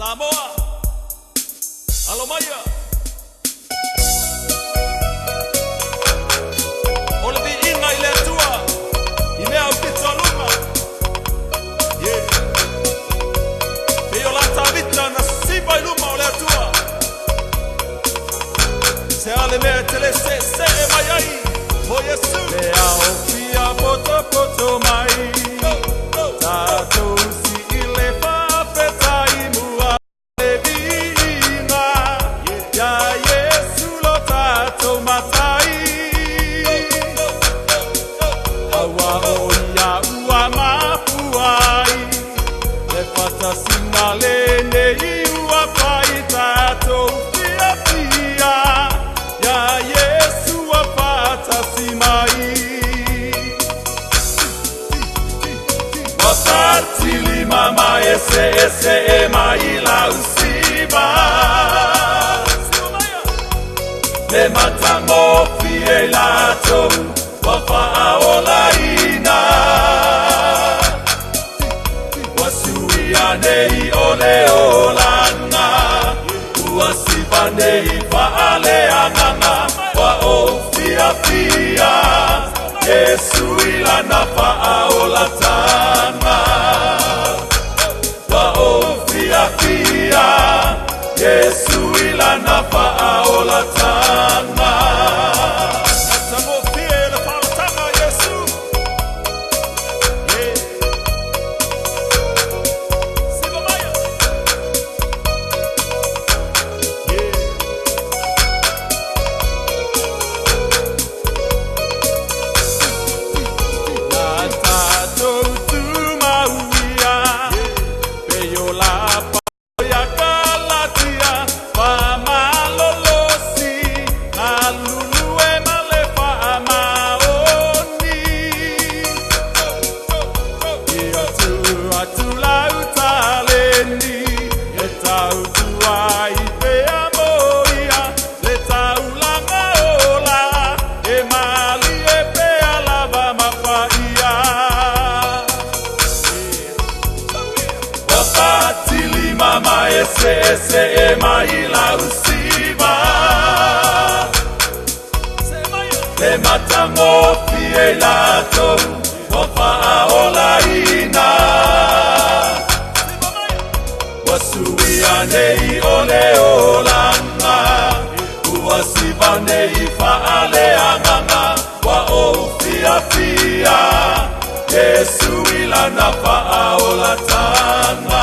Samoa, Alomaya, Olivi inga ile tua, imea upita luma, yeah. Peo la tabita na siba iluma ole tua, se ale me tele se mayai, o Yesu. Lea ofia poto poto mai, tato si ile fa peta imua. Mama ese maila usiba le matango fielato wafa aolaina wasuianei ole olana uasibanei faale anganga wa ofia fia Yesu ilana faolatana Yesu ilana faolatana Matafeo la faolatana Yesu Sigomaya Natato tumauia Peyo la ese maila usiba le matango fielato wafa aolaina wasuianei ole olanga uasibanei faale anganga wa ofia fia Yesu ilana faolatana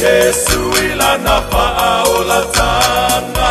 Yesu ilana faolatana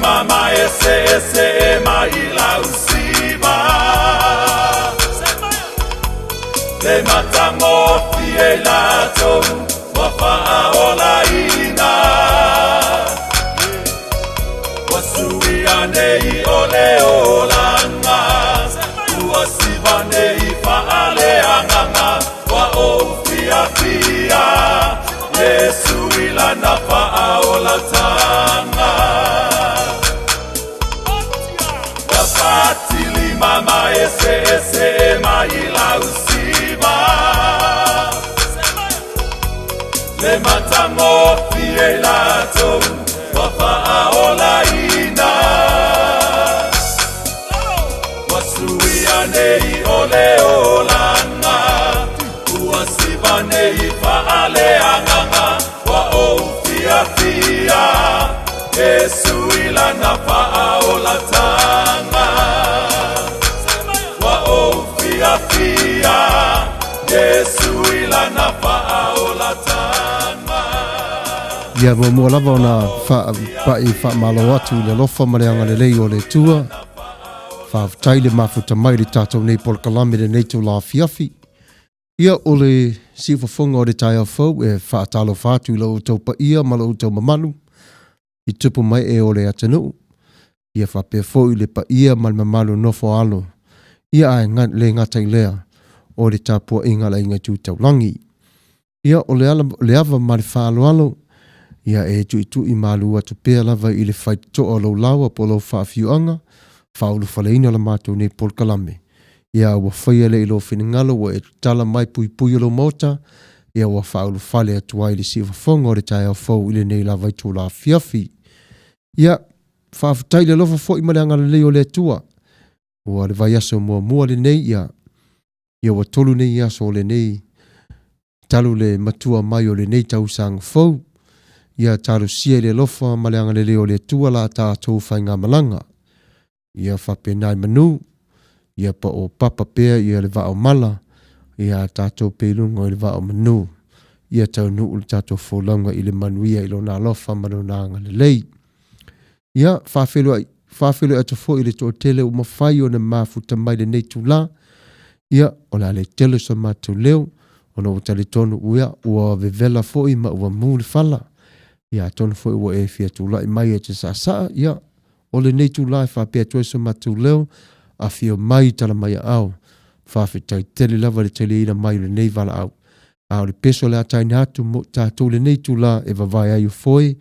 Mama ese maila usiba le matango fielato wafa aolaina wasuianei ole olanga uasibanei faale anganga wa ofia fia Yesu ilana faolatana Mama ese maila usiba le matango fielato wafa aolaina wasuianei ole olana uasibanei faale anganga wa ofia fia na faaolatanga wa ofia fia Yesu ila na faaolatanga ia mo lava ona fa malo atu le lofa mareanga le lei o le tua fa taile mafuta mai le tatou nei por kalame le nei tu la fiafi ia o le sifafonga o le taia fau e fa talo fatu lo utou pa ia malo utou mamanu I tupu mai e o le atanu ia fa pe foi le pa ia mal mamalu nofo alo ia ai le ngata lea o le tapua inga la inga tu taulangi ia o le ava mal fa alo ia e tu I malu atu pe lava I le fight to o lo lawa po lo fa fiuanga fa ulu faleina la matu nei pol kalame ia wa faia le ilo finingalo wa e tala mai pui lo mota ia wa fa ulu fale atu ai le sifa fonga o le taia fau ile nei lava I tu la fiafi ia fa fatai le lofa fo I maleanga le leo le tua wa le vai aso mua le nei ia wa tolu nei aso le nei talu le matua mai o le nei tau sang fau ia talu sia le lofa maleanga le leo le tua la tātou whainga malanga ia whapenai manu ia pa o papa pea ia le vao mala ia tātou pelunga I le vao manu ia tau nuu le tātou fōlanga I le manuia ilo nā lofa manonanga le lei ia whawhelo atu fo I le tō tele o mawhai o na mafuta mai le nei tula ia o la le tele sa matu leo o na utale tonu uia ua vevela fo I ma ua mū le fala ia tonu fo I ua e fia tula I mai e te saa ia o le nei tula I whapea tue sa matu leo a fio mai tala mai au whawhetai tele lava le tele ina mai le nei vala au le peso le ataini hatu mo tātou le nei tula e vavai ai o foi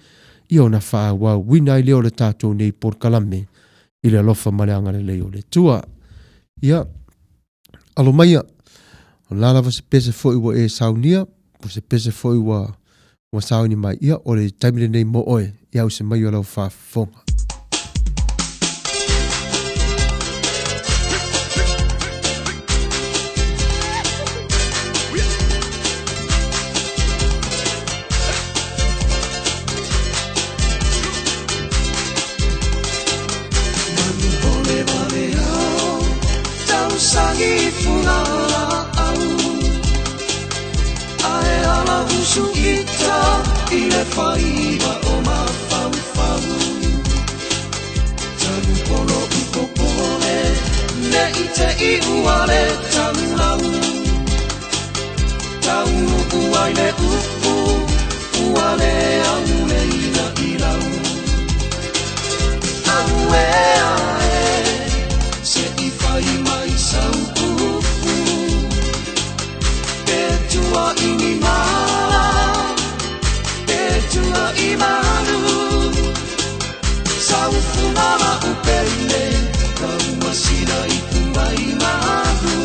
ia ona faa wa wina I leo le tātou nei por kalame I le alofa maleanga le leo le tua ia alo maia o lalava se pese fo I wa e saunia o se pese fo I wa sauni mai ia o le taimile nei mo oe ia o se mai o lau faa fonga Sangi funala au Ae ala usu ita Ile faiva o mafau fau Tanu polo upopole Ne ite I uale tanau Taunu uaile upu Uale aule ina ilau Aue ae Se I fai mai sau upu Petua ini mala Petua I malu Sau funala upele Kau masina I kumbai malu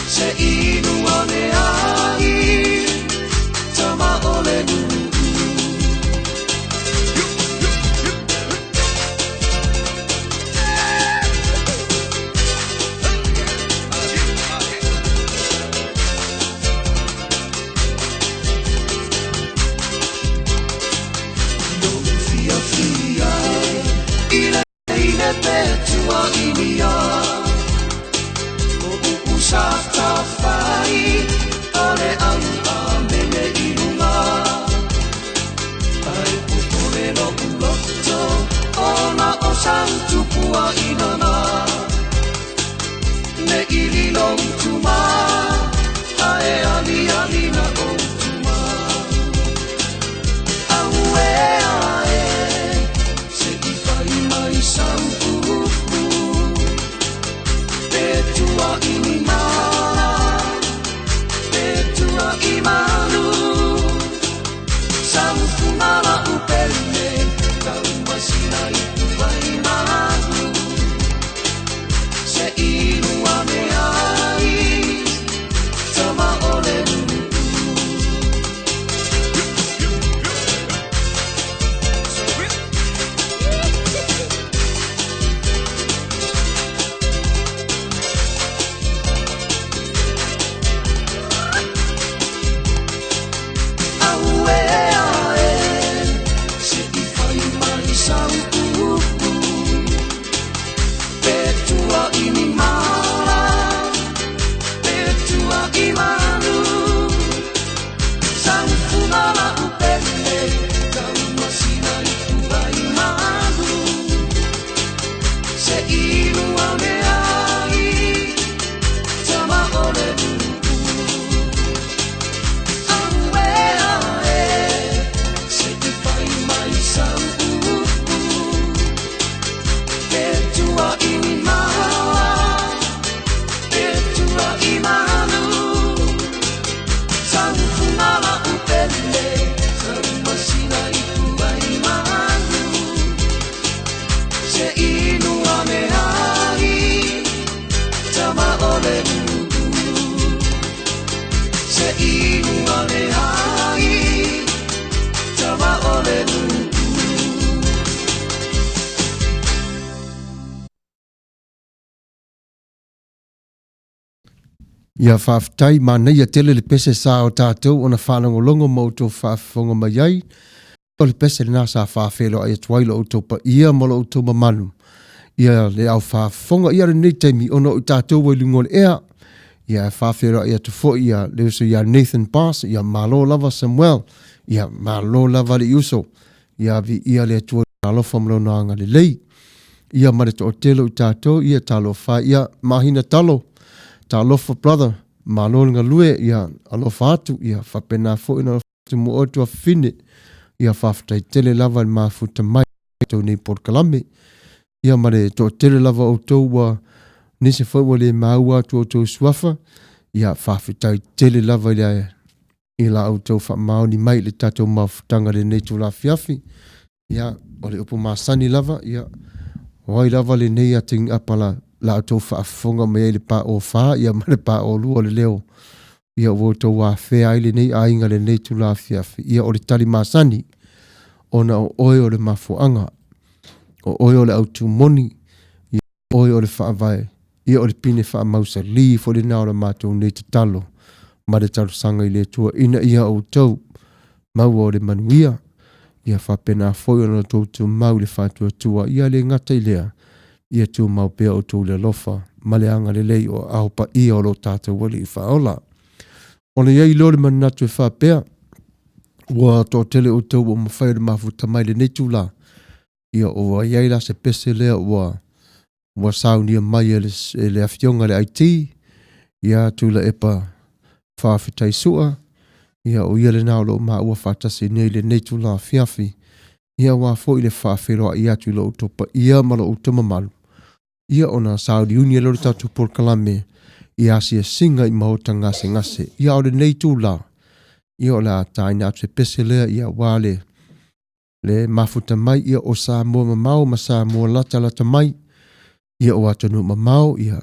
Se inu ane ai Tama ole nunu Petua inia O uku sa tawhai se iua me hai tama ole nuku. Ia whaafitai mana ia tele le pese sa o tātou o na whanangolongo mo tō whaafonga mai ai. O le pese le nasa whaafelo ai atuailo o tō pa ia molo o tō mamanu. Ia le au whaafonga ia re nei teimi ono o tātou wai lungo le ea. Ia whaafelo ai atu fo ia le uso ia Nathan Bass, ia malo lava Samuel, ia malo lava le uso. Ia vi ia le atua alofa mlo naanga le lei. Ia mare to o telo o tātou, ia talo wha, ia mahina talo. Ta alofa brother, malonga lue, ia alofa atu, ia whapena fo ina atu mo otu a fine, ia whaftai tele lava i mafuta mai tau nei Port Kalame, ia mare to tele lava o tau wa nise whaua le maua atu o tau suafa, ia whaftai tele lava i la o tau wha maoni mai le tatou mafutanga le nei tau la fiafi, ia o le upo masani lava, ia wai lava le nei ating apala, la tau whaafonga mai le pa o wha, ia mare pa o lua le leo. Ia o tau wa whea le nei ainga le nei tu la fiafi. Ia o le tali masani, ona o oi o le mafuanga, o oi o le autu moni, ia oi o le whaavai, ia o le pine wha mausa li fo le nao le mātou nei te talo, ma le talo sanga i le tua, ina ia o tau, mau o le manuia, ia whapena foi ona tau tu mau le whatua tua, ia le ngata i lea, ia tu mau pea o tu le lofa, maleanga le lei o au pa ia o lo tata wali i whaola. O le iei lore manatu e wha pea, ua tō tele o tau o mawhai le mafuta mai le netu la, ia o wa iei la se pese lea ua saunia mai e le afionga le IT, ia tu la epa whawhitai sua, ia o ia le nao lo maa ua whatasi nei le netu la fiafi, ia wa fo i le whawhiroa ia tu lo utopa ia malo utoma malu. Ia ona Saudi Unia lori tatu Port Kalame, ia asia singa i mahota ngase ngase, ia o le nei tu la, ia o la taina atu e pese lea ia wale, le mafuta mai ia o Samoa mamau ma Samoa lata mai, ia o atanu mamau, ia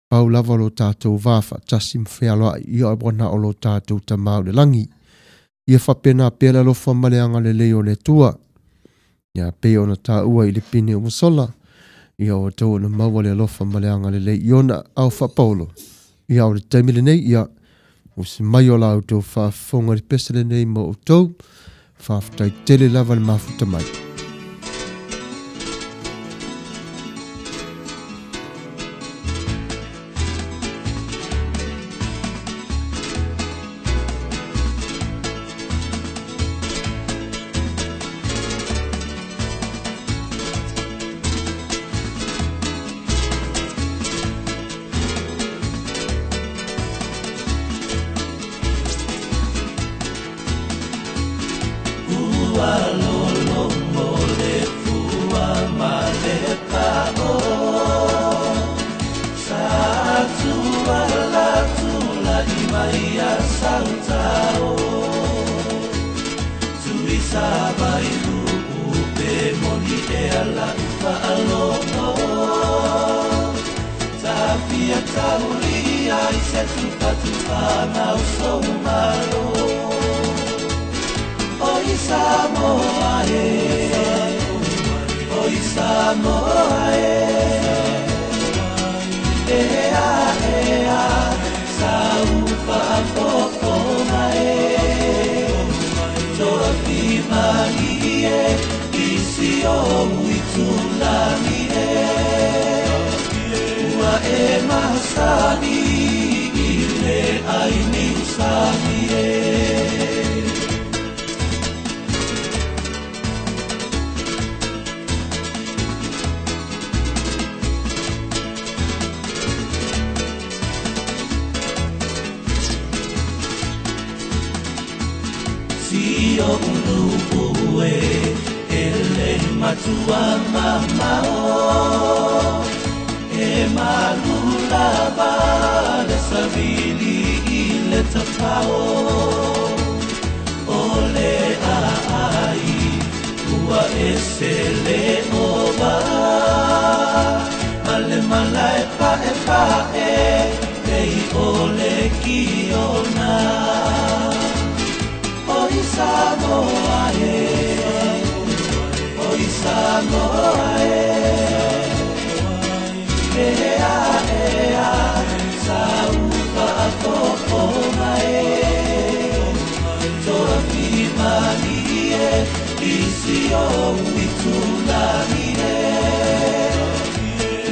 pau lava lo tātou wafa, tasi mwhialoa, ia o wana o lo tātou tamau le langi, ia whapena pēla lo whamaleanga le leo le tua, ia pe ona tā ua i le pine o masola, ia o tau na maua le alofa maleanga le lei, iona au whapaulo, ia o le taimile nei, ia o se mai o la au tau whafonga le pesele nei mo o tau, whaftai tele lava le mafuta mai. Malae pa e, ei ole ki ona Samoa oi Samoa saupa Alapopo toa pimanie isio witulamine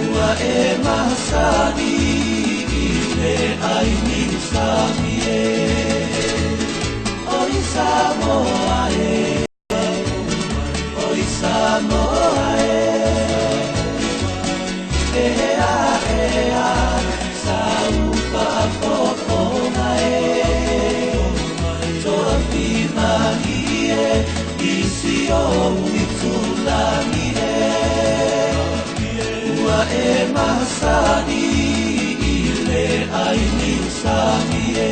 ua mahasani ile aini samie oi Samoa oi Samoa saupa Alapopo toa pimanie isio witulamine ua mahasani ile aini samie.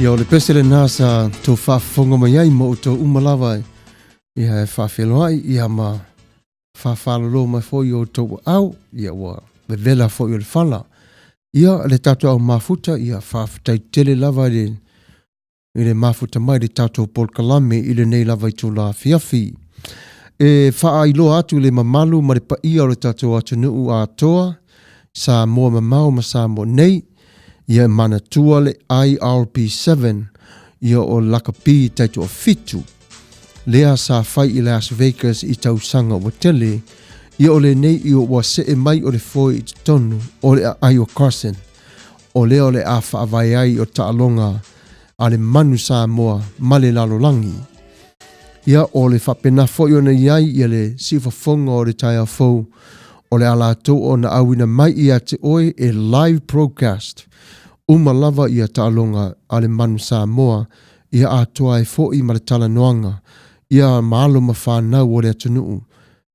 Ia o le pesele nasa tō whaafonga mai ai mo o tō umalawa ia e whaafelo ai ia ma whaafalolo mai fōi o tō au ia ua le vela fōi o le whala. Ia le tato au mafuta ia whaafutai tele lava i le mafuta mai le tato Pol Kalame i le nei lava i tō la fiafi. E whaailoa atu le mamalu ma le pa ia o le tato atunuu a toa sa mua mamau ma sa mo nei. Ia mana tua le IRP7 ia o lakapi taito o fitu. Lea sa fai i Las Vegas i tausanga o tele. Ia o le nei i o wase e mai o le foi i tonu o le Iowa Carson. O lea o le a whaavai ai o taalonga a le manu sa moa male lalolangi. Ia o le whapena foi o na iai ia le sifafonga o le tai a fau o le alato o na awina mai i a te oe e live broadcast. Lava ia taalonga ale manu Samoa ia atoa e fo'i ma le tala noanga ia maalo ma whanau o le atunuu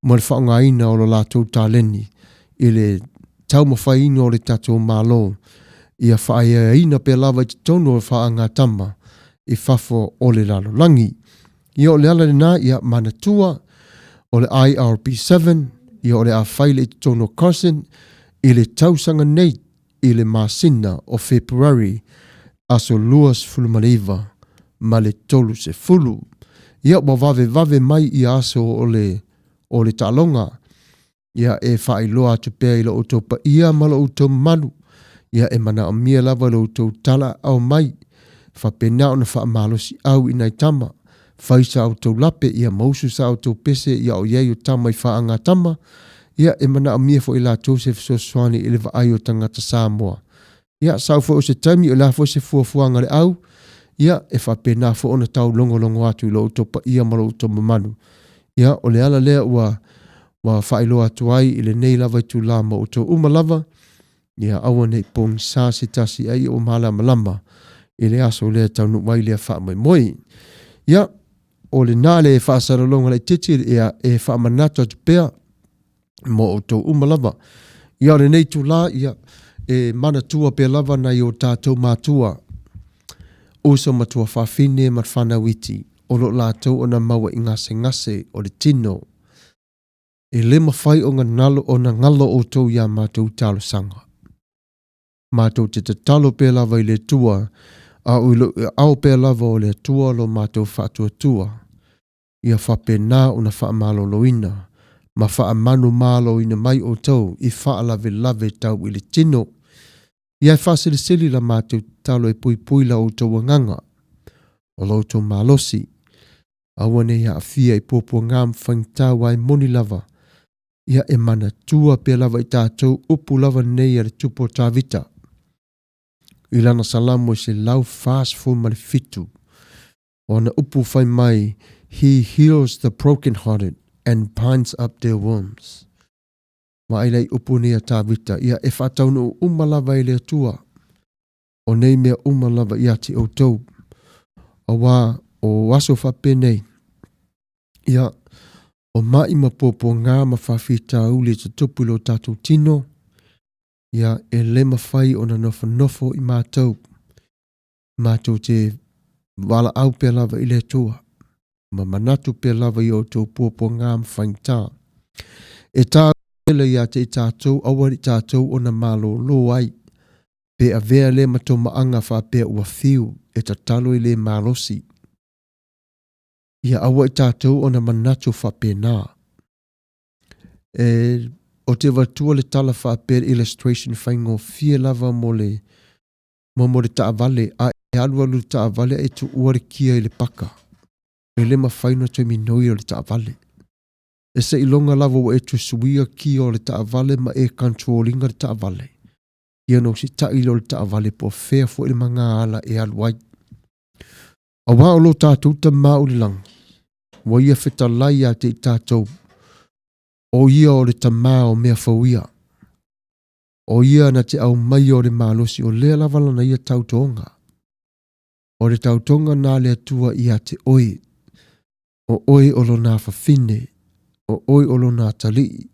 ma le whaonga ina o lo lātou tāleni i le tau ma whaina o le tatou malo ia whaia ina pe lava i te tono o whaanga tama i whafo o le lalo langi. Ia o le ala na ia manatua o le IRP7 ia o le a whaile i te tono Carson i le tausanga nei i le masina o February aso luas fulumaleiva ma le tolu se fulu. Ia wa vave mai i aso o le talonga. Ia e whaailoa atu pēr i la uto pa ia ma la uto manu. Ia e mana o mia lava la uto tala au mai. Whapena o na whaamalosi au i nai tama. Whaisa auto lape ia mausu sa auto pese ia o iei o tama i whaanga tama. Ia e mana a mia fo i la Joseph Soswani i le vaai o tangata Samoa. Ia sau fo o se taimi o la fo se fuafuanga le au. Ia e whapena fo ona tau longo atu i lo utopa ia ma lo utoma manu. Ia o le ala lea ua whailo atu ai i le nei lava i tu la ma uto uma lava. Ia awa nei pong sa se tasi ai o mahala malama. I le aso lea tau nuwai lea wha mai moi. Ia o le nale e whaasaralonga le titi ia e wha manatu atu pea. Mo o tō umalava. Ia le nei tu la, ia e mana tua pe lava na i o tātou mātua. Oso matua whawhine mat whanawiti. O lo lātou o na maua i ngase o le tino. E lema whai o na ngalo o tō ia mātou talo sanga. Mātou te talo pe lava i le tua. Au pe lava o le tua lo mātou whātua tua. Ia whapena o na whaamalo loina. Ma wha manu malo ina mai o tau i wha lave tau i le tino. Ia wha sili la mātou talo e pui la o tau nganga. O lo tau malosi. Awane ia awhia i pōpua ngām whaingtau ai moni lava. Ia e mana tua pe lava i tātou upu lava nei ale tupo tāvita. I lana salamu i se lau fast full mali fitu. O na upu whai mai, he heals the broken-hearted and binds up their wounds. Ma ai lei upu nea tāwita, ia e whataunu o umalava i lea tua. O nei mea umalava ia te o tau. A wā o waso whapenei. Ia o mai mapopo ngā mawhawhita uli te tupilo tātou tino. Ia e lema whai o na nofo i mātou. Mātou te wala au pe lava i lea tua. Ma manatu pe lava i o tō pōpō ngā mwhaingtā. E tā ele ia te i tātou, awari tātou o na malo lo ai. Pe a vea le mato maanga wha pe ua fiu e ta talo i le malosi. Ia awa i tātou o na manatu wha pe nā. E o te watua le tala wha pe illustration whaingo fia lava mo le taa vale a e alua lu taa vale e tu uare kia i le paka. E le mawhaino tui minoi o le taa vale. E se ilonga lava wa e tu suia kia o le taa vale ma e controllinga le taa vale. Ia no si ta ilo le taa vale po fea fu ili manga ala e aluai. A wā o lo tātou ta mauli langi. Wa ia feta lai a te i tātou. O ia o le ta maa o mea fawia. O ia na te au mai o le malosi o lea lavala na ia tautonga. O le tautonga nā lea tua ia te oi. O oi o lo nā whawhine. O oi o lo nā talii.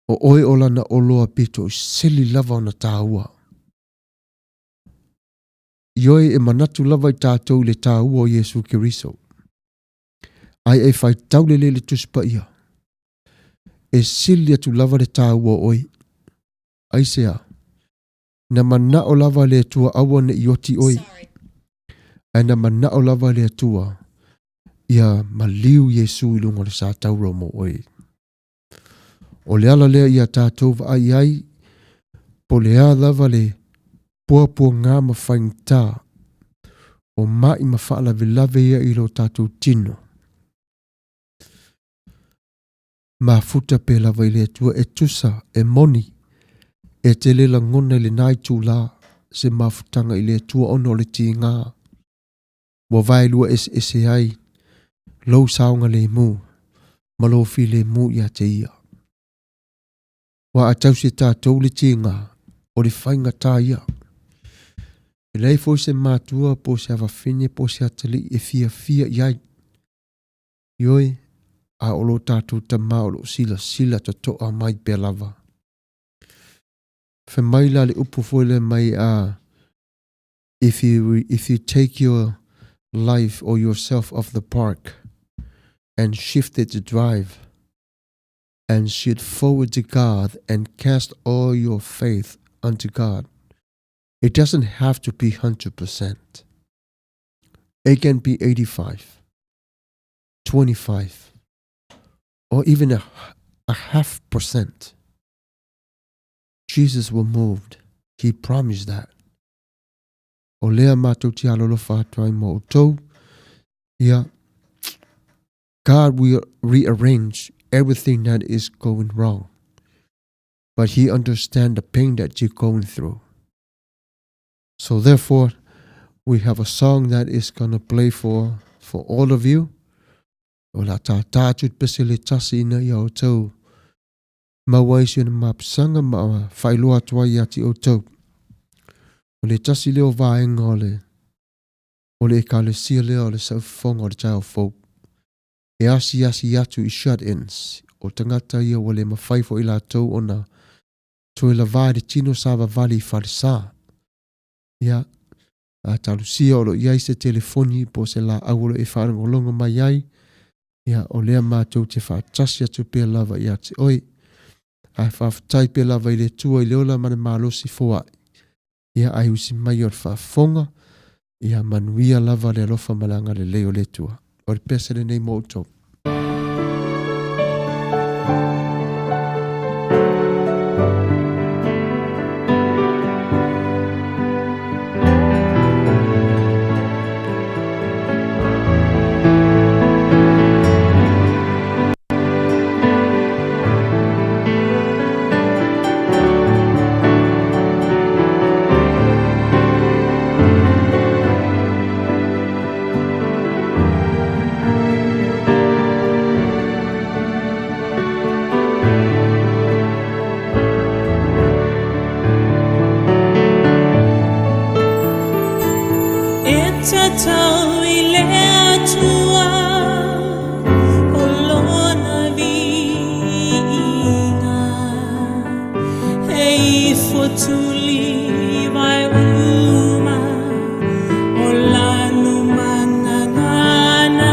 O oi o lana o loa pito seli lava o na tāua. Ioi e manatu lava i tātou le tāua o Yesu Kiriso. Ai e whai taulele le tuspa ia. E sili atu lava le tāua oi. Ai sea. Na mana o lava le tua awa ne ioti oi. Ai na mana o lava le tua. Ia maliu Yesu ilunga le sa tauro mo oi. O le ala lea ia tātou va ai ai. Po le a lava le pua ngā mawhaingtā. O mai mawhaala vilave ia ilo tātou tino. Ma futa pe lava i le tua e tusa e moni. E te lela ngona le nai tū la. Se mafutanga i le tua ono le ti ngā. Wa vai lua ese ai. Lau saunga le mu. Malofi le mu ia te ia. Wa atau se tātou le ti ngā. O le whainga tā ia. E lei fo se mātua po se awawhine po se atali e fia iai. Ioi, a olo tātou ta maolo sila ta toa mai pe lava. Fe mai la le upu foile mai a if you take your life or yourself off the park and shift it to drive and shoot forward to God and cast all your faith unto God. It doesn't have to be 100%. It can be 85, 25, or even a 0.5%. Jesus was moved. He promised that. O lea mātou ti alolo whātuai mo tau. Yeah. God will rearrange everything that is going wrong. But He understands the pain that you're going through. So therefore, we have a song that is going to play for all of you. O la tā tātut pesele tasi ina ia o tau. Ma waisi na mapsanga ma whailoa tuai ati o tau. O le tasi leo vaenga o le ekalesia leo o le saufonga o le tau folk. E asi atu I shut-ins. O tangata ia o le mawhaifo I la tau o na toe la vāre tino sāwa vali whalisa. Ia, a talusia o lo iai se telefoni po se la awolo e whanangolonga mai ai. Ia, o lea mātou te whaatasi atu pia lava ia te oi. Ai whaafatai pia lava I le tua I leola mana malosi foa. Ia, ai usi mai o whaafonga. Ia, manuia lava le alofa malanga le leo le tua. O le pesa le nei moutou. Olanu manangana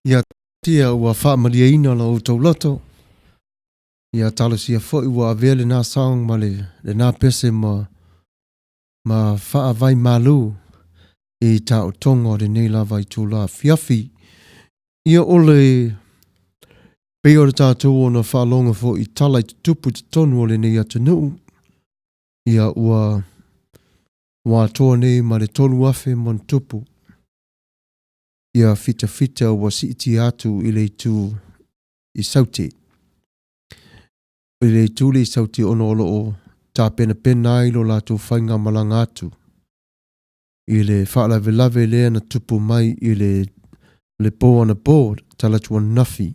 Ia tia ua whaamaliaina la o tau lato. Ia tala sia fwoi ua avele nā saong ma le nā pese ma wha vai malu i ta o tonga o le nei lava i tū la fiafi. Ia ole peo le tātou o na whaalonga fo i tala i tupu te tonu o le nei atanuu. Ia ua toa nei ma le tolu afe mon tupu. Ia fita ua si iti atu i le tū i sauti. I le tū le sauti ono olo o tā pena ai lo lātou whainga malanga atu. I le whaalave lave lea na tupu mai i le po on a board tala tua nafi.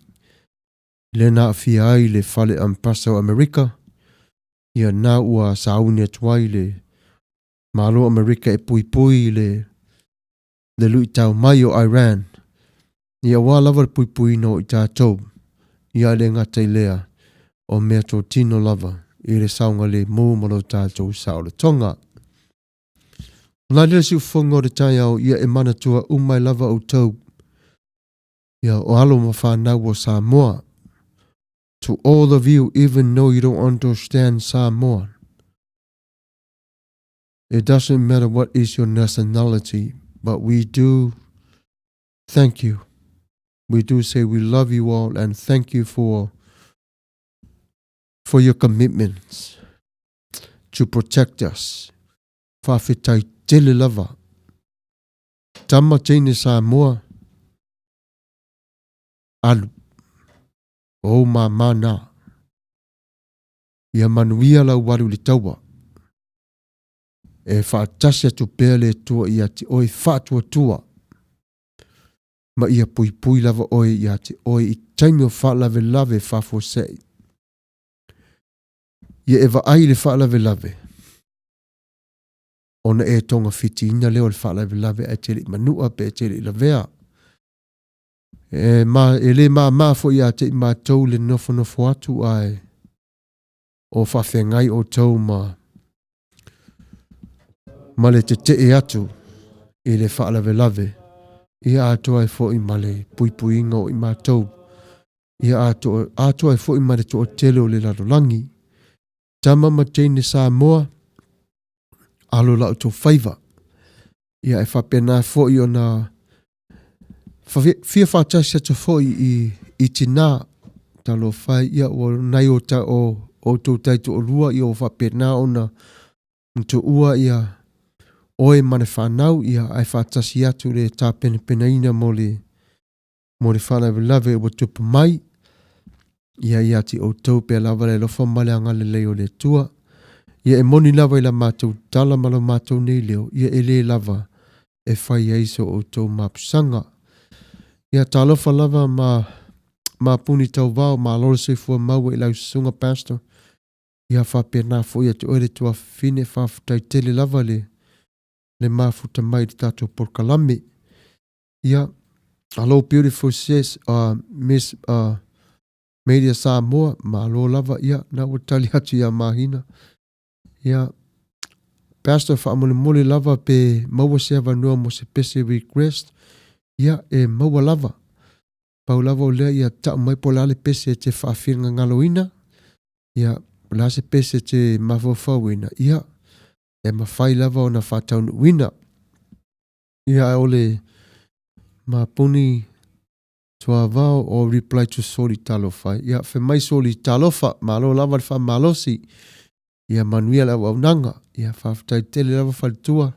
Le na fia ai le whale ampaso Amerika. Ia na ua sauni atuai le malo Amerika e pui le lui tau mai o Iran. Ia wā lava pui no i tātou. Ia le ngata i lea o mea tō tino lava i le saunga le mō malo tātou sa o le tonga. Nā lea si ufonga o le tai au ia e mana tua umai lava o tau. Ia o alo ma whanau o Samoa. To all of you, even though you don't understand Samoa. It doesn't matter what is your nationality, but we do thank you. We do say we love you all and thank you for your commitments to protect us. Whawhetai tele lava. Tama teine Samoa. Alu. O mana. Ia manuia lau waru li taua. E whaatasia tu pele tua ia te oi whaatua tua. Ma ia pui pui lava oi ia te oi i taimio whaalave lave whafosei. Ia eva ai le whaalave lave. Ona e tonga fiti ina leo le whaalave lave e tele manua pe e tele la vea. E le fo ia te ma tau le nofo atu ai. O whawhengai o tau ma le te e atu i le whaalave lave. Ia atoa e fo i male pui pui inga o i ma tau. Ia atoa e fo i male to o tele o le ladolangi. Tama ma teine Samoa. Alo lau to whaiva. Ia e whapena fo i ona fia whatasia to fo i tina talo whai ia o nai o ta o tau taito o rua ia o whapena ona nto ua ia oe mane whanau ia ai whatasi atu le tā pena ina mo le whanau lave o tupu mai ia ti o tau pe lava le lofa male anga le leo le tua ia e moni lava i la mātou tala malo mātou nei leo ia e le lava e whai eiso o tau mapusanga ia talofa lava ma puni tau vau ma loro se fua maua i lau sunga pastor ia whapena fo ia te oere tua fine whawhitai tele lava le mafuta mai te tato porkalame. Ia, hello beautiful sis, Miss Media Samoa, ma alo lava, ia, na watali atu ia mahina. Ia, pastor whaamole mole lava pe maua se avanua mo se pese request. Ia, e maua lava. Pau lava o lea ia tau mai po lale pese te whaafiranga ngaloina. Ia, la se pese te mawawawina. Ia, e mawhai lava o na whataunu wina. Ia ole mapuni tua vau o reply to soli talofa. Ia fe mai soli talofa, malo lava le wha malosi. Ia manuia lava au nanga. Ia whaftai tele lava whalitua.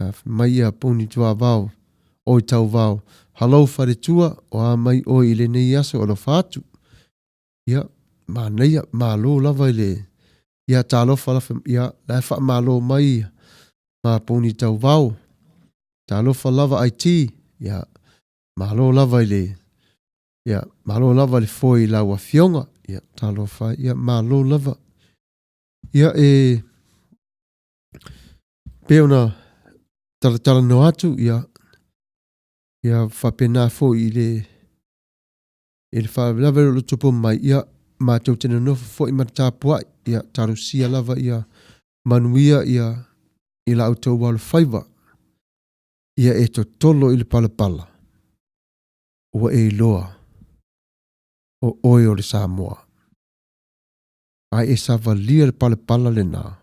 Ia mai ia puni tua vau. Oi tau vau. Hello whalitua o a mai oi ile nei aso o lo whatu. Ia maneia malo lava ile. Ia talofa lafa, ia lai wha malo mai ma puni tau vau. Talofa lava IT, ia malo lava ile. Ia malo lava le foi la wa fionga, ia talofa, ia malo lava. Ia peona talatala no atu, ia whapena fo ile wha lava lo tupo mai, ia ma tau tena nofa fo i matapua, ia tarusia lava, ia manuia, ia ila auto wala whaiva. Ia e to tolo ili palapala. Ua e loa. O oi o le Samoa. Ai e savalia le palapala le nā.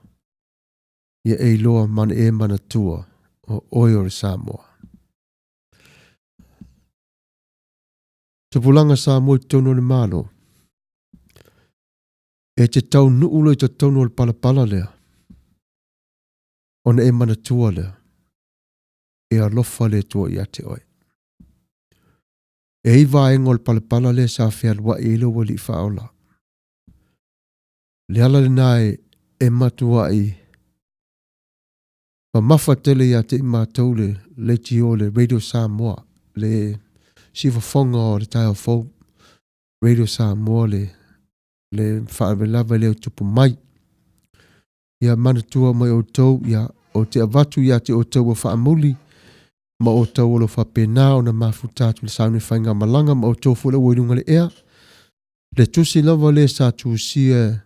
Ia e loa man e mana tua. O oi o le Samoa. Tupulanga Samoa i tono le malo. E te tau nuulo i to tono le palapala lea. Ona e mana tua lea. E alofa le tua i ate oi. E iwa e ngol palapala le sa whialwa e ilo wali whaola. Le ala le nae e matua i. Pa mafa tele i ate i mātou le tio le Radio Samoa. Le sifa fonga o le taio fau. Radio Samoa le whaavelawa leo tupu mai. Ia manatua mai o tau ia o te avatu i ate o tau o whaamuli. Ma o tau o lo whapena o na mafutatu le saune whainga malanga ma o tau fula uenunga le ea. Le tusi lava le sa tuusia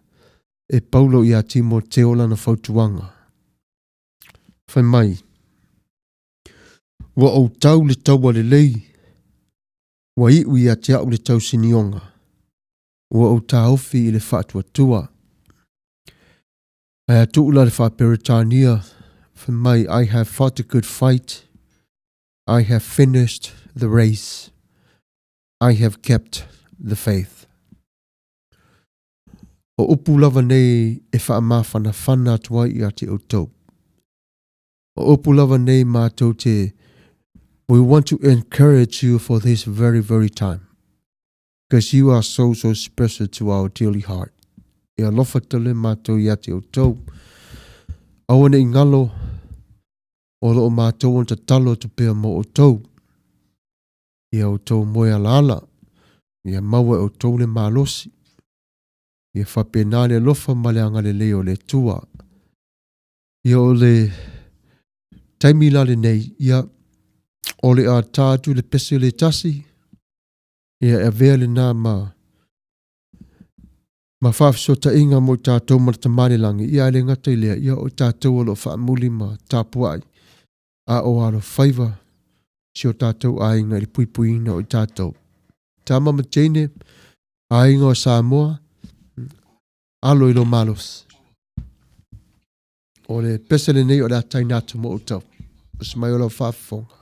e paulo i a timo te ola na whautuanga. Whai mai. Wa o tau le taua le lei. Wa iu i a te au le tau sinionga. Wa o tauwhi i le whaatua tua. Ai atu ula le whaperitania Mai, I have fought a good fight. I have finished the race. I have kept the faith. O upu lava nei e whaamawhana whana atua I a te outou. O upu lava nei mātou te, we want to encourage you for this very, very time. Because you are so, so special to our dearly heart. E alofa tele mātou I a te outou. Awane I ngalo, o loo mātou on ta talo te pea mo outou. Ia outou moe ala. Ia maua outou le malosi. Ia whapenale lofa maleanga le leo le tua. Ia o le taimila le nei, ia o le a tātu le pese le tasi. Ia e vea le nā ma whawsota inga mo tātou maratamane langi. Ia le ngata I lea, ia o tātou alo whaamuli ma tāpuai. A o alo whaiva, si o tātou a inga I pui ina o tātou. Tā mama teine, a inga o Samoa, alo ilo malos. O le pese le nei o le atai natu mo utau. O Samuelu whaafonga.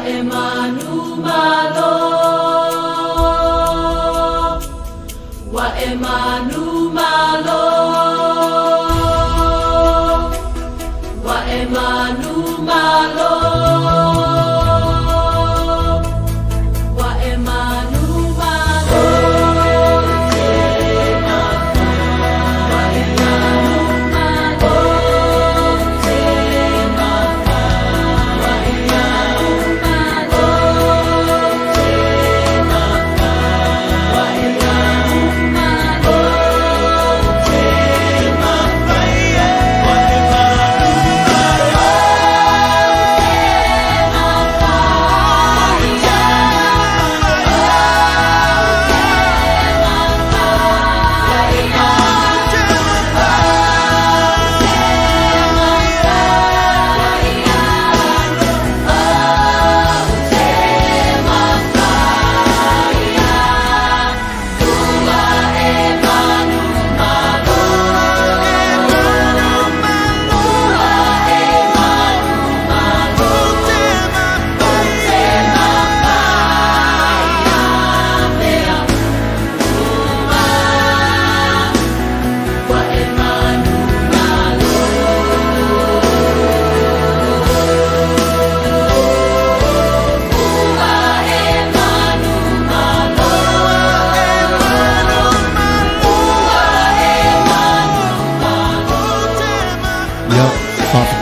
Emanu malo, wa emanu malo, wa emanu malo, wa emanu malo, wa emanu malo,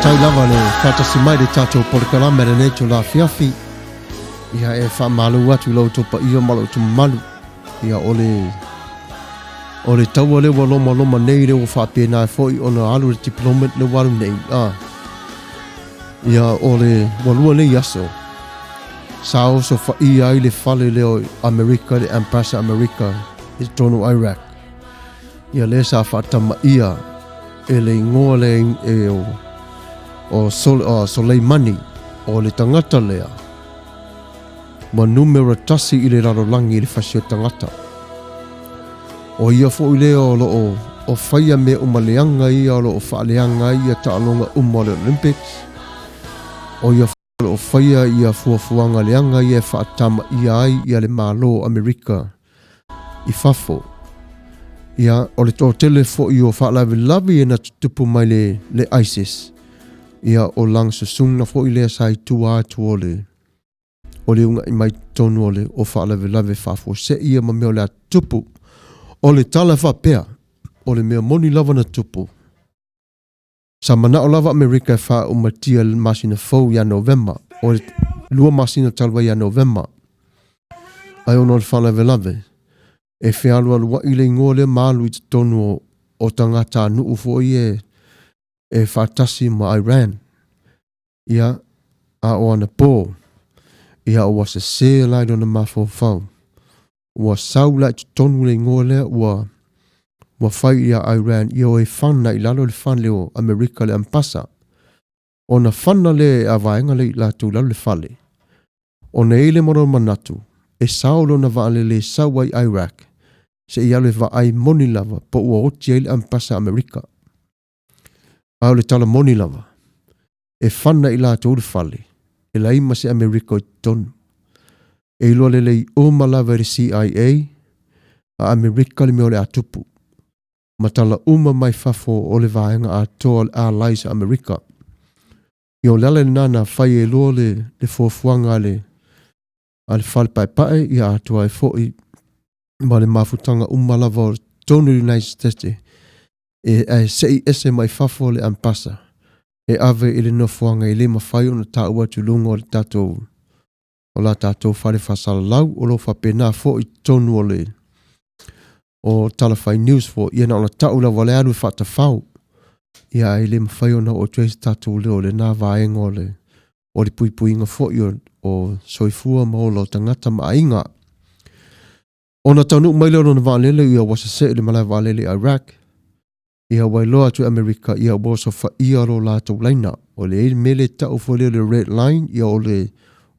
Tai lava le whatasi mai le tātou porkalame le nei to la fiafi. Ia e whamalo atu lau topa ia malo tu malu. Ia ole taua le waloma loma nei le o whapena e foi ona alu le diplomat le waru nei. Ia ole walua nei aso. Sao so fa ia i le fale leo Amerika le Ambassador Amerika i tono Iraq. Ia le sa whatama ia e le ingoa le e o Soleimani o le tangata lea. Ma numero tasi i le rarolangi i le fasio tangata. O ia fo i lea o whaia me umaleanga ia o whaaleanga ia taalonga le Olympics. O ia o whaia ia fuafuanga leanga ia whaatama ia ai ia le malo Amerika i fafo. Ia o le tō telefo i o whaalavi e na tupu mai le ISIS. Ia o lang susung na fo i lea sai tua atu o le unga i mai tonu o whaalavi fafo. Se ia ma meo lea tupu o le tala whapea o le mea moni lava na tupu. Sa mana o lava Amerika e wha umatia masina fau ia November. O le lua masina talwa ia November. Ai ono le whaalavi. E whialua lua i le ingoa le malu i tonu o tangata nuu fo i e whatasi ma Iran. Ia a o ana pō. Ia o wasa se lai dona mafau. Ua saula i tonu le ingoa le ua whai ia Iran ia o e whana i lalo le whana leo Amerika le ampasa. O na whana le a vaenga le i latu lalo le whale. O na eile moro manatu. E saulo na vaale le sawa i Iraq. Se i ale vaai moni lava po ua oti eile ampasa Amerika. Au le tala moni lava. E whana i latu le whale. E la ima se Amerika i tonu. E ilo le i oma lava le CIA. A Amerika le meo le atupu. Matala uma mai fafo o le vaenga a toa le allies Amerika. Io lale nana whai e lo le fuafuanga le ale whale pai i a atua e foi ma le mafutanga lava o tonu United States e sei ese mai fafo le ampasa e ave i le nofuanga i le mawhai o na tāua tulunga o le tātou o la tātou whale whasala lau o lo whapena fo i tonu o le o Talawhai News fo ia na ona taula wale anu whata whau. Ia e le mawhai ona o tuesi tātou leo le nā vaenga o le puipuinga fo i o soifua maola o tangata mainga. Ona taunu maile ona vaalele ia wasa se le malai vaalele Iraq. Ia wailoa tu Amerika ia waso fa ia ro lātou laina. O le mele tau fo le red line ia o le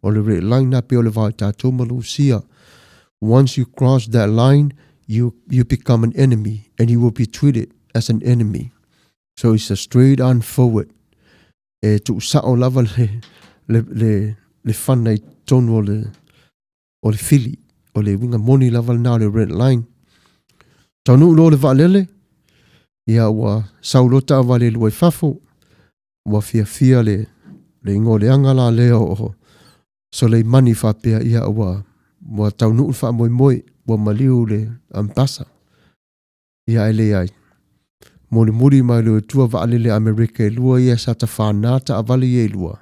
red line na pe o le vai tātou malusia. Once you cross that line, you become an enemy and you will be treated as an enemy. So it's a straight on forward. E tu sao lava le whanai tonu o le fili, o le winga moni lava na o le red line. Taunu lo le vaalele, ia ua saulota avale luai fafo, ua fia le ingo le angala leo o Soleimani whapea ia ua taunu wha moi ua maliu le ampasa. Ia ele ai. Moni muri mai leo tua vaalele Amerika e lua ia sa ta whanata avale ia lua.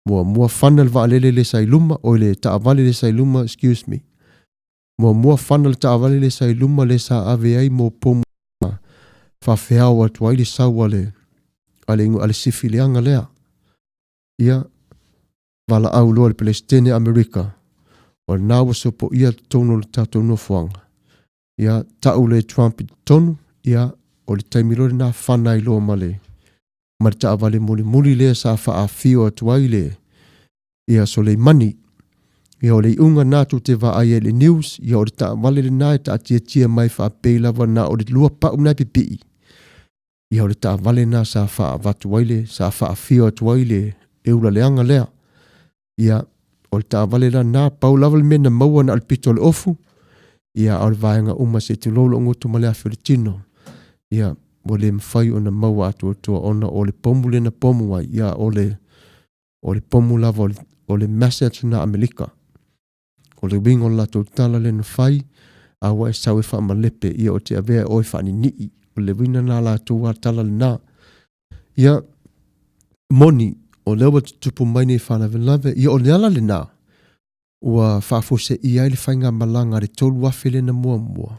Mua whanal vaalele le sailuma, o le ta avale le sailuma, excuse me. Mua whanal ta avale le sailuma le sa ave ai mo pomu whawheau atu ai le saua le ale sifi le anga lea. Ia wala au loa le Palestine Amerika. O nawa sopo ia tono le tatou no fuanga. Ia tau le Trump tonu, ia o le taimilo le na whanai loa male. Marita avale muli lea sa wha a fio atu ai le. Ia Soleimani. Ia o le unga natu te va ai le news, ia o le ta avale le nai ta atia mai wha a peilava na o le lua pau nai pipi. Ia o le ta avale na sa wha a vatu ai le, sa wha a fio atu ai le, eula le anga lea. Ia o le ta avale la na pau lava le mena maua na alpito le ofu. Ia o le vaenga uma se te lolo ngoto malea Fiorentino. Ia o le mwhai o na maua atu atua ona o le pomu le na pomu ai. Ia o le pomu lava o le message na Amerika. O le wingo la tau tala le na whai. Awa e sawe wha malepe. Ia o te avea oi wha ni nii. O le wina na la tau tala le na. Ia moni. O lewa tupu mai nei whana venlave. Ia o le ala le na. Ua whafose i ai le whainga malanga le tolu wafe le na mua.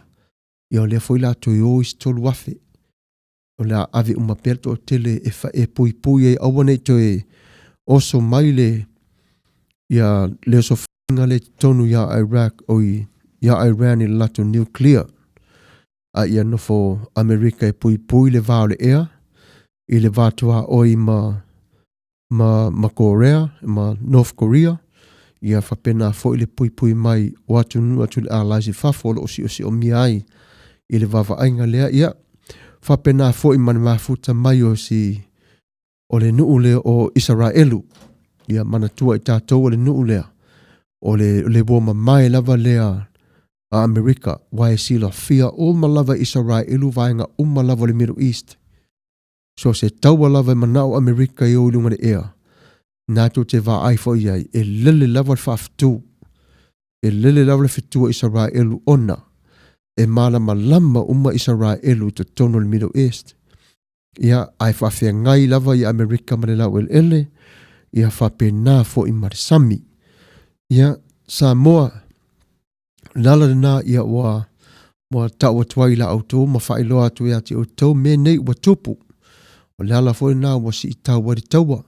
Ia o lea foi la toi ois tolu wafe. O lea ave umapelto o tele e pui e awane toi oso mai le. Ia leo so whainga le tonu ia Iraq o ia Iran i lato nuclear. A ia nofo Amerika e pui le vao le ea. I le vatua oi ma Korea, ma North Korea. Ia whapena fo i le pui mai o atu le allies i whafo o si o miai i le vava ainga lea. Ia whapena fo i mani mafuta mai o o le nuu lea o Israelu. Ia manatua i tātou o le nuu lea. O le woma mai lava lea a Amerika. Wai sila fia o ma lava Israelu vaenga ma lava le Middle East. So se taua lava manao Amerika i o ilunga le ea. Nātou te wā ai fo iai, e lele lava le whaftu. E lele lava le fitua Israelu ona. E malama lama Israelu te tono le Middle East. Ia ai whawhia ngai lava i Amerika ma le lau ele. Ia whapena fo i marisami. Ia Samoa. Nala na ia wa tau atuai la auto, ma whailoa atu ea te auto, me nei ua tupu. O leala fo i nā wa si i tau wari taua.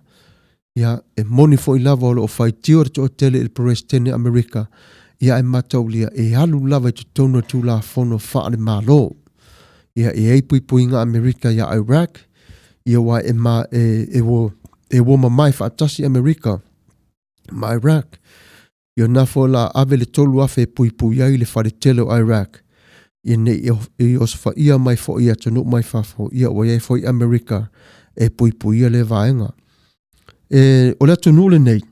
Ia e moni fo i lava o lo o whai tio o tele il Palestine Amerika. Ia e matau lia e halu lava i te tono tu la fono whaare malo. Ia e eipui inga Amerika ia Iraq. Ia wa e wo mai whaatasi Amerika ma Iraq. Ia nafo la ave le tolu afe pui ai le whare tele o Iraq. Ia ne i osfa ia mai fo ia tonu mai fafo. Ia wa e fo i Amerika e pui ia le vaenga. O le atu nule nei,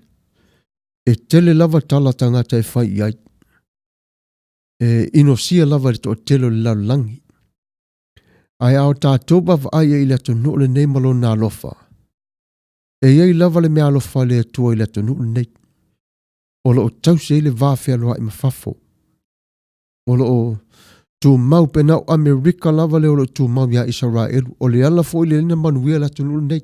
e tele lava tala tangata e whai iai. Ino sia lava le to telo le laulangi. Ai au tātou bawa ai e le atu nule nei malo nā lofa. E iei lava le mea lofa le atua i le atu nule nei. O lo o tause i le vāwhea loa i mawhafo. O lo o tu mau penau Amerika lava le o lo tu mau ia Israelu. O le ala fo i le lina manuia le atu nule nei.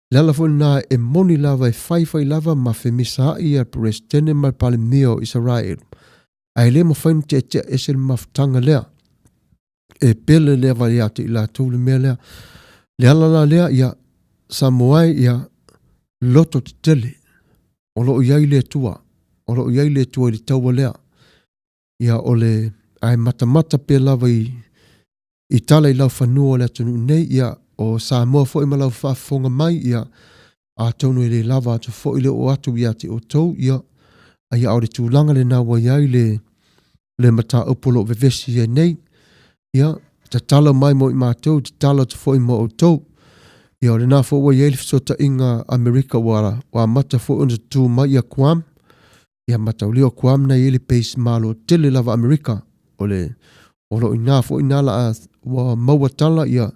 Lala fo na e moni lava e whai lava ma femisa i a Palestine ma Palemio Israel. Ai le mo whain te esel maftanga lea. E pele lea vali ate i la tūle mea lea. Le alala lea ia Samoai ia loto te tele. O lo iai le tua. O lo iai le tua i le taua lea. Ia o le ai matamata pe lava i tala i lau whanua lea tunu nei ia o Samoa fo i malau whafonga mai ia a tonu i le lava atu fo i le o atu ia te o tau ia a ia aure tūlanga le nā waiai le mata upolo vevesi e nei ia te tala mai mo i mātou te tala tu fo i mo o tau Ia o le nā fo ua iei le fisota inga Amerika wa mata fo una tu mai ia Guam. Ia mata ulio Guam na iei le base malo tele lava Amerika. O lo ina fo ina la wa mawatala ia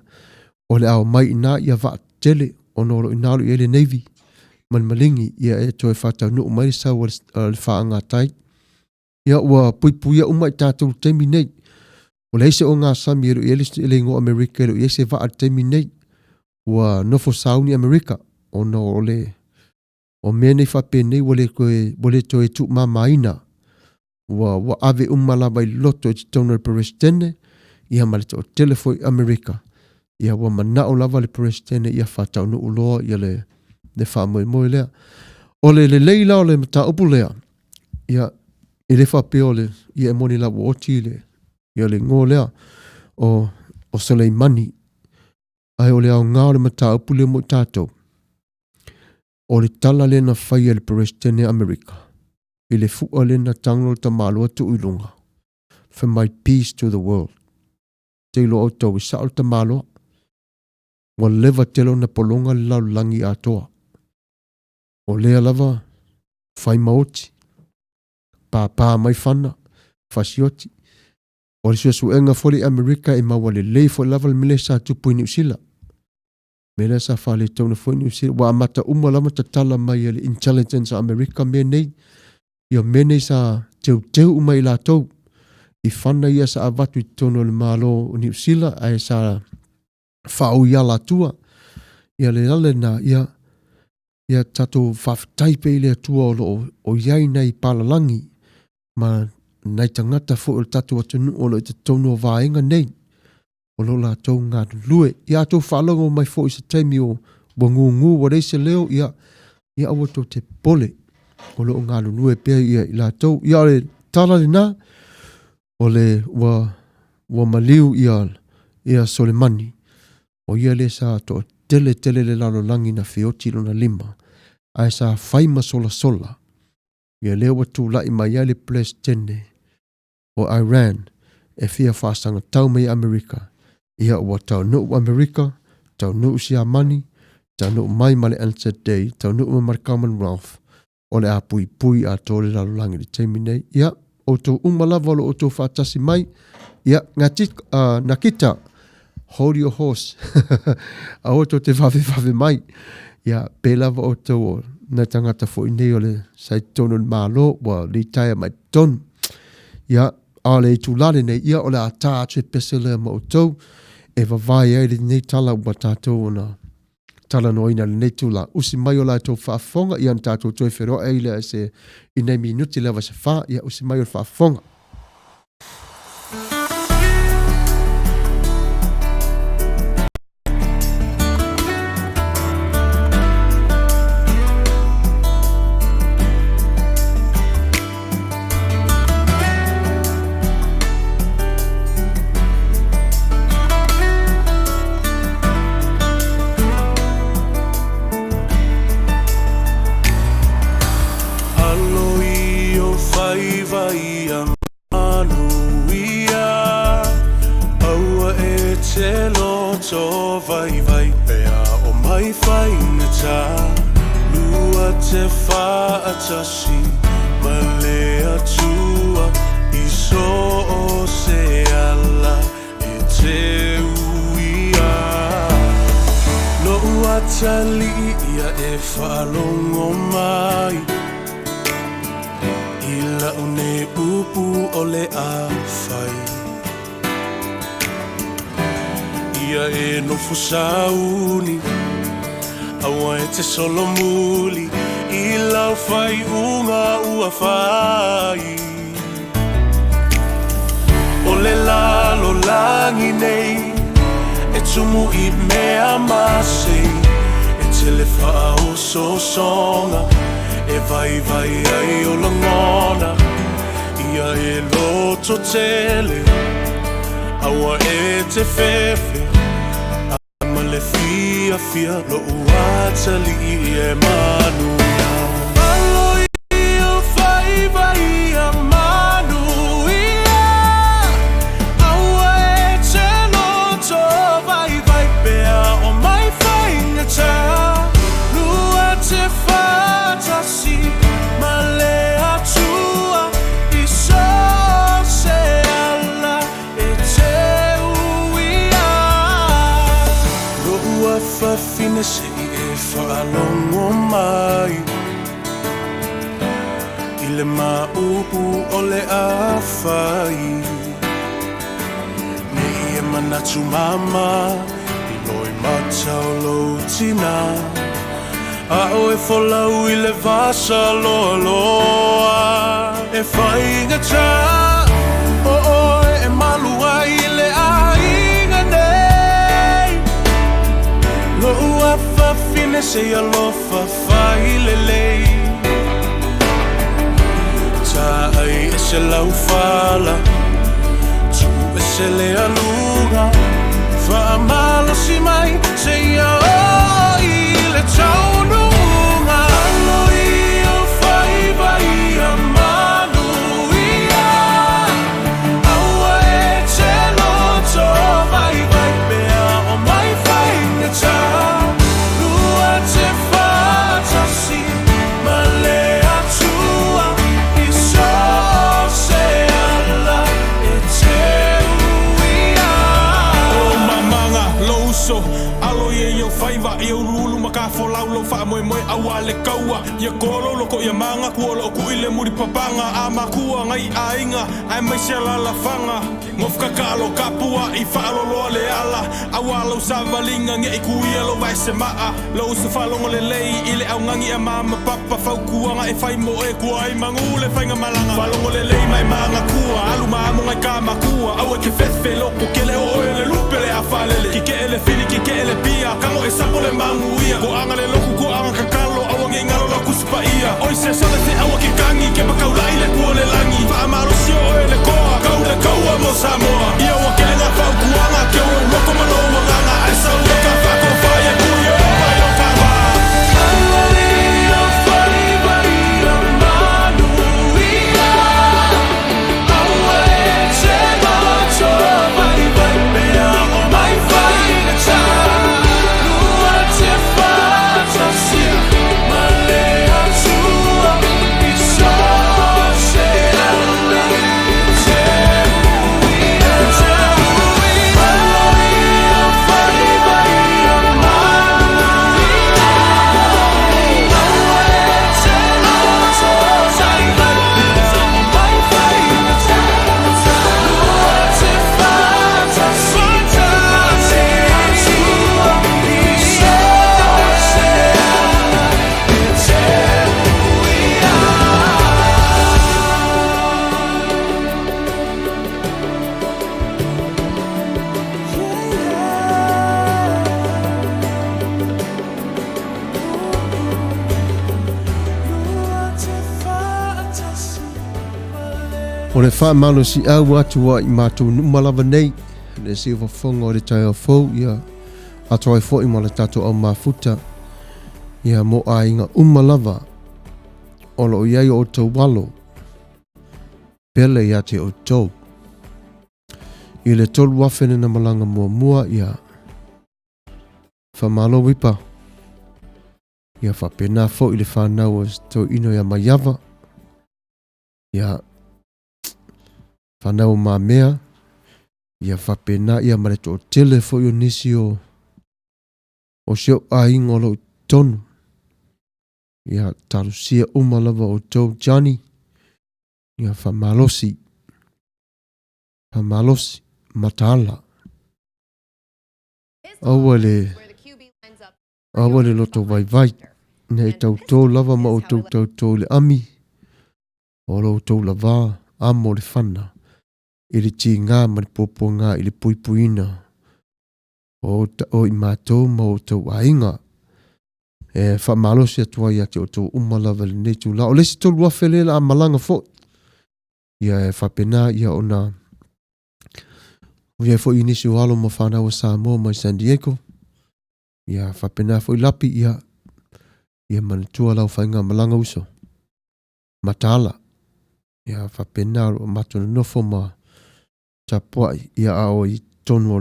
o le au mai ina ia va tele o no lo ina lo iei le Navy. Man malingi ia e toi whātau nu mai sa wa le whaanga tai. Ia ua puipuia umai tātou temi nei. O le ese o ngā sami e lo iei le ngo Amerika e lo iei se va temi nei. Ua nofo sauni Amerika o no o mea nei whape nei wale toi tu mamaina. Wa ave umalaba I loto I titono le presidente ia ma le to telefoi Amerika. Ia wa manao lava le presidente ia whatau no uloa ia le whamoe lea. O le leila o le mata upu lea. Ia I le whape o le ia e moni lava o Chile. Ia le ngō lea o Soleimani. Ai o le au ngā o le mata upu le mo tātou. O le tala le na whaia le presidente Amerika. I le fua le na tanglo ta malua tu uilunga. For my peace to the world. Te ilo o tau I sao ta malua. Wa leva telo na polonga le lau langi atoa. O lea lava whai maoti. Pā mai whana. Whasioti. O le suesu enga foli Amerika I maua le leifo lava le mele sa tupu I New Zealand. Mele sa whale tauna fo I New Zealand. Wa amata umalama ta tala mai le intelligence Amerika me nei. Ia mene sa teu umai la tau. I whana ia sa avatu I tono le malo o New Zealand. Ai sa whau ia la tua. Ia le ale na ia tato whawhtaipe I le atua o iai nei palalangi. Ma nei tangata fo o tato atunu o lo I te tono o vaenga nei. O lo la tau ngā lue. Ia ato whalongo mai fo I sa taimi o ngu wa reise leo ia awato te pole. O lo ngā lue pia ia I la tau. Ia le tala le nā. O le wa maliu ia Soleimani. O ia le sa to tele le lalo langi na whioti lo na lima. Ai sa whaima sola. Ia leo watu lai mai ia le presidente o Iran e fia whasanga tau mai Amerika. Ia ua tau nu Amerika, tau nu Siamani, tau nu mai male answer day, tau nu ma Commonwealth. O le a pui a tō le lalo langi le teimi nei. Ia, o tō umalava o tō whātasi mai. Ia, ngā kita, hold your horse. A o tō te whawhi mai. Ia, pēlava o tō o na tangata fo I nei o le sai tono malo, wa li taia mai ton. Ia, a le tu lale nei, ia o le a tā atu pese le ma o tō. E wawai ai le nei tala ua tātou o na tala noina le nei tula. Usi mai o la tō whaafonga, ia na tātou tōi whero ei le se I nei minuti lewa se wha, ia usi mai o le whaafonga. Sauni awa e te solo muli I lau whai unga ua whai O le lalo langi nei E tumu I mea masi E tele whao so songa E vai ai o langona Ia e loto tele Awa e te fefe Le fia lo uatali e manuia Aloi o vai a manuia Aua e te loto vai pea o mai whainga fine se e whaalongo mai I le maupu o le awhai Ne ia manatu mama I loi matau lo tina A o e wholau I le vasa loa loa E whainga tā O oe e malua I le ainga nei Lo ua whawhine se alofa whai le lei Ta ai e se lau whala Tu e se le alunga Whaamalo si mai se ia o I le taununga Alo I o whaiva I a manu ia Aua e te loto vai vai pea o mai whainga tā Lua te whatasi ma le atua I so se ala e te uia O mamanga louso alo ye yo faiva yo rulu maka folau lo fa moe moe awa le kaua ye kolo loko ye manga kuolo ku ile muri papanga ama kua ngai ainga ai mai se la fanga ngofka kalo kapua I fa lo le ala awa lo savalinga nge ku ye lo vai se maa lo se falongo le lei ile au ngangi a mama papa fa kuanga e fai mo e ku ai mangule fainga malanga falongo le lei mai manga kua alu mamu ngai kama kua awe ke fefe loko kele o le lupe le afalele ki ke ele fili ki ke ele pia kamo e sapo le mangu ia ko anga le loku ko anga kakalo awa nge ngalo la kuspa ia oi se sole te awa ki kangi ke pakau lai le kuo le langi fa amaro si o ele koa kau le kaua mo Samoa ia wa ke nga fau kuanga ke o loko malo wanganga ai sa uka fako faya kuyo pai o kawa Alo I o whaiva I a manu ia Aua e te loto vai vai pea o mai whainga tā Lua te whatasi ma le atua I so se ala e te uia Alo I o whaiva I a manu ia Aua e te loto vai vai pea o mai whainga tā Lua te whatasi ma le atua I so se ala e te uia O le whaamalo si au atua I mātou numalawa nei, le si whafonga o le tai au fau, ia atua I fo I ma le tatou au mafuta, ia mo a inga umalawa, o lo iai o tau walo, pele ia te o tau. I le tolu wafene na malanga mua mua, ia whamalo wipa, ia whapena fo I le whanau o tau ino ia maiava, ia whanau mā mea, ia whapena ia mareto o tele fo I o nisi o seo a ingo lo tonu. Ia tarusia umalawa o tau Johnny, ia whamalosi, matala. Awa le loto vai vai, nei tau tō lava ma o tau tō le ami, o lo tau lava, amo le whana. I le ti ngā mani popo ngā I le puipuina o I mātou ma o tau ainga e whamalosi atua ia te o tau umalawa le nei tū la o lesi tolu wawhele la a malanga fo ia e whapena ia ona o ia fo I nisi o alo ma whanau a Samoa mai San Diego ia whapena fo I lapi ia manitua lau whainga malanga uso matala ia whapena o matuna nofo ma tapua ia ao I tonu o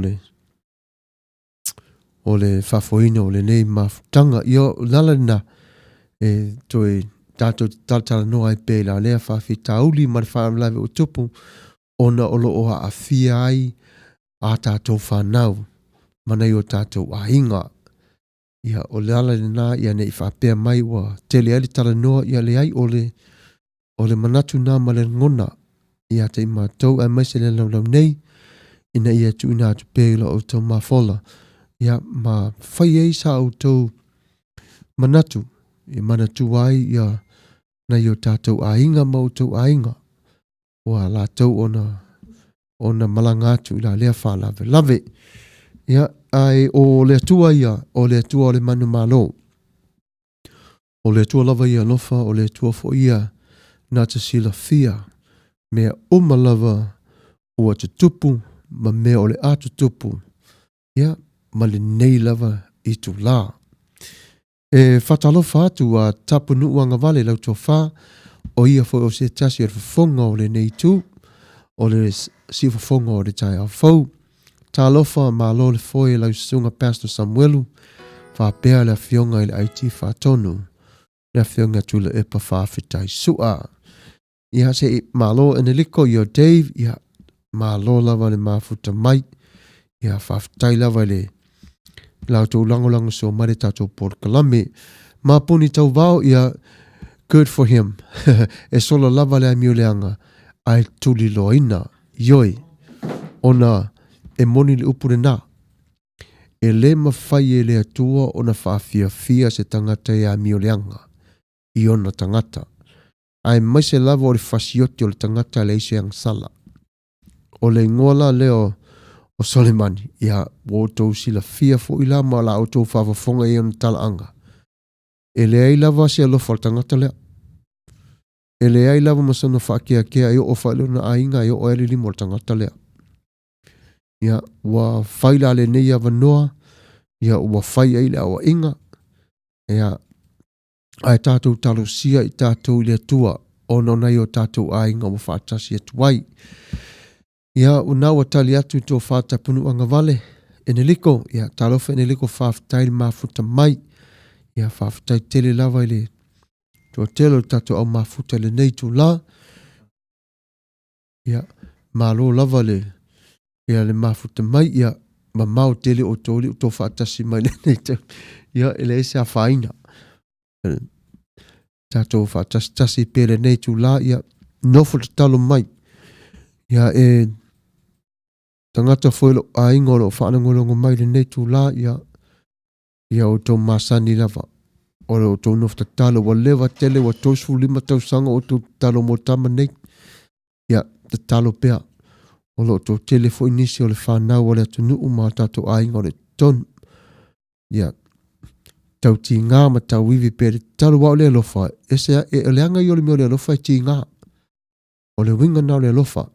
le whafoina o le nei mafutanga ia lalana toi tātou tātala noa I pēla lea whawhi tauli ma le whaamlawe o tupu ona olo oha a fia ai a tātou whanau manai o tātou a hinga Ia o le ala le nā ia ne i whapea mai wa tele ali tala noa ia le ai o le manatu nā ma le ngona. Ia te ima tau ai mai se le lau nei ina ia tu ina atu pēla o tau mafola. Ia ma whai ei sa o tau manatu. I manatu ai ia na i o tātou ainga ma o tau ainga. Wa la tau ona malangatu ila lea whalawe. Lave. Ia ai o le atua ia, o le atua o le manu malo. O le atua lava ia lofa, o le atua fo ia na te sila fia. Mea uma lava ua te tupu, ma mea o le atu tupu. Ia, ma le nei lava i tu la. E whatalofa atu a tapu nuuanga vale lau tō wha, o ia fo o se tasi ar whafonga o le nei tu, o le si whafonga o le tai au fau. Tā lofa ma lo le foe lau sunga Pastor Samuelu, wha pēr le fionga i le IT whatonu, le fionga tu le epa whawhitai sua. Ia se ma lo ene liko i o Dave, ia ma lo lava le mafuta mai, ia whawhitai lava le lau tō langolango so mare tātou Port Kalame. Ma puni tau vau, ia good for him. E sola lava le amio leanga, ai tuli loina, ioi, ona e moni le upure nā. E le mawhai e le atua o na whaafia se tangata e a mio leanga. I ona tangata. Ai mai se lava o le whasioti o le tangata le ise ang sala. O le ngola leo o Soleimani. Ia o tau sila fia fo ila ma la o tau whaafonga e ona tala anga. E le ai lava se alofa o tangata lea. E le ai lava masana whaakia kea e o whaelo na ainga e o ele limo o tangata lea. Ia ua whaila le nei awa noa, ia ua whai eile awa inga, ia ai tātou talo sia i tātou le tua, o nonai o tātou a inga ua whaatasi atuai. Ia unaua tali atu i tō whaatapunu anga vale, ene liko, ia talofa ene liko whaafitai mafuta mai, ia whaafitai tele lava ile, tō telo tātou au mafuta le nei tū la, ia malo lava le, ia le mafuta mai, ia ma mau tele o tōli o tō whaatasi mai le nei tau. Ia ele ese a whaina. Tātou whaatasi tasi pere nei tū la, ia nofo te talo mai. Ia tangata whoelo a ingolo o whaanangolongo mai le nei tū la, ia o tō masani lava. O tō nofo te talo, wa lewa tele, wa tōsu lima tau sanga o tō talo mo tama nei. Ia te talo pea. O lo tō telefo inisi o le whanau o le atunu uma tātou ainga o le tonu. Ia, tau ti ngā ma tau iwi pere talo wa o le alofa. Ese e leanga i o le mea o le alofa e ti ngā. O le winga na o le alofa.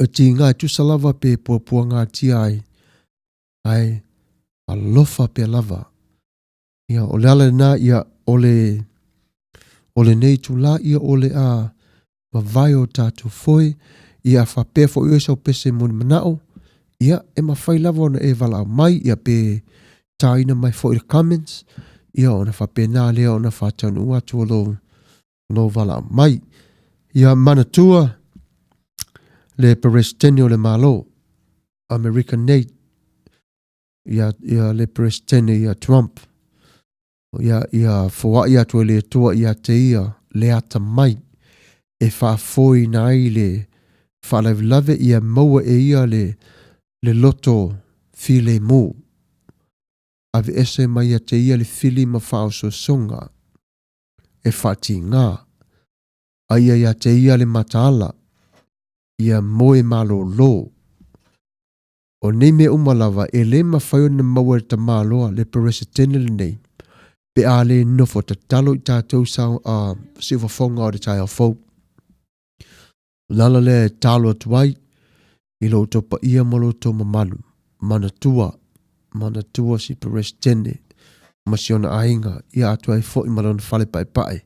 E ti ngā e tu salava pe pua ngā ti ai. Ai, alofa pe lava. Ia, o le ala na ia o le nei tu la ia o le a mawai o tātou foi. Ia whapea fo ue sau pese moni manao. Ia e mawhai lava ona e wala mai. Ia pe taina mai fo i comments. Ia ona whapea nā lea ona whātaunu ua tua lo wala mai. Ia manatua le Presidente o le malo. American Nate. Ia le Presidente ia Trump. Ia fua ia tua le tua ia te ia le ata mai. E whaafoi na i le whaalawilave ia maua e ia le loto file mo. Ave ese mai ia te ia le fili ma whao so songa. E whati ngā. Aia ia te ia le mataala. Ia moe malo lo. O nei me umalawa e le mawhaio na maua ta maloa le Presidente le nei. Pe a le nofo ta talo i tātou sao si wafonga o le tai au fau. Lala le talo atuai, i lo topa ia malo to mamalu. Manatua si Presidente. Masiona ainga, ia atuai fo i malona fale pai.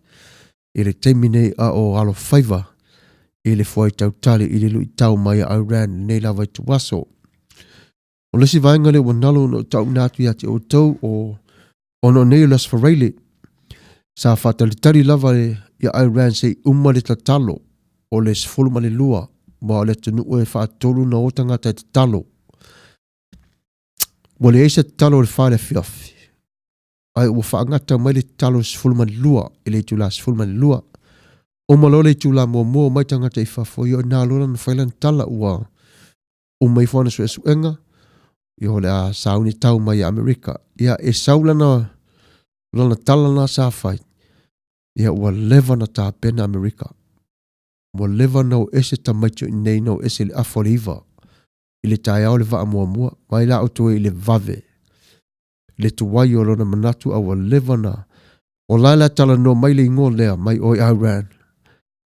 I le teimine a o alo faiva. I le fuai tau tali, i le lui tau mai a Iran, nei lawa i tuwaso. O lesi vaenga le wanalo no tau natu ia te o tau o ono nei las fareile. Sa fatalitari lava ia Iran se umale ta talo. O le sifulu ma le lua, ma o le tunu e whaatolu na o tangata te talo. Wa le eisa talo le whaare fiafi. ai ua whaangata mai le talo sifulmani lua, le tula sifulmani lua. O malole tula mua mai tangata i whafoi o nā lora na whailan tala ua o mai whana su esu enga, i hole a sauni tau mai Amerika. Ia e saulana lana tala na sa whai. Ia ua lewa na tā pena Amerika. Ua lewa na o ese ta maitu i nei na o ese le afoliva. I le tae au le waa mua. Mai la o tue i le vave. Le tuwai o lona manatu a ua lewa na. O laila tala no mai le ingo lea mai oi Iran.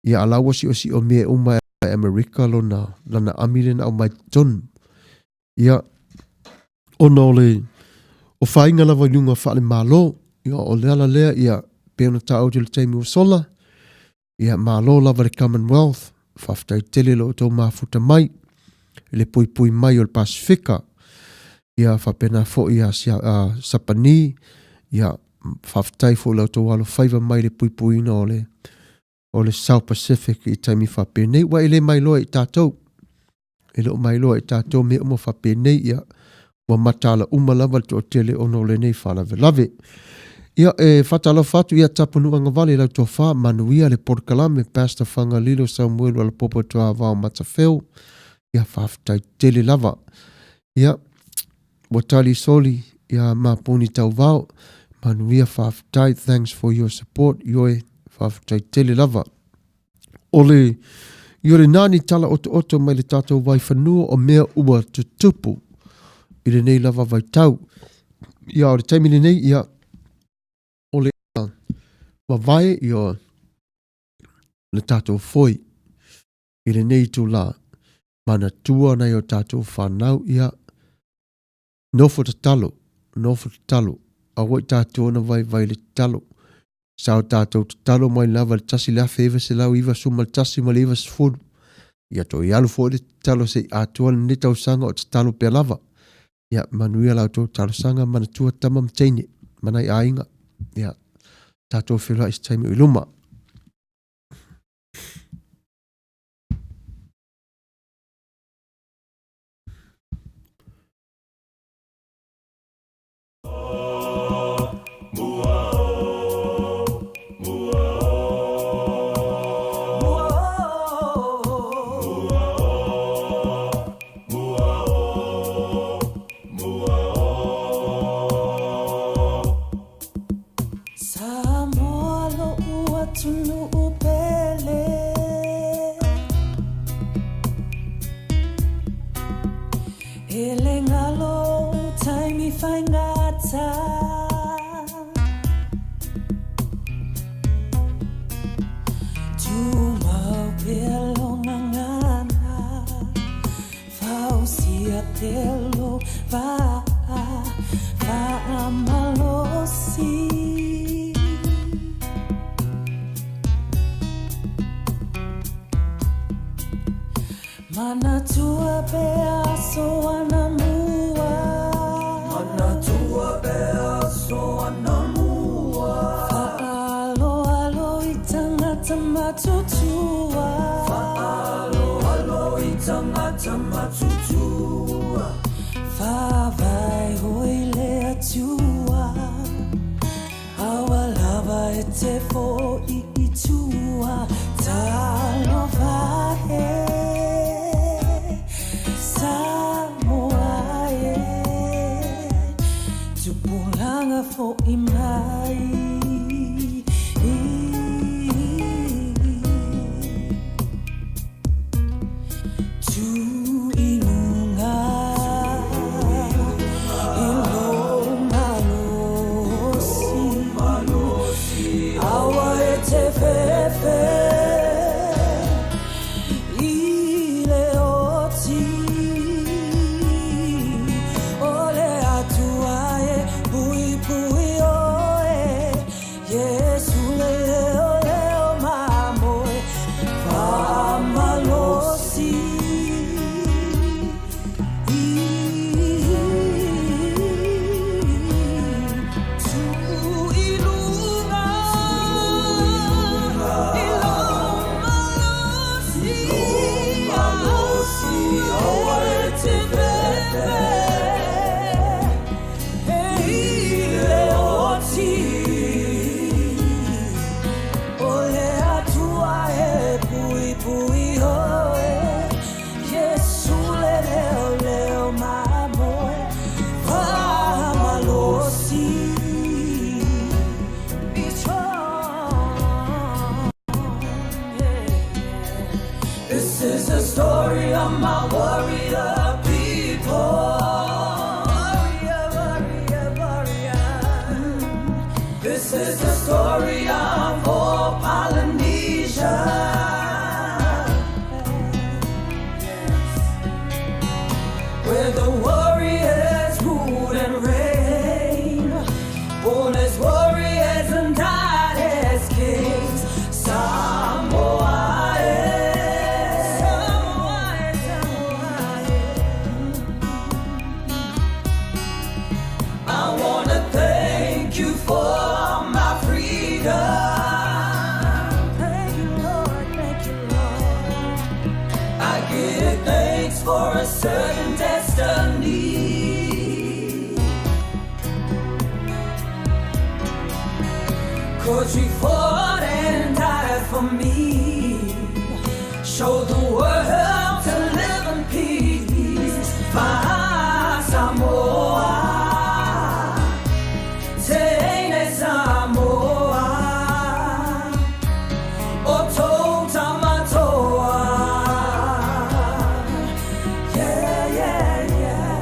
Ia alawa si o mea umai Amerika lona lana amilen au mai ton. Ia ono le o whainga lava lunga whaale malo. Ia o leala lea ia peona ta au le taimi o sola. Ia malo lava le Commonwealth. Whaftai tele lo tau mafuta mai. Le pui mai o le Pasifika. Ia whapena fo ia Sapani. Ia whaftai fo lau tau alo whaiva mai le pui na o le South Pacific i taimi whapenei. Wa ele mai loa i tātou. Ele o mai loa i tātou me umo whapenei ia. Wa matala umalava to tele ono le nei whanave lave. Ia whatala whatu ia tapunu anga vale lau tō wha manuia le Porkalame Pastor Whangalilo Samuelu Alapopo toa vao Matafeo. Ia whaftai tele lava. Ia watali soli ia mapuni tau vao. Manuia whaftai, thanks for your support. Ioe whaftai tele lava. Ole, iore nani tala oto mai le tātou vai whanua o mea ua tutupu. I le nei lava vai tau. Ia o le taimile nei ia ole wa vai ia le tātou foi. I le nei tu la mana tua na o tātou whanau ia nofo te talo. A wai tātou na vai le talo. Sao tātou te talo mai lava le tasi la feva se lau iwa suma le tasi ma le iwa se furu. Ia to i alu fo le talo se atua le tau sanga o te talo pe lava. Ia manuia lau tau talo sanga mana tua tamam teine. Mana i ainga. Ia tātou whira is taimi o iluma. Ole atuae, pui pui o is the story of my warrior people. Warrior, warrior, warrior. This is the story of all Polynesia. Where the warriors rule and reign, born as warriors and died as kings. Samoa, Samoa, Samoa. I wanna thank you for my freedom. Thank you, Lord, thank you, Lord. I give thanks for a certain destiny. 'Cause you fought and died for me. Show the world to live in peace. My Samoa, Tene Samoa, Oto Tamatoa. Yeah, yeah, yeah.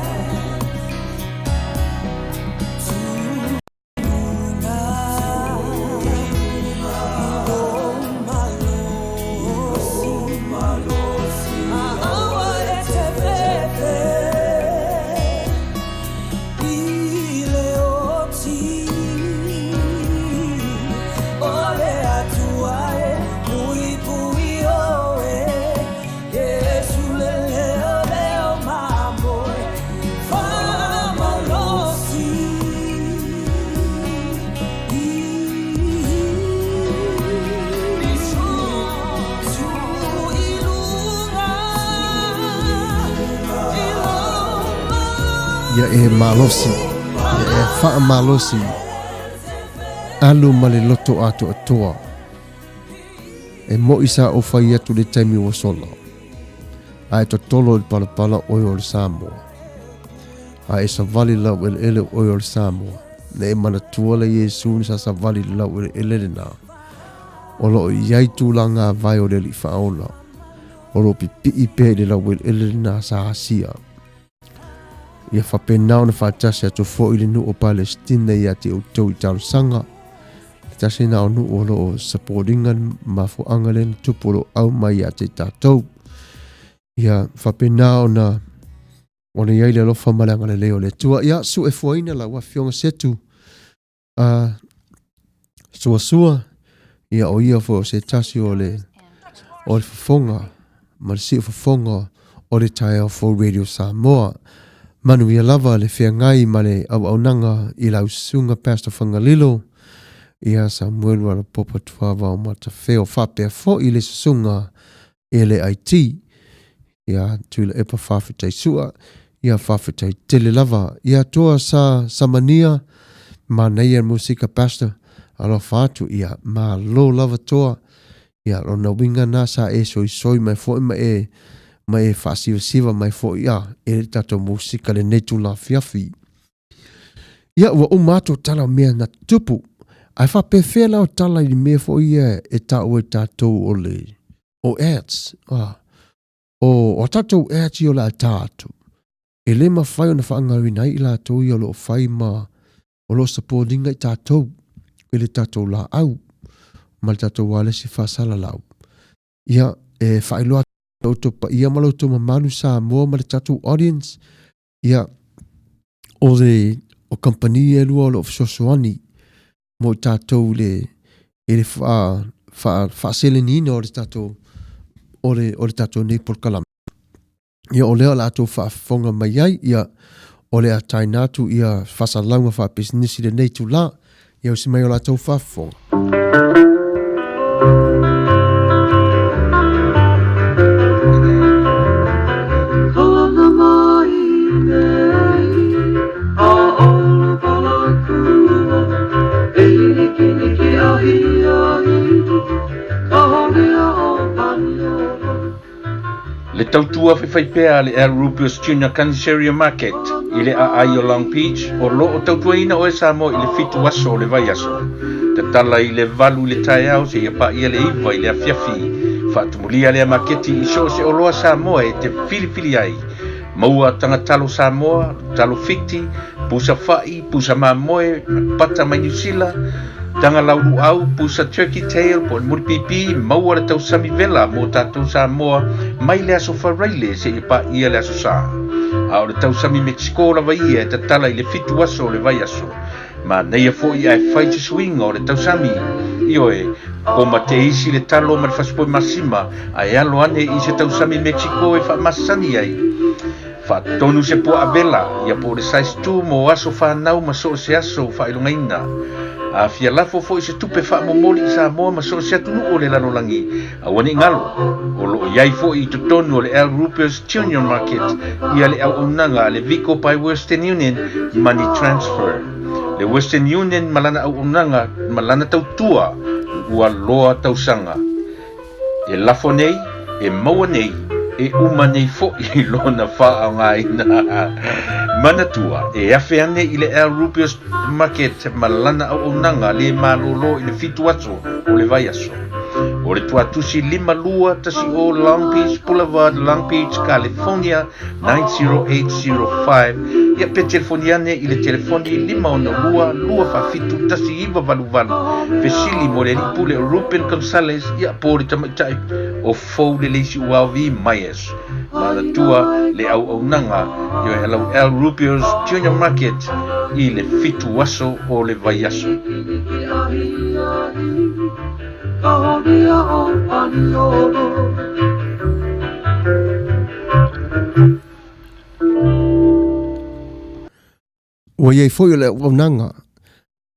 Ia e malosi, ia e wha malosi, alu male loto ato atoa. E mo isa o whai atu le taimi o sola. A e tolo il palapala oi o le Samoa. A e sa vali lau ele ele oi o le Samoa. Ne e mana tuala Yesu ni sa vali lau ele ele le na. O lo iai tūlanga vai o le li whaola. O lo pipi i pe le lau ele ele le na sa asia. Ia whapenao na whaatasi atu fo ili nu o Palestina ia te utau i tau sanga. Tasi na o nu o lo o saporingan ma fo angalen tupolo au mai a te tātou. Ia whapenao na o na iai le lofa malanga le leo le tua. Ia su e fuaina la wafionga setu. Sua sua. Ia o ia fo se tasi o le fafonga. Ma le si o fafonga o le tae o fo Radio Samoa. Manu ia lava le whea ngai ma le au nanga i lau sunga Pastor Whangalilo. Ia Samuelu Alapopo tuawa o Matafeo whapea fo i le sunga i le IT. Ia tuila epa whawhitai sua. Ia whawhitai tele lava. Ia toa sa samania ma neia musika Pastor. Alo whātu ia ma lo lava toa. Ia lo na winga na sa e soi mai fo ma e whaasiwa mai fo ia e tato musika le netu la fiafi. Ia ua o mato tala mea na tupu. Ai whapewhea lau tala i mea fo ia e tau e tatou o le. O ads. O tatou ads i o la tātou. E le ma whai o na whaangawina i la tau i o lo whai ma o lo supportinga i tatou. I le tatou la au. Ma le tatou wale si whasala lau. Ia e whailoa pa ia maloto mamalu sa mo ma le tatou audience. Ia o company e lua o lo sosoani. Mo tatou le whaaselenina o le tatou o le tatou nei polkalam. Ia o lea la atou whaafonga mai ai. Ia o lea tainatu ia whasalaunga whaapisnisi le nei tu la. Ia o si mai o la atou whaafonga. Le tautua whaiwhaipea le Rupius Junior Canceria Market i le a o Long Beach o lo o tautua ina o e Samoa i le fitu aso o le vai aso. Te tala i le valu le tai au se ia pa ia le iwa i le afiafi Whaatumulia lea maketi I so se oloa Samoa e te filifili ai. Maua tangatalo Samoa, talo fiti, pusa fai, pusa mamoe, pata mai New Zealand, tanga lauru au, pusa turkey tail, po muripipi, maua le tau sami vela, mo tātou Samoa, mai le aso wharaile se ipa ia le aso sa. Ao le tau sami Mexico la vai e te tala I le fitu aso le vai aso. Ma neia fo ia e whai te swinga o le tau sami. Io e, ko ma te isi le talo ma le whaspoi masima, a e alo ane I se tau sami Mexico e wha masani ai. Tonu se po avela ia po le size 2 mo aso whanau ma so se aso whailungaina. A fia lafo fo I se tupe wha momoli I Samoa ma so se atunu o le lanolangi. A wani ngalo, o lo iai fo I tutonu o le El Rupios Junior Market ia le au unanga le Vico by Western Union Money Transfer. Le Western Union malana au unanga malana tautua ua loa tausanga. E lafo nei, e maua nei, e uma nei fo I lona wha ngai na manatua e afe ane I le El Rupios Market malana au unanga le malolo I le fitu aso o le vai aso. O le tuatusi 52 o Long Beach Boulevard, Long Beach, California 90805. Ia pe telefoniane I le telefoni 512 tasi iwa valuvalu. Fesili mo le ripule Ruben Gonzalez ia po le tamaitai o fou le leisi uawi maies. Manatua le au nanga yo hello El Rupios Junior Market I le fitu aso o le vai aso. Ua iei foi o le waunanga,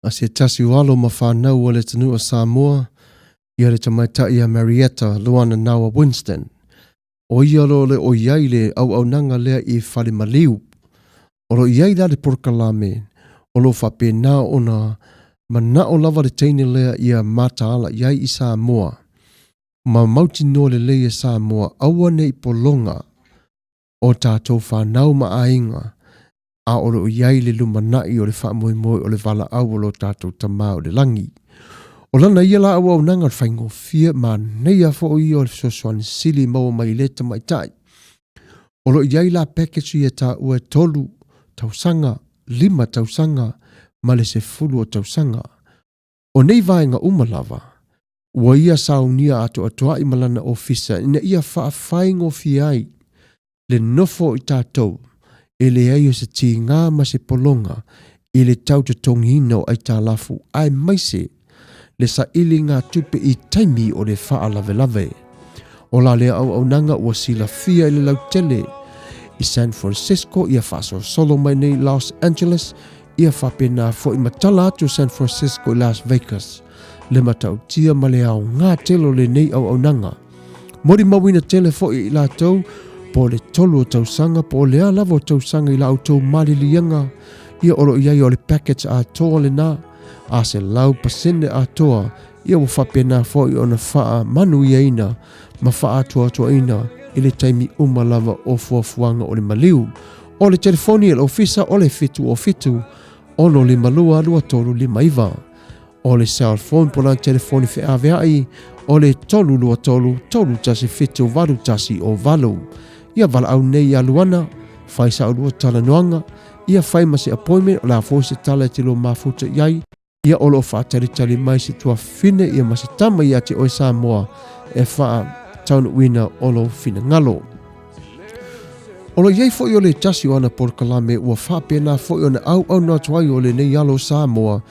a se tasi walo ma whanau o le tanu o Samoa, ia le tamaitai a Marietta, Luana Naua Winston. O ia lo le o iei le au nanga lea I whale maliu. O lo iei la le porkalame, o lo whapena ona mana o lava le teine lea ia mataala iei I Samoa. Ma mauti no le leia Samoa aua nei polonga o tātou whanau ma ainga. A o lo iai le lumanai o le whaamoimoi o le vala au o lo tātou tamā o le langi. O lana ia la au nanga le whaingo fia ma neia fo o ia o le sosoani sili maua mai le tamaitai. O lo iai la pekesu ia tā ua tolu tausanga, 5 tausanga, ma le se fulu o tausanga. O nei vaenga umalava, ua ia saunia ato atoa I malana ofisa ina ia whaafaingo fiai le nofo I tātou. E le ai o se ti ngā ma se polonga I le tau te tongino ai tā lafu ai maise le sa ili ngā tupe I taimi o le wha lave lave. O la le au nanga ua sila fia I le lautele I San Francisco ia whaso solo mai nei Los Angeles ia whapena fo I matala atu San Francisco I Las Vegas le matau tia ma le au ngā telo le nei au nanga. Mori mawina tele fo I la tau po le tolu o tausanga, po le alava o tausanga I la autou malilianga, ia oro iai o le packets a toa le nā, a se lau pasene a toa, ia wa whapena fo I ona wha manu ia ina, ma wha atua atua ina, I le taimi umalava o fuafuanga o le maliu. O le telefoni e le ofisa o le fitu o fitu, ono le malua lua tolu le maiva. O le cell phone po lan telefoni fe aveai, o le tolu lua tolu tasi fitu valu tasi o valu. Ia vala au nei a luana, whai sa ulua tala noanga, ia whai ma se appointment o la fo se tala te lo mafuta iai, ia olo whaatari tali mai se tua fine ia ma se tama ia te oi Samoa e wha taunu wina olo fina ngalo. Olo iei fo I o le tasi o ana porkalame ua whapena fo I o na au na tuai o le nei alo Samoa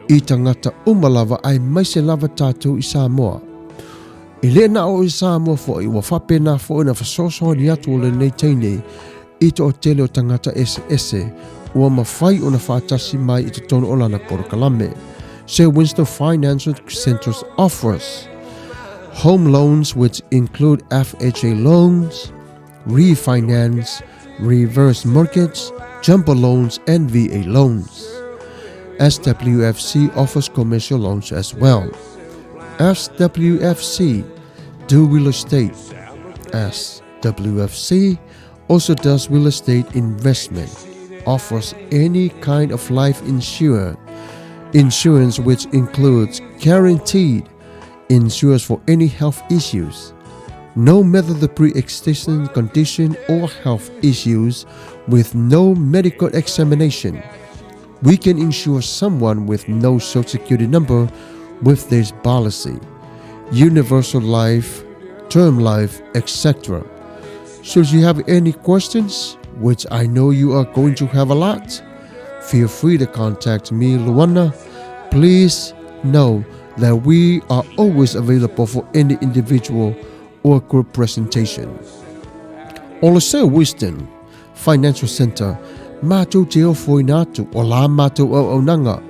I tangata umalava ai mai se lava tātou I Samoa. I le na o I Samoa fo I ua whapena fo I na whasoso ni atu o le nei teine I to o tele o tangata ese ua mawhai o na whaatasi mai I te tono o lana porkalame. Sir Winston Financial Centers offers home loans which include FHA loans, refinance, reverse mortgage, jumbo loans and VA loans. SWFC offers commercial loans as well. SWFC do real estate. SWFC also does real estate investment, offers any kind of life insurance which includes guaranteed insurance for any health issues, no matter the pre-existing condition or health issues, with no medical examination. We can insure someone with no social security number with this policy. Universal life, term life, etc. Should you have any questions, which I know you are going to have a lot, feel free to contact me, Luana. Please know that we are always available for any individual or group presentation. Also, Wisdom Financial Center, mātou te ofo ina atu o la mātou au nanga,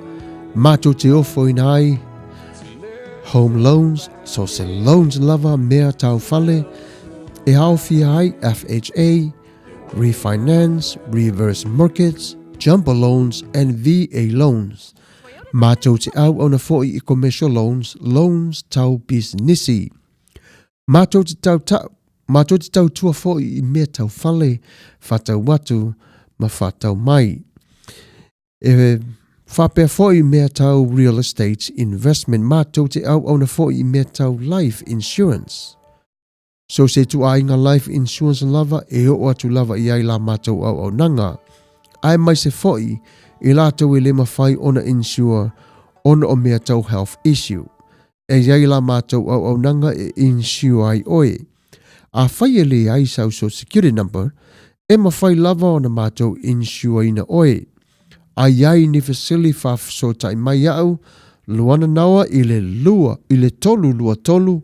mātou te ofo ina ai, home loans, social loans lava mea tau fale, e hawhia ai FHA, refinance, reverse mortgage, jumbo loans, and VA loans. Mātou te au au na fo'i I commercial loans tau businessi. Mātou te tau tua fo'i I mea tau fale, whatau watu, ma whatau mai. E whapea fo'i mea tau real estate investment, mātou te au na fo'i mea tau life insurance. So se tu ainga life insurance lava, e o atu lava I ai la mātou au nanga. Ai mai se fo'i, I lātou I le mawhai ona insure, ona o mea tau health issue. E iai la mātou au nanga e insure ai oe. A whai e le ai sau social security number, e mawhai lava ona mātou insure ina oe. A iai ni fasili whaf so tai mai au, luana nawa I le tolu lua tolu,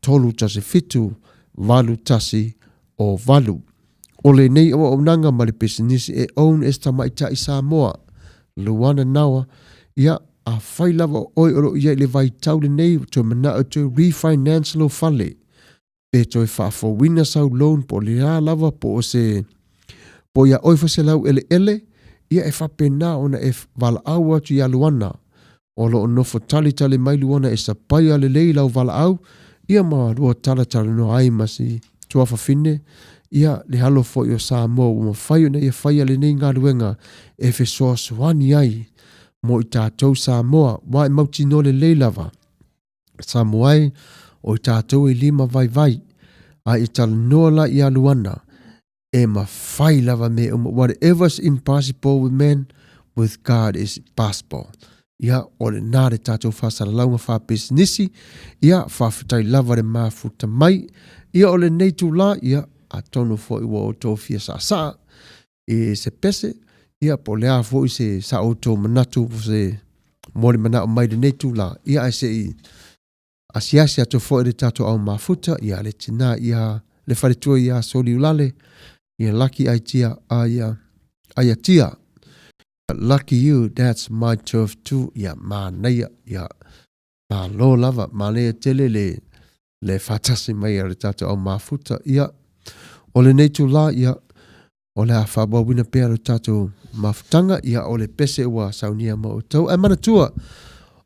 tolu tasi fitu, valu tasi o valu. O le nei o nanga ma le business e own esta maita I Samoa. Luana nawa, ia a whai lava oi oro ia le vai tau le nei to mana o to refinance lo fale. E toi whafo wina sau loan po le a lava po o se, po ia oi fase lau ele, ia e whapena ona e vala au atu ia luana. O lo nofo tali mai luana e sa pai ale lei lau vala au, ia ma rua tala no ai masi tua whawhine, ia le halo fo I o Samoa o ma whai na ia whai ale nei ngā ruenga e fe soa suani ai mo I tātou Samoa wa e mauti no le leilava. Samoa ai o I tātou e lima vai a I tala noa la I aluana e ma whai lava me whatever's impossible with man, with God is possible. Ia o le nare tātou whasara launga wha businessi, ia whawhitai lava le mafuta mai, ia o le neitu la, ia a tonu fo I wa o tō fia sa e se pese, ia po lea fo I se sa o tō manatu po se mori mana o mai le neitu la, ia e se I asiasi ato fo I le tātou au mafuta, ia le tina, ia le wharetua ia soli ulale, ia laki ai tia, ai tia. Lucky you, that's my turf too. Ia māneia, ia ma lo lava, ma lea tele le whatasi mai a le tātou au mafuta, ia o le neitu la, ia o le a whabawina pēr o tātou mafutanga, ia o le pese ua saunia mo o tau. E manatua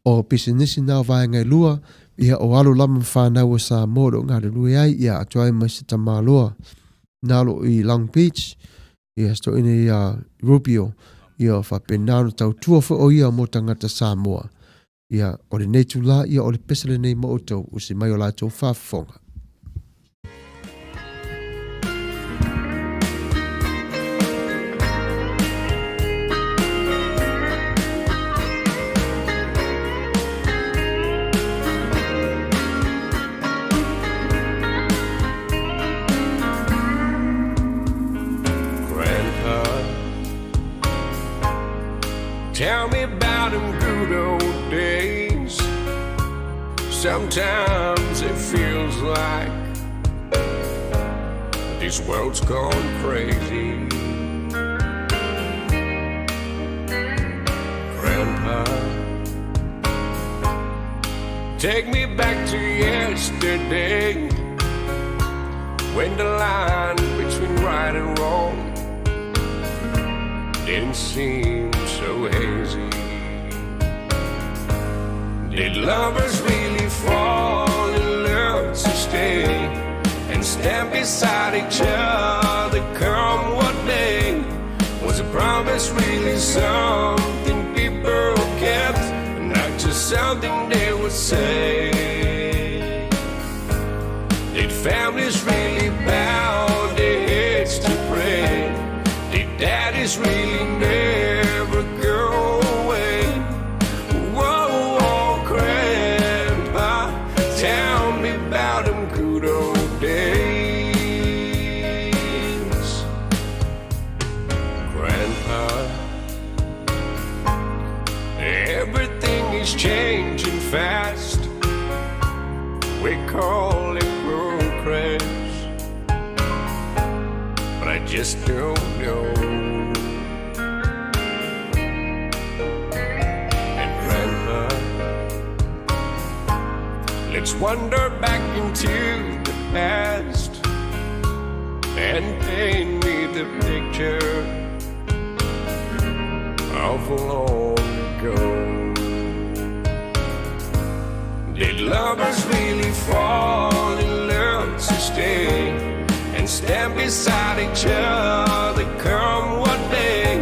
o pisinisi nao vai ngai lua, ia o alu lama whanau o sa moro ngā rui ai, ia atuai mai se tamaloa. Nalo I Long Beach, ia sto ina ia Rubio, ia o whapenano tau tuafa o ia mo tangata Samoa. Ia o le neitu la, ia o le pesele nei mo o tau, usi mai o la tau whafonga. Tell me about them good old days. Sometimes it feels like this world's gone crazy. Grandpa, take me back to yesterday, when the line between right and wrong didn't seem so hazy. Did lovers really fall in love to stay and stand beside each other come what may? Was a promise really something people kept, not just something they would say? Did families really bow their heads to pray. Their daddies really never go away. Whoa, oh, Grandpa, tell me about them good old days. Grandpa, everything is changing fast. We call it progress, but I just don't know. And Grandpa, let's wander back into the past and paint me the picture of long ago. Did lovers really fall in love to stay and stand beside each other come what may?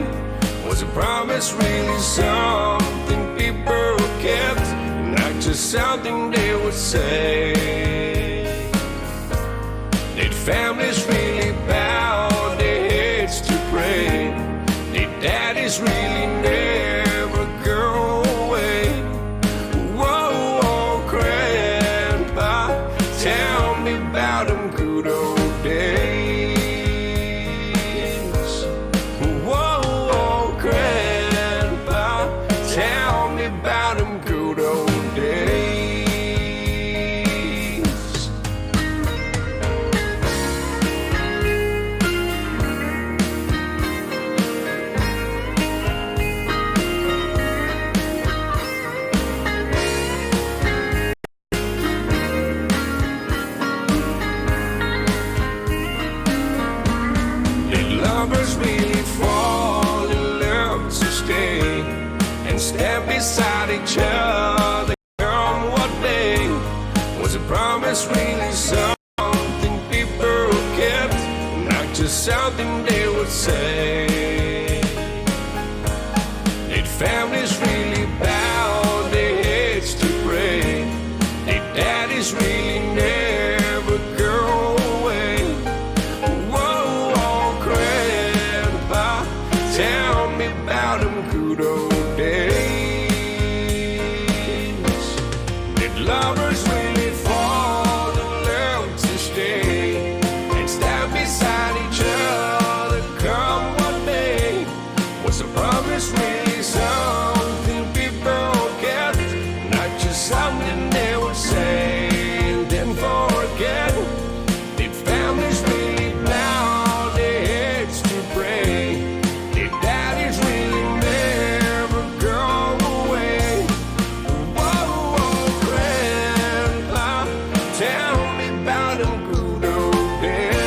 Was a promise really something people kept, not just something they would say? Did families really bow their heads to pray? Did daddies really never go away? Whoa, oh, Grandpa, tell me about them good old days. Whoa, oh, Grandpa, tell me about them good old days. Did lovers really fall in love to stay and stand beside each other come what may? Was a promise really something people kept, not just something they would say? Did families really bow their heads to pray? Did daddies really never go away? Whoa, oh, Grandpa, tell me about them good old days. Did lovers really fall in love to stay and stand beside each other come what may? Was a promise really something people kept, not just something they would say and then forget? Did families really bow their heads to pray? Did daddies really never go away? Whoa, oh, Grandpa, tell me about them good old days.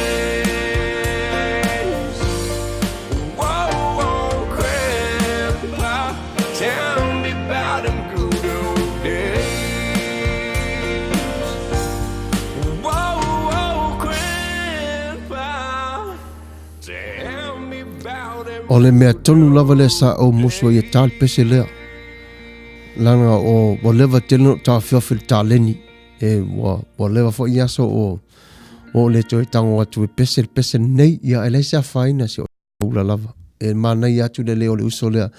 Whoa, oh, Grandpa, tell me about them good old days. Whoa, oh, Grandpa, tell me about them. O le mea tonu lava le sa o musua ia tal pese lea. Langa o lewa tenu ta whiawhi ta leni. E wa lewa fo i aso o le toi tango atu e pese nei ia ele se a whaina si o ula lava. E ma nei atu le leo le uso lea.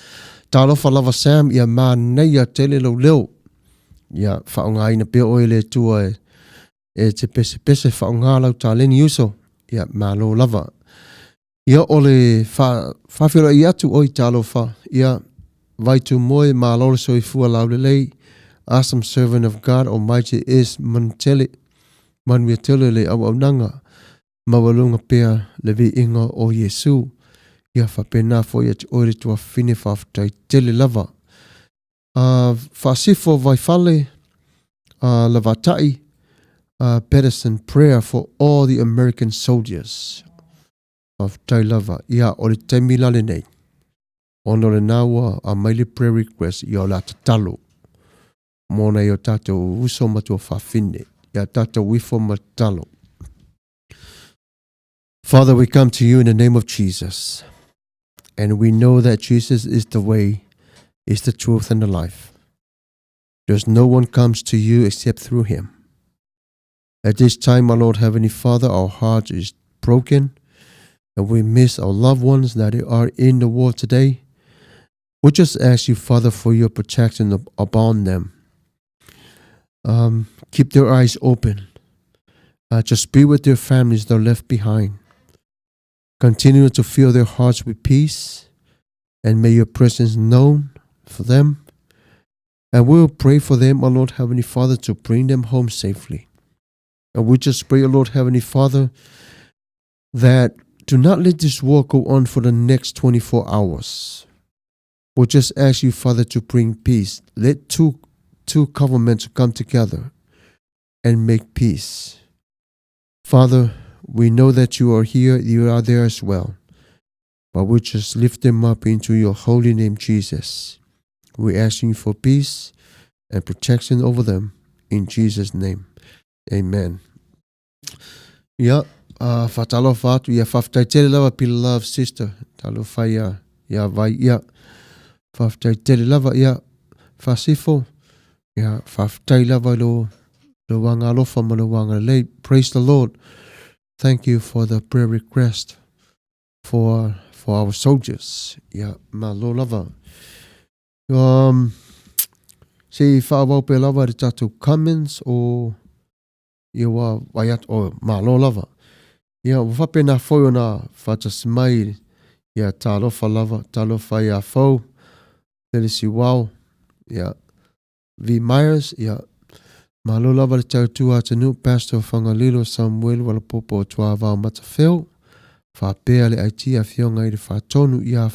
Ta lofa lava Sam ia ma nei a tele lau leo. Ia whaonga ina peo oe le tua e te pese whaonga lau ta leni uso. Ia ma lo lava. Ia ole whawhira i atu oi talo wha. Ia vai tu moe ma lole soi fua lau le lei. Awesome servant of God Almighty is manutele. Manuia tele le au nanga. Mawalunga pea le vi inga o Yesu. Ia whapena fo ia te oire tua whine whawhatai tele lava. Whasifo vai whale. Lavatai. Pedersen prayer for all the American soldiers. Of Tailava, ia o le taimi lale nei. Ono le naua a maile prayer request i o la tatalo. Mona i o tatou uso matua whawhine. Ia tatou wifo matalo. Father, we come to you in the name of Jesus. And we know that Jesus is the way, is the truth, and the life. There's no one comes to you except through him. At this time, my Lord Heavenly Father, our heart is broken and we miss our loved ones that are in the world today. We just ask you, Father, for your protection upon them. Keep their eyes open. Just be with their families that are left behind. Continue to fill their hearts with peace, and may your presence known for them. And we'll pray for them, our Lord Heavenly Father, to bring them home safely. And we just pray, our Lord Heavenly Father, that do not let this war go on for the next 24 hours. We'll just ask you, Father, to bring peace. Let two governments come together and make peace. Father, we know that you are here, you are there as well. But we just lift them up into your holy name, Jesus. We're asking for peace and protection over them in Jesus' name. Amen. Yeah, fatalo fatu ya faftaitele lava beloved sister. Talo faya ya vai ya faftaitele lava ya fasifo ya faftai lava lo wanga lofa ma lo wanga lei. Praise the Lord. Thank you for the prayer request for our soldiers. Yeah, ma lo lava. Si whaawau pe lava re tatu comments o iwa waiat o ma lo lava. Yeah, wape na foio na fata smai ya talofa lava, talofa ya fo. Lele si wow. Yeah. V. Myers, yeah. Ma lo lava le tautua tanu Pastor Whangalilo Samuelu Alapopo o tuavao Matafeo. Whapea le aiti a fionga i le whatonu ia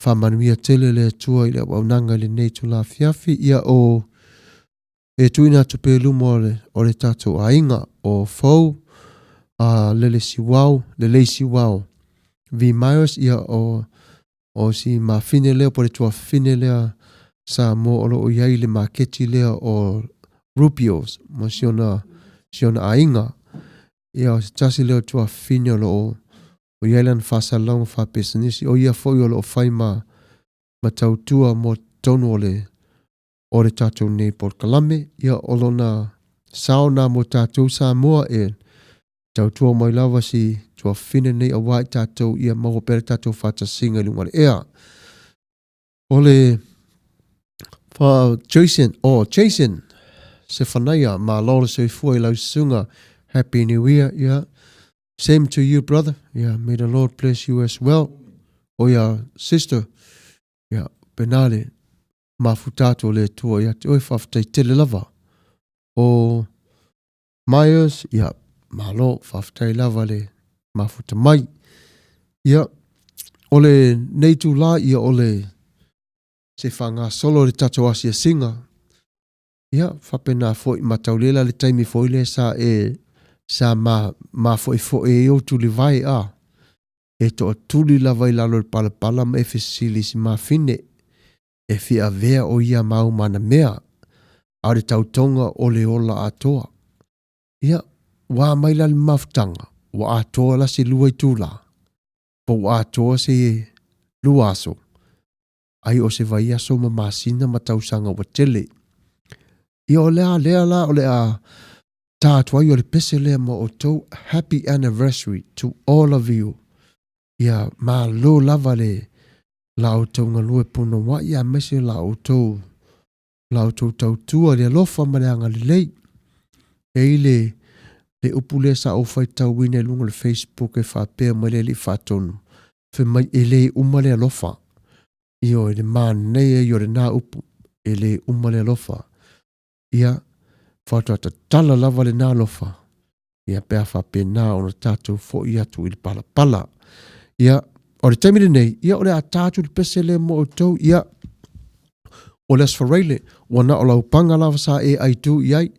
whamanuia tele le tua i le waunanga le neitu la fiafi ia o e tuina tupe lumo o le tatou ainga o fau lele si wau, lele si wau. Vi Myers ia o si ma fine leo po le tua fine lea sa mo olo o iai le maketi lea o Rupios, mo siona ainga. Ia o se tasi leo tua fine o iai lan fasa long fa pesanisi. O ia foi o fai ma tautua mo tonu o le tatou nei Port Kalame. Ia olo na sao na mo tatou sa moa e tautua mai lava si tua fine nei a wai tatou ia maho pere tatou fata singa lunga le ea. Ole Jason se whanaia ma lolo se fua I lau sunga. Happy New Year, yeah. Same to you, brother. Yeah, may the Lord bless you as well. O ya sister, yeah, penale mafutato le tua ya te oi whaftai tele lava. O Myers, yeah, malo whaftai lava le mafuta mai. Yeah, ole neitu la, ia ole se whanga solo le tato asia singa. Ia, whapena fo I mataulela le taimi fo ile sa ma fo e o tuli vai a. E to tuli la vai lalo le pala ma e fesili si ma fine. E fia vea o ia mau mana mea. A le tautonga o le ola atoa. Ia, wa mai la le maftanga. Wa atoa la si lua I tula. Po wa atoa se lua aso. Ai o se vai aso ma masina ma tausanga wa tele. Ia o lea la o lea tātua I o le pese lea ma o tau. Happy anniversary to all of you. Ia ma lo lava le la o tau ngalue puno wa ia mese la o tau tau tua le lofa ma le anga le lei. E le upule sa o fai tau wine lunga le Facebook e whapea ma le li whatonu. Fe mai e le umale alofa. Io e le man nei e le nā upu. E le umale alofa. Ia whatuata tala lava le nā alofa. Ia pēr whape nā o na tātou fo I atu I le pala. Ia, o le taimile nei, ia o le a tātou le pese le mo o tau, ia o le asfareile, wana o lau panga lava sa e aitu iai,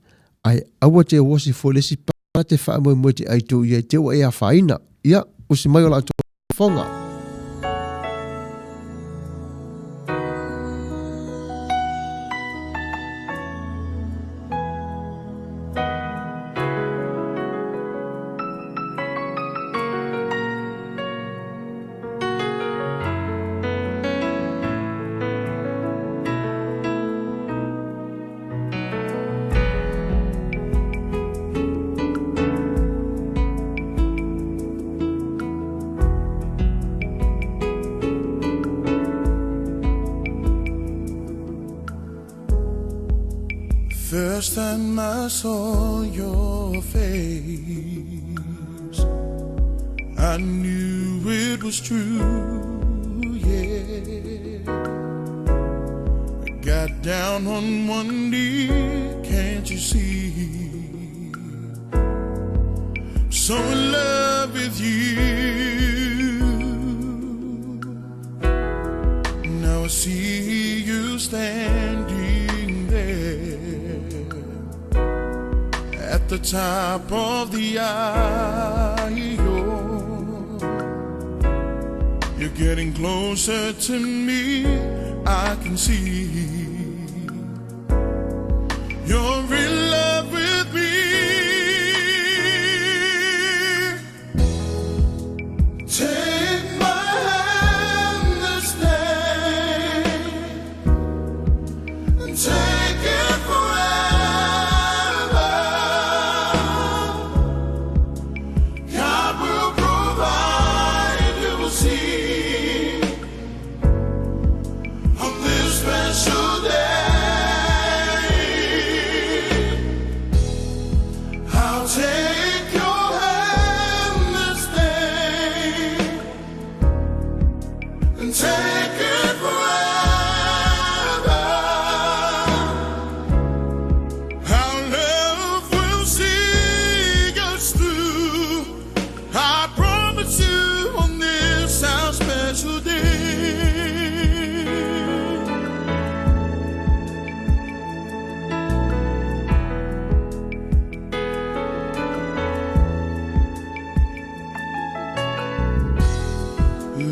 ai awa te wasi fo le si pa te wha mo te aitu iai, te o e a whaina, ia, usi mai o la atu fonga. first time I saw your face, I knew it was true, yeah. I got down on one knee, can't you see? So in love with you. Now I see you standing there at the top of the aisle. You're getting closer to me, I can see you're in love with me. Take my hand and stay, and take it forever. God will provide, you will see, on this special day. I'll take your hand and stay, and take it forever. Our love will see us through, I promise you, on this our special day.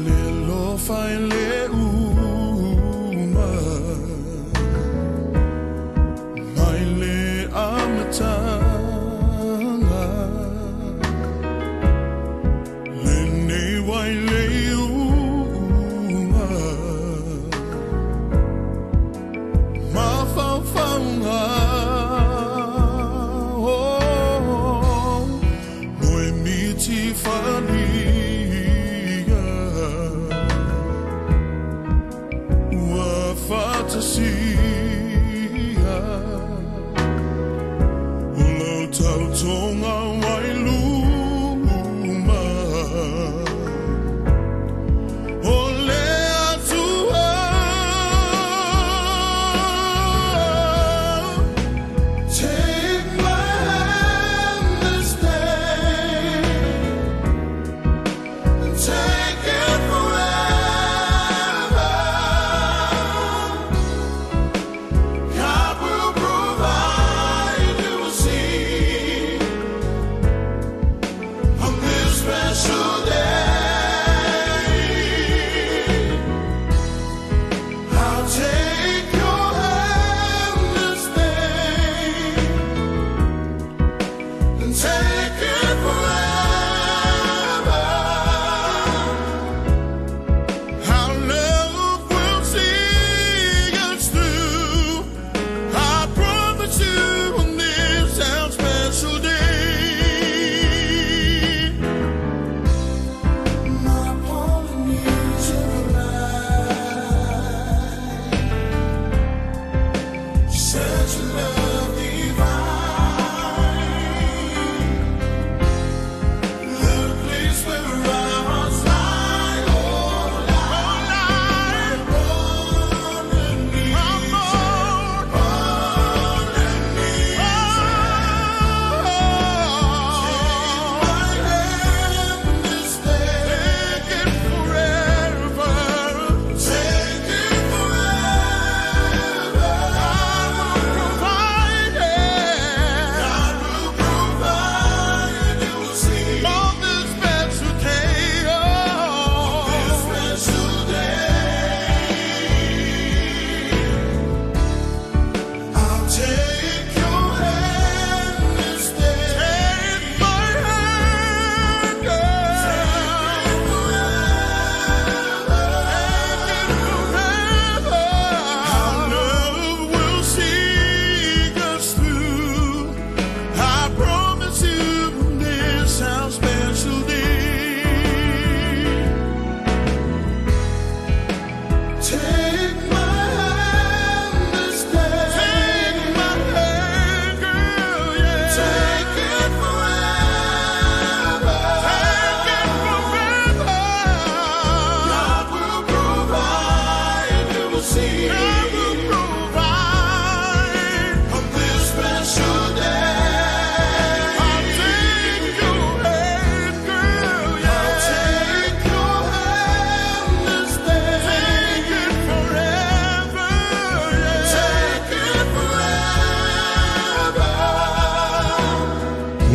Lelo fai le uma, mai le amatanga, le nei wai le uma, mawhawhanga, oh, moe miti whali. Fantasia, ulo tau tonga wai luma, ole atua. Take my hand and stay,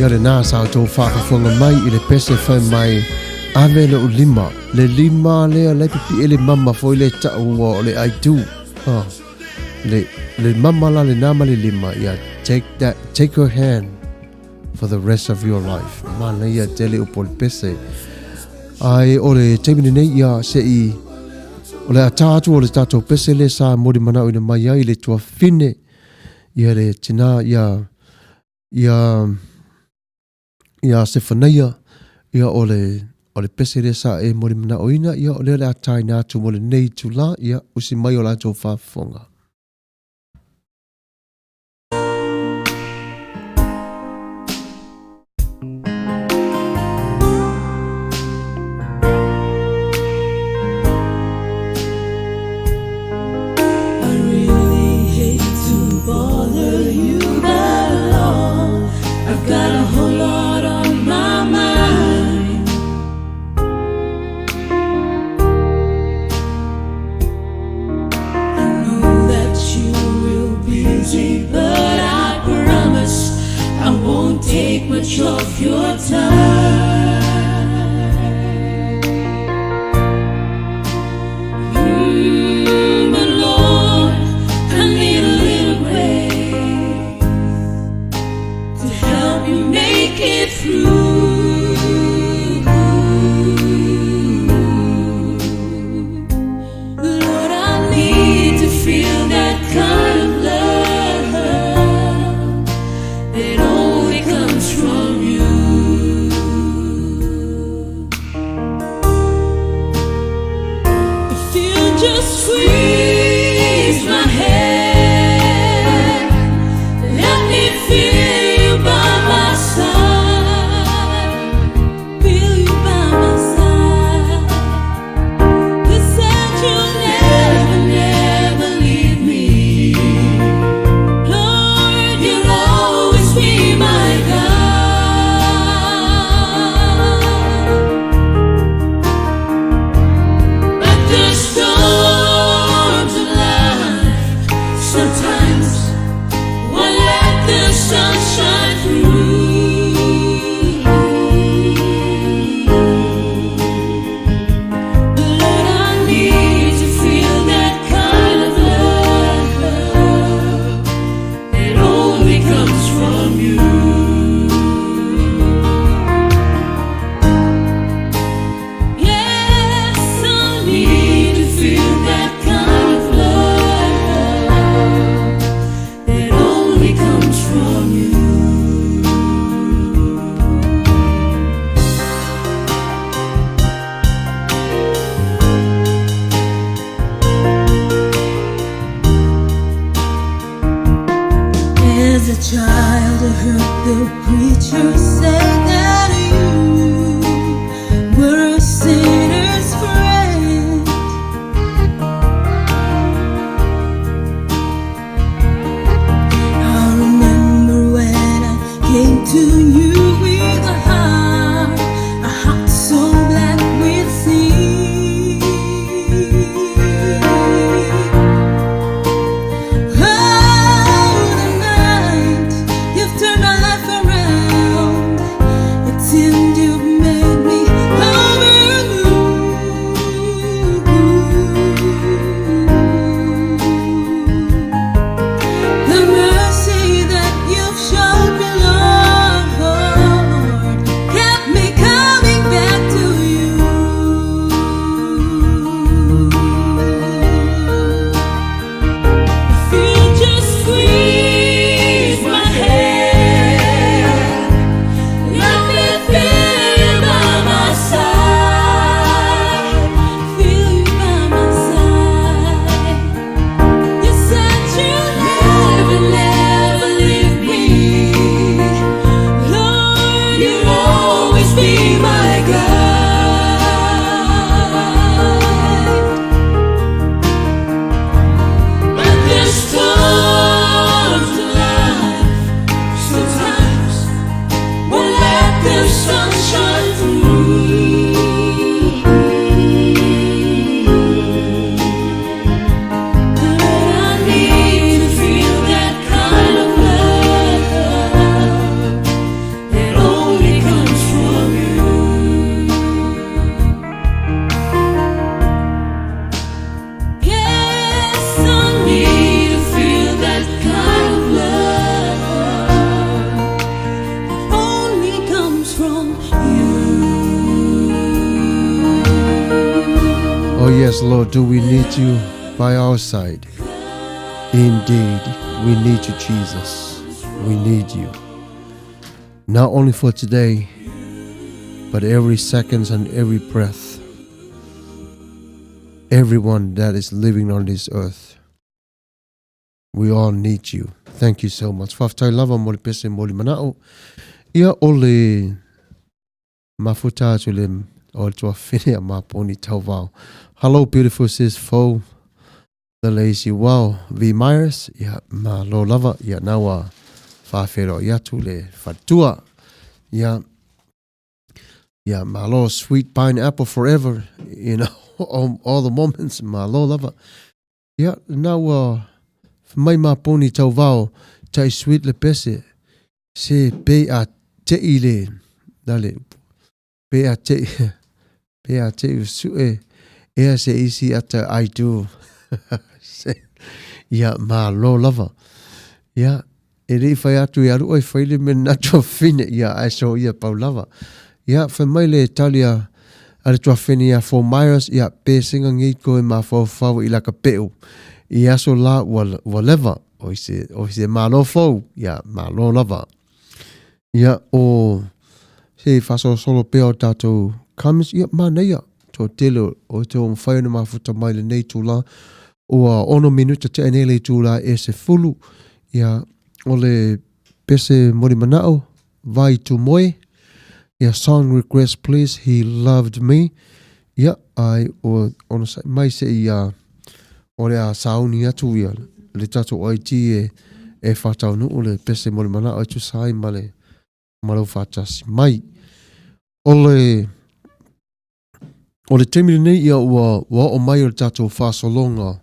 Ia le nā sa tō whakafonga mai i le pese whai mai ave le ulima. Le lima lea le pipi e le mama fo i le tau o le aitu. Le mama la le nama le lima. Ia take her hand for the rest of your life. Mana ia tele upo le pese. Ai o le teimini nei ia se i o le atatu o le tatou pese le sa mori manau ina mai ai le tua fine. Ia le tina ia se whanaia ia o le pese le sa e mori mana oina ia o le atai nā tu mo le nei tu la ia usi mai o la tō whafonga. Take much of your time, but Lord, I need a little grace to help you make it through. Lord, I need to feel that kind of love that only comes from you. If you just squeeze my hand, let me feel you by my side, feel you by my side. You said you'll never, never leave me. Lord, you'll always be my God. But the storm yes, Lord, do we need you by our side? Indeed, we need you, Jesus. We need you. Not only for today, but every second and every breath. Everyone that is living on this earth. We all need you. Thank you so much. Whaftai lava mo le pese mo le manao. Ia o le mafuta atu le o le tua whine a maponi tau vau. Hello, beautiful sis Fo. The lazy wow. V. Myers. Ia ma lo lava. Ia nawa whawhero iatu le whatua. Ia ma lo sweet pineapple forever. You know, all the moments. Ma lo lava. Ia nawa mai maponi tau vau. Tai sweet le pese. Se pe a te ile. Dale. Pe a te su ea se isi ata I do. Ia ma lo lava. Ia e rei whai atu i aru oi whaile me natua whine. Ia aiso ia pau lava. Ia whai mai le talia ale tua whine ia 4 Myers. Ia pe singa ngi ko e ma whau i laka peu. Ia so la wa leva. O se ma lo fau. Ia ma lo lava. Ia o se whaso solo peo tātou kamis. Ia ma neia. To telo o te o mwhai na mafuta mai le nei tūla. O a ono minuta te anele tūla e se fulu. Ia o le pese mori manao. Vai tu moe. Ia song request please. He loved me. Ia ai o ono mai se ia o le a sauni atu ia. Le tatou oiti e whatau nu o le pese mori manao. E tu sai male. Malo whatasi mai. O le temiri nei ia ua o mai o le tātou whasolonga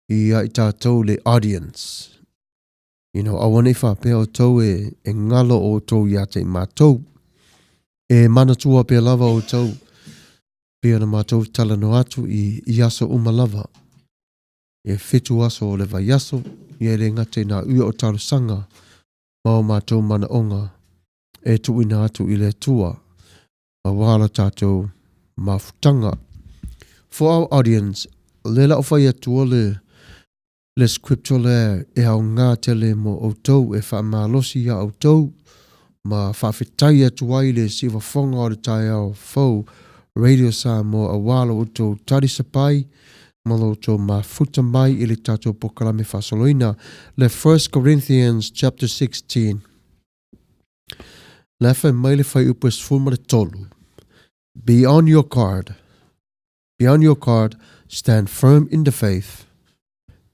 i tātou le audience. You know, awane whapea o tau e ngalo o tau i ate mātou. E manatua pia lava o tau. Pia na mātou tala no atu i aso umalava. E whitu aso o le vai aso. I e le ngate na ua o taru sanga. Mao mātou mana onga. E tuina atu i le tua. A wala tātou mafutanga. For our audience, le la whai atua le scripture le e au ngā tele mo o tau e wha malosi a o tau ma whawhitai atua i le siwa whonga o le tai au fau radio sa mo a wala o tau tarisapai ma lo tau mafuta mai i le tātou pokalame whasoloina le 1 Corinthians chapter 16 le whai mai le whai upes fulma le tolu. Be on your guard. Be on your guard. Stand firm in the faith.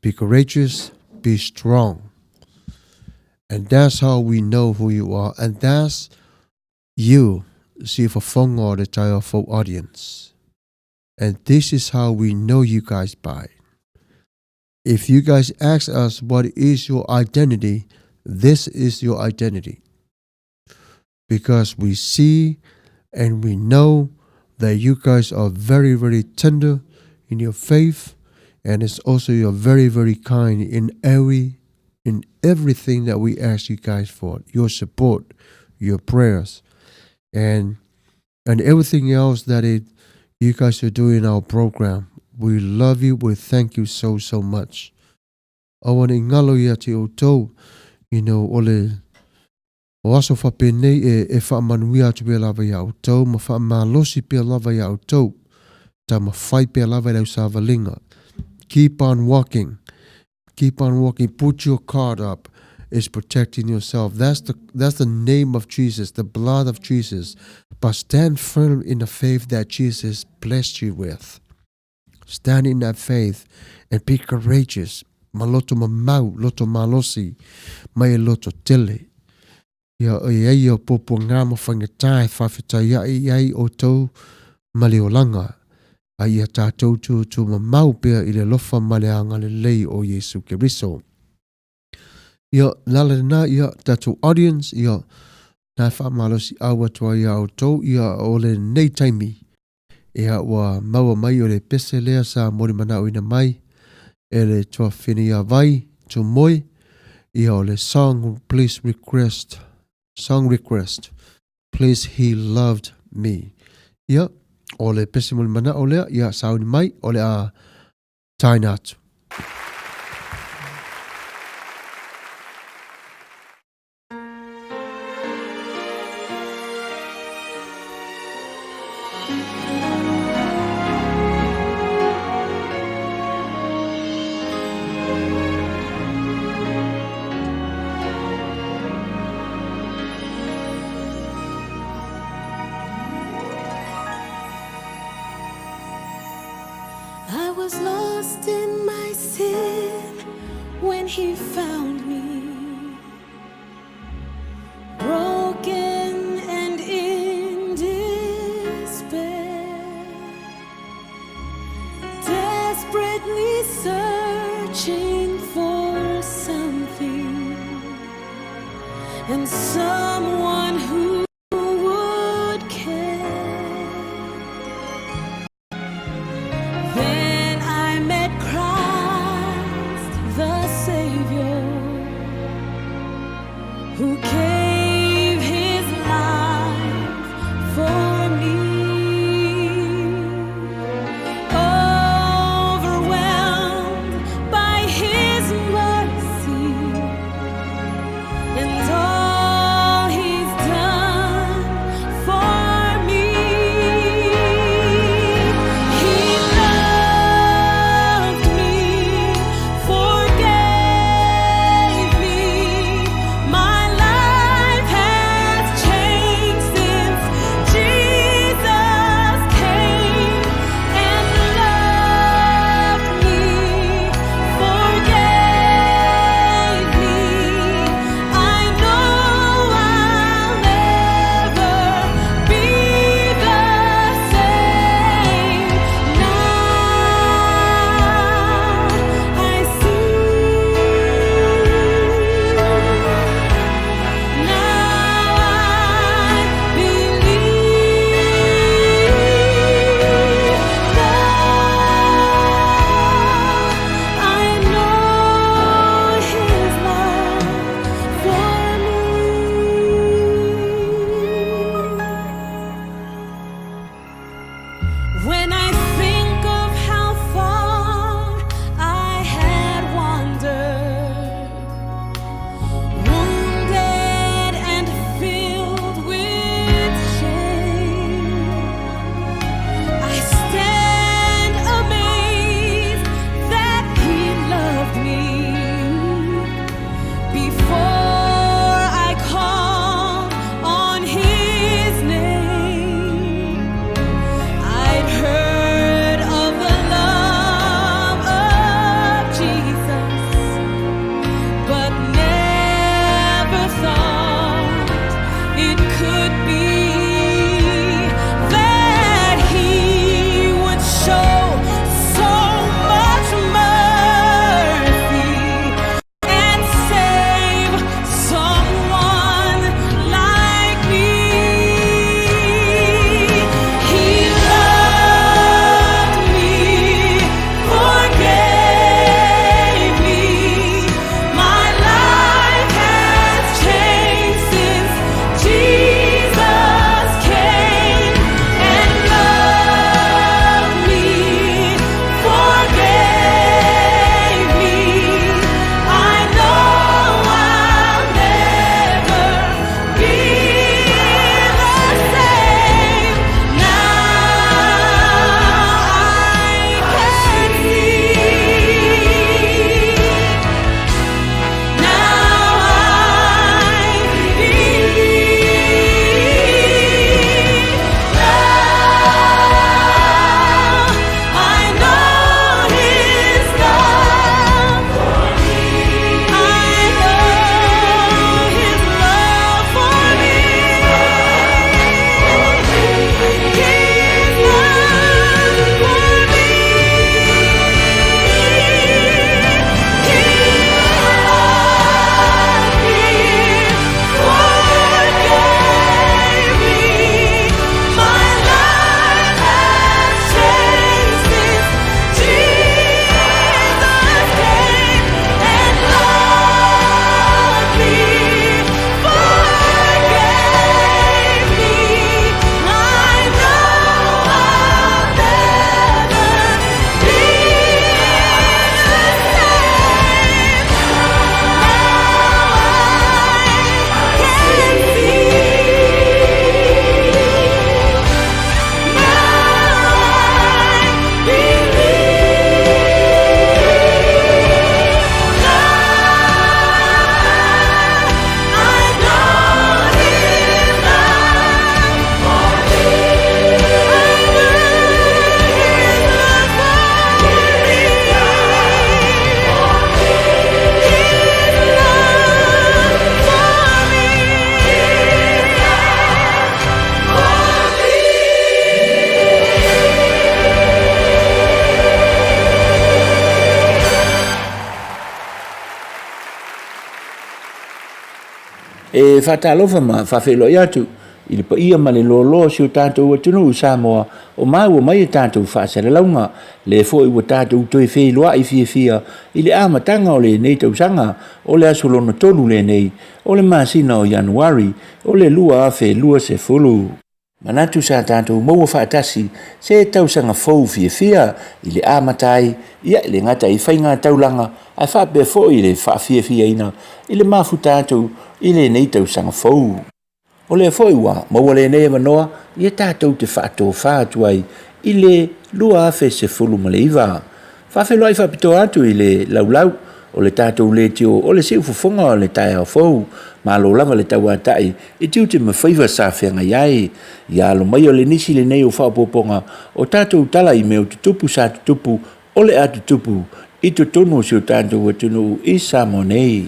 Be courageous. Be strong. And that's how we know who you are. And that's you. See for whonga the tai of our audience. And this is how we know you guys by. If you guys ask us what is your identity, this is your identity. Because we see and we know that you guys are very, very tender in your faith, and it's also you're very, very kind in everything that we ask you guys for. Your support, your prayers, and everything else that you guys are doing in our program. We love you. We thank you so much. I want to ngalo ia te o tau, you know, ole o aso whapene e whamanuia atu pia lava ia o tau, ma whamalosi pia lava ia o tau, ta ma whai pia lava ia o sāwalinga. Keep on walking. Keep on walking. Put your card up. It's protecting yourself. That's the name of Jesus, the blood of Jesus. But stand firm in the faith that Jesus blessed you with. Stand in that faith and be courageous. Maloto mamau, loto malosi, mai loto tele. Ia ei o popo ngā mo whangatai whawhitai ai o tau maleolanga. A ia tātou tu mamau pia i le lofa maleanga le lei o Yesu Keriso. Ia nala na ia tātou audience, ia nā whamalosi awa tua ia o tau, ia o le nei taimi. Ia wa maua mai o le pese lea sa mori manau ina mai. E le tua whini a vai, tu moi. Ia o le song request. Please, he loved me. Ia, o le pese mo le mana o lea ia sauni mai o le a taina atu. I was lost in my sin when he found me, broken and in despair, desperately searching for something and someone who would care. Then I met Christ the Savior, e whatalofa ma whawhelo i atu i le pa ia ma le lolo si o tātou atunu u Samoa o mau o mai e tātou whaasere launga le fo i wa tātou toi wheloa i fia i le amatanga o le nei tau sanga o le asolona tonu le nei o le masina o Januari o le lua afe lua se fulu. Manatu sa tātou maua whaatasi se tau sanga fau fia i le amatai ia le ngata i whainga taulanga ai whape fo i le whaafia ina i le mafu tātou i le nei tau sanga fau. O le fo i wa maua le nei manoa i tātou te whaato whaatu ai i le lua afe se fulu maleiva. Whawhelo ai whapito atu i le laulau o le tātou le tio o le siufufonga o le tae au fau ma lo lava le tau atai i tiu te mawhaiva sa whianga iai i alo mai o le nisi le nei o whapoponga o tātou tala i meo tutupu sa tutupu o le atu tupu i tu tonu si o tātou atunu i Samoa nei.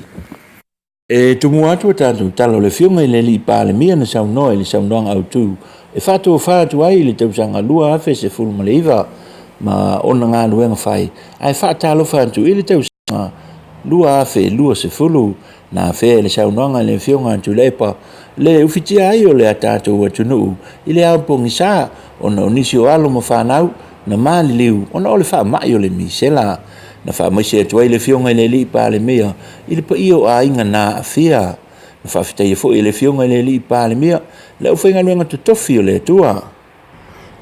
E tumu atu o tātou tala o le whiunga i le li pa le mia na saunoa i le saunoanga au tu e whatu ai le tausanga lua afe se fulu maleiva ma ona ngā luenga whai ai whaatalo whantu i le tausanga lua afe lua se fulu na fe le saunoanga le whiunga tu lepa le ufitia ai o le tātou atunu i le aupongi sa ona onisi o alo ma whanau na mali liu ona o le wha mai o le misela na wha maise atu ai le whiunga i le li pa le mea i le pa io a inga na afia na wha fitai e fo i le whiunga i le li pa le mea le uwhainga luenga tu tofi o le atua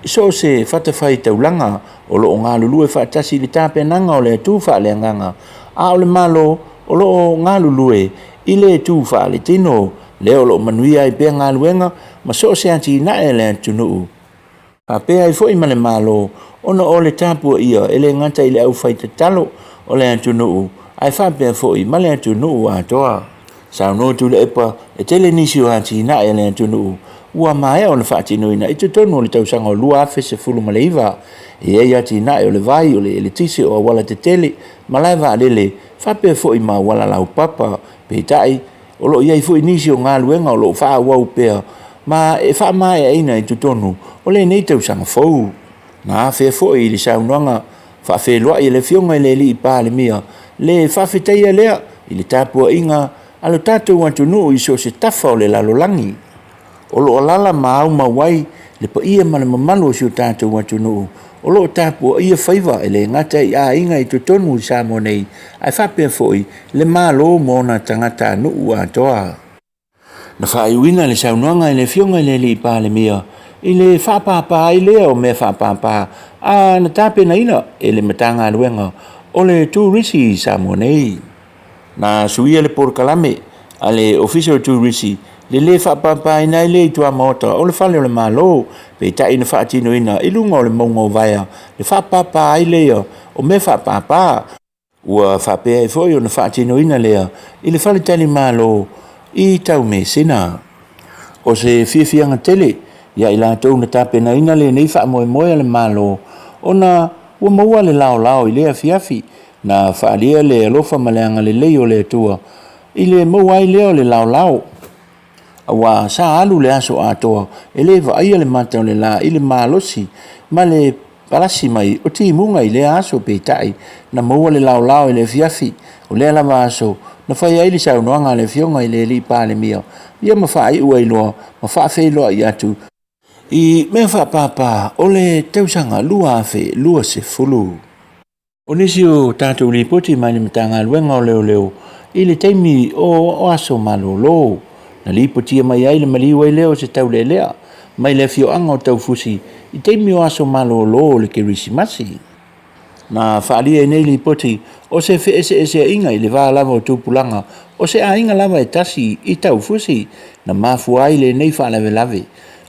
iso se whatawhai taulanga o lo o ngā lulu e whaatasi le tāpenanga o le atu wha le anganga a o le malo o lo o ngā lulu i le atu wha le tino le o lo manuia i pēr ngā luenga ma so se anti na e le antunuu a pēr i fo i male malo ona o le tāpua ia e le ngata i le au whai te talo o le antunuu ai whapea fo i male antunuu a toa sao no tu le epa e tele nisi o anti na e le antunuu ua mai o le whaatinuina i te tonu o le tausanga o lua afe se fulu maleiva e ei ati na e o le vai o le tisi o wala te tele malaiva alele whapea fo i ma wala lau papa pe tai o lo iai fo i nisi o ngā luenga o lo wha wau pea ma e wha mai e ina i te tonu o le nei tausanga fau na afe fo i le saunoanga wha whelua i le whiunga i le li i pā le mia le whawheteia lea i le tāpua inga alo tātou atunu i so se tafa o le lalolangi o lo alala maau mawai le pa ia ma le mamalu o si o tātou atunu o lo tāpua ia whaiva e le ngata i a inga i tonu i Samoa nei ai whapea foi le malo mona tangata anu ua toa. Na whaiuina le saunoanga i le whiunga i le li i pā le mia i le whapapa i lea o me whapapa a na tāpena ina e le matanga luenga o le tūrisi i Samoa nei. Na suia le porkalame a le official tūrisi le whapapa i nei le i tua mota o le whale o le malo pe ta ina whaatino ina i lunga o le maunga o vaia le whapapa i lea o me whapapa ua whapea i foi o na whaatino ina lea i le whale tali malo i tau me sina o se whiawhianga tele ia i lātou na tāpena ina le nei wha moe le malo ona ua maua le lao i lea fiafi na whaalia le alofa maleanga le lei o le atua i le maua i lea o le lao awa sa alu le aso atoa e le va ia le mata o le la i le malosi ma le palasi mai o ti munga i le aso pe tai na maua le lao i le fiafi o le lava aso na whai ai le saunoanga le whiunga i le li pā le mia ia ma whai ua iloa ma whawheloa i atu i mea whapapa o le tausanga lua afe lua se fulu. O nisi o tātou li poti mai ni matanga luenga o leo i le teimi o aso malolo na li poti mai ai le maliwa i leo se tau le lea mai le whioanga o tau fusi i teimi o aso malolo le kerisimasi. Na whaalia i nei li poti o se ese inga i le vā lava o tūpulanga o se a inga lava e tasi i tau fusi na mafu ai le nei whaalave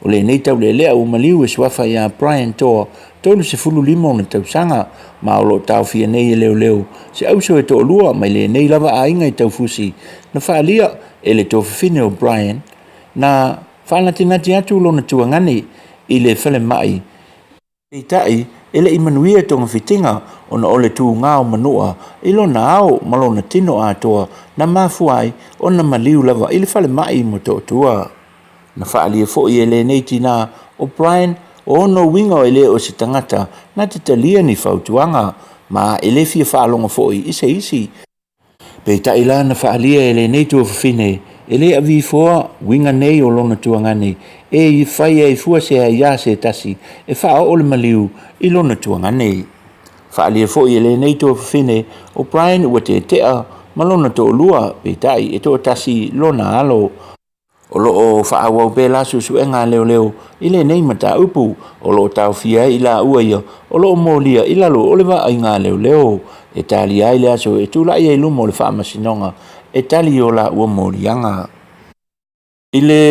o le nei tau le lea o maliu e swafa ia Brian toa tolu se fulu lima o na tau sanga ma o lo tau fia nei e leo se auso e to lua mai le nei lava a inga i tau fusi na whaalia e le tofifine o Brian na whaanatinati atu lo na tuangani i le whale mai i tai e le imanuia tonga fitinga o na ole tū ngāo manua i lo na ao malo na tino atoa na mafuai o na maliu lava i le whale mai mo to tua na whaalia fo i e le nei tina o Brian o ono winga o ele o se tangata na te talia ni whautuanga ma ele fia whaalonga fo i isi pe ta ila na whaalia e le nei tua whawhine e le avi foa winga nei o lona tuanga nei e fai e fua se ia se tasi e fa o le maliu i lona tuanga nei fa le fo i le nei to fine o Brian o te tea malona to lua pe tai e to tasi lona alo o lo o fa wa be la su enga leo i le nei mata upu o lo tau fia i la ua ia o lo molia i la lo o le va inga leo e tali ai le aso e tula i lu mo le fa masinonga e tali o la ua molianga i le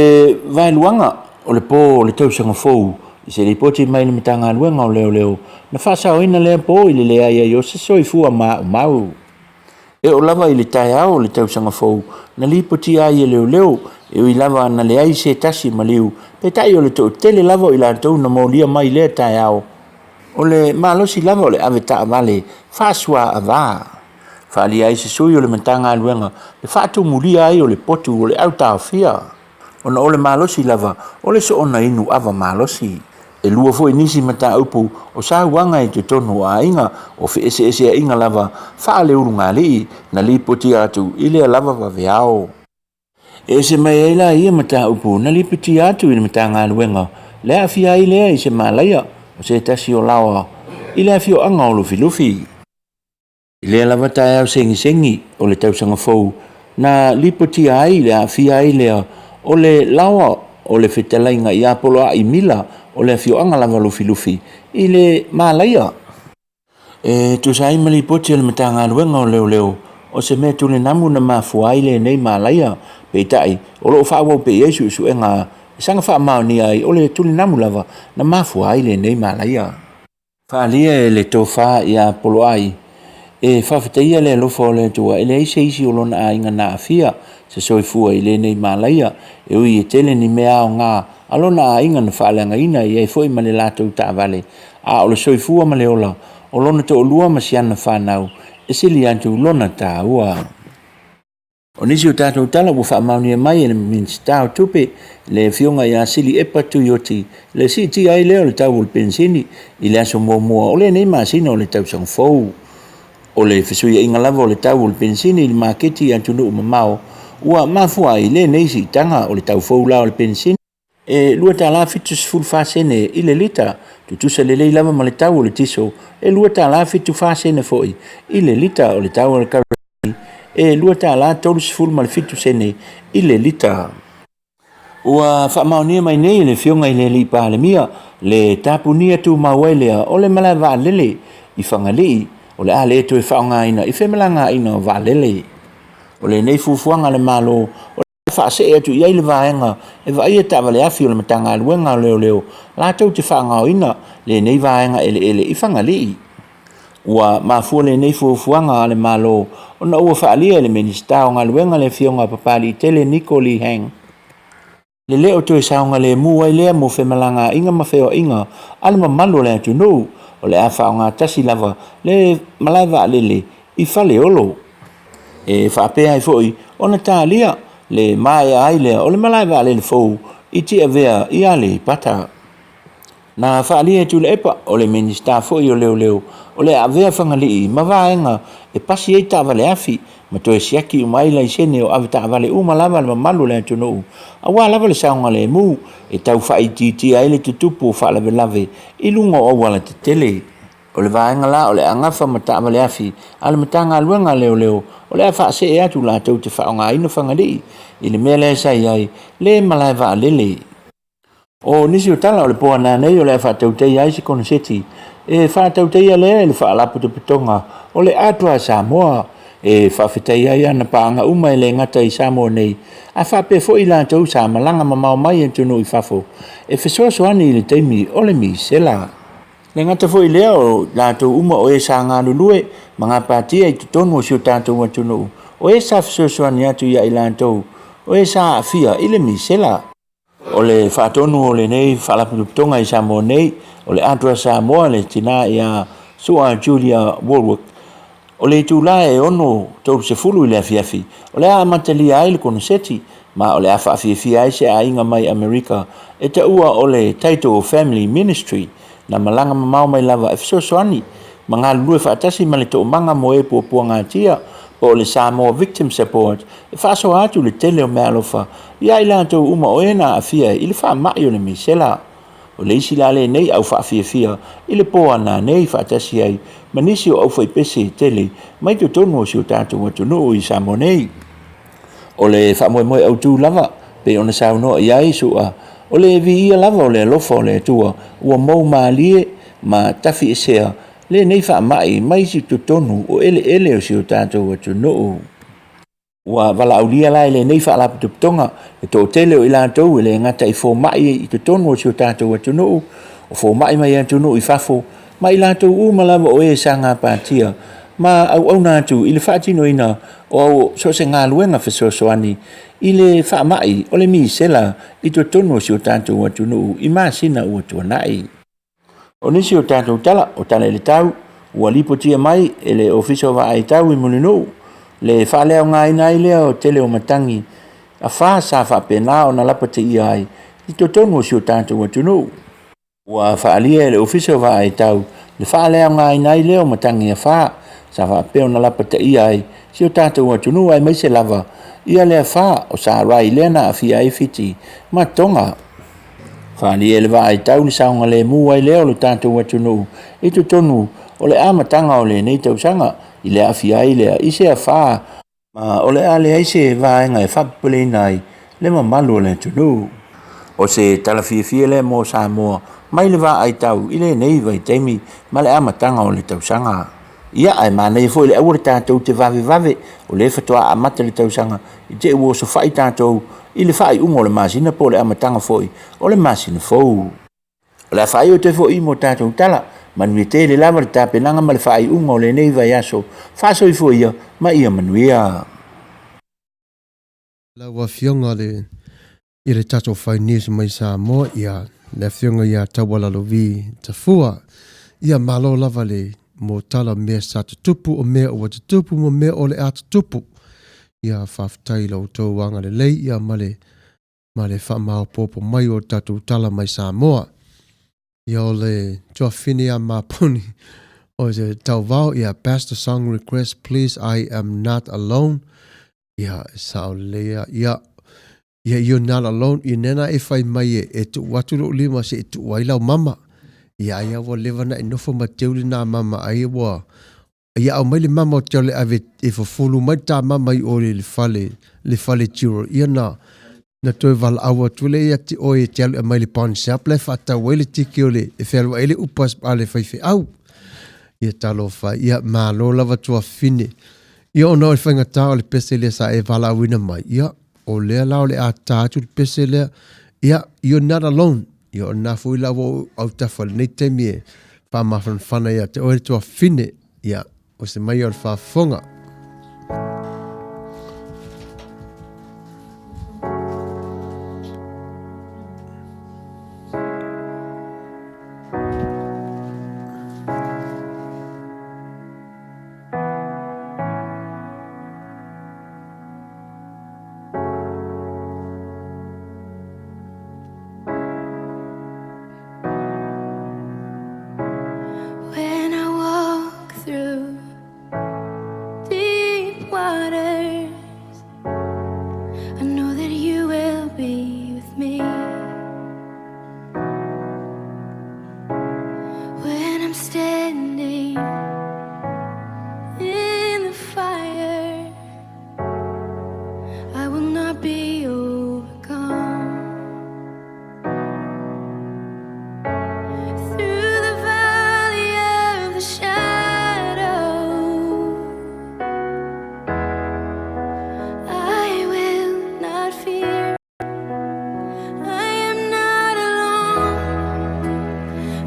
vai luanga o le po le tau sanga fou i se li poti mai le mitanga luenga o leo na fa sa o ina le po i le ai yo se soi fu mau e o lava i le tai au le tau sanga fou na li poti ai leo e o lava na le ai se tasi maliu pe tai o le to tele lava i la tau na molia mai le tai au o le malosi lava o le ave ta vale fa sua ava fa li ai se soi o le mitanga luenga le fa tu mulia ai o le potu o le au ta fia ona o le malosi lava o le so ona inu ava malosi e lua foi nisi mata upu o sa wanga i te tonu a inga o fe ese inga lava fa le urunga li na li poti atu i le lava va veao e se mai ila ia mata upu na li poti atu i le mitanga luenga le afia i le i se malaya o se tasi o lawa i le afio anga o lufi i le lava tae au sengi o le tausanga fou na li poti ai le afia i le o le lawa o le fetalainga i apoloa i mila o le afio anga lava lufi i le malaya e tu sai mali poti o le matanga luenga o leo o se me tu le namu na mafua i le nei malaya pe tai o lo fa wo pe yesu su enga sanga fa ma ni ai o le tu le namu lava na mafua i le nei malaya fa lia le tofa i apoloa e fa fetia le lo fo le tu e le isi o lona inga na afia se soifua i le nei malaya e ui e tele ni mea o ngā alona inga na whaalanga ina i e foi ma le lātou tā vale a o le soifua ma le ola o lona to o lua ma si ana whanau e sili antu lona tā ua o nisi o tātou tala ua whaamaunia mai e le minsi tāo tupe le fionga i a sili e patu yoti le si ti ai leo le tau o le pensini i le aso mua o le nei masina o le tau sang fou o le fesuia inga lava o le tau o le pensini i le maketi antu nuu mamao ua mafua i le neisi tanga o le tau fou la o le pensini e lua tala fitu sifulu fasene i le lita tutusa le lei lava ma le tau o le tiso e lua tala fitu fasene foi i le lita o le tau o le karani e lua tala tolu sifulu ma le fitu sene i le lita ua whaamaunia mai nei le fionga i le li palemia le tapunia tu mawelea o le mala vaalele i whangalii o le ale e tu e whaonga ina i whemelanga ina vaalele o le nei fufuanga le malo o le whaase e atu i aile vaenga e vai e tawale afi o le matanga luenga leo la tau te whaanga o ina le nei vaenga ele i whangalii ua mafua le nei fufuanga le malo o na ua whaalia le minista o ngā luenga le fionga papali tele Nikoli Hang le leo tu e saunga le mua i lea mo whemalanga inga mawheo inga ale mamalo le atu nou o le awha o ngā tasi lava le malaiva lele i whale olo e whapea i foi ona tālia le mai ai lea o le malaiva lele fou i tia vea i ale pata na whaalia tu le epa o le minista foi o leo o le avea whangalii ma vaenga e pasi e tāwale afi ma toe siaki umai lai sene o ave tāwale umalava le mamalu le atu nou a wā lava le saunga le mu e tau whai titi aile tutupu o whalawe lave i lunga o wala te tele o le vaenga la o le angafa ma tāwale afi ale matanga luenga leo o le awha se e atu la tau te whaonga ina whangalii i le mea le sai ai le malaiva a lele o nisi o tala o le poa nanei o le awha tautei ai se kona seti e wha tautei a le le wha alapu te pitonga o le atua Samoa e whawhitai ai ana paanga uma e le ngata i Samoa nei a whape fo i la tau sa malanga mamau mai e tunu i whafo e whesoasoani i le teimi o le mi sela le ngata fo i lea o la tau uma o e sa ngā lulue mga patia i tutonu o sio tātou wa tunu o e sa whesoasoani atu ia i la tau o e sa afia i le mi sela o le whaatonu o le nei whaalapu tonga i Samoa nei o le atua Samoa le tina i a Sua Julia Warwick o le tūla e ono tau se fulu i le afiafi o le a matalia ai le kono seti ma o le a whaafiafia ai se a inga mai Amerika e te ua o le title of family ministry na malanga mamau mai lava e fisosoani mangalu whaatasi ma le tō manga mo e puapuanga tia, po le Samoa Victim Support, e whaaso atu le tele o mea alofa, ia i lātou uma o ena a fia i le wha mai o le misela. O le isi lale nei au whaafia i le poa nā nei whaatasi ai, manisi o au whaipese tele, mai to tonu o si o tātou atunu i Samoa nei. O le whaamoe au tū lava, pe ona sau noa i ai sua, o le vi ia lava o le alofa o le tua, ua mou maalie ma tafi esea, le nei wha mai mai si to tonu o ele o si o tātou atunu. Ua wala aulia lai le nei wha alapu tuptonga, e tō tele o ilantou e le ngata i fō mai i to tonu o si o tātou atunu, o fō mai mai atunu i fafo, ma ilantou malava o e sa ngā pātia, ma au nātu i le whaatino ina o so se ngā luenga whasosoani, i le wha mai o le mi sela i to tonu o si o tātou atunu i māsina ua tuanai. O nisi o tātou tala, o tala le tau, ua lipo tia mai e le ofiso wa ai tau i mulinu, le whaleo ngā ina i lea o tele o matangi, a wha sa wha pena o na lapa te ia ai, i to tonu o si o tātou atunu. Ua whaalia le ofiso wa ai tau, le whaleo ngā ina i lea o matangi a wha, sa wha peo na lapa te ia ai, si o tātou atunu ai mai se lava, ia lea wha o sa rai lea na a fia ai fiti, ma tonga. Whani e le wa ai tau ni saunga le mu ai leo le tātou atunu, i to tonu o le amatanga o le nei tau sanga, i le awhi ai lea i se a wha, ma o le a le aise vaenga e whapule nai, le ma malu o le atunu. O se talawhiawhia le mo Samoa, mai le wa ai tau i le nei vai teimi, ma le amatanga o le tau sanga. Ia ai ma nei foi le aure tātou te vave, o le whatoa a mata le tau sanga, i te ua so whai tātou, i le whai ungo le masina po le amatanga foi, o le masina fou. O le whai o te foi mo tātou tala, manui te le lava le tāpenanga ma le whai ungo le nei vai aso, whaso i foi ia, ma ia manuia. Laua fionga le i le tato whai nisi mai Samoa, ia le fionga ia tawalalo vi ta fua, ia malo lava le mo tala mea sa tupu o mea o tupu mo mea o le ata tupu. Ia whaftai lau tau wanga le lei, ia male whamao popo mai o tatu tala mai Samoa. Ia o le tua whini a mapuni o se tau vau, ia pastor song request, please I am not alone. Ia sao lea, ia you're not alone, ia nena e whai mai e tu watu lo lima se e tu wailau mama. Ia wa lewa na inofo ma teuli na mama ai wa. Ia au mai le mama o teule ave e fufulu mai ta mama i o le fale tiro. Ia na toi val awa tule ia ti o e teule mai le pawn shop le fata wele tiki o le e whelwa ele upas pa le whaife au. Ia talo whai, ia malo lava tua fine. Ia o nao e whainga tā o le pese le sa e vala awina mai. Ia o lea lao le a tātu le pese le. Ia, you're not alone. Ia o na fui lawa au tawha le nei temi e whamafan whana ia te oere tua fine. Ia, o se mai o le whafonga.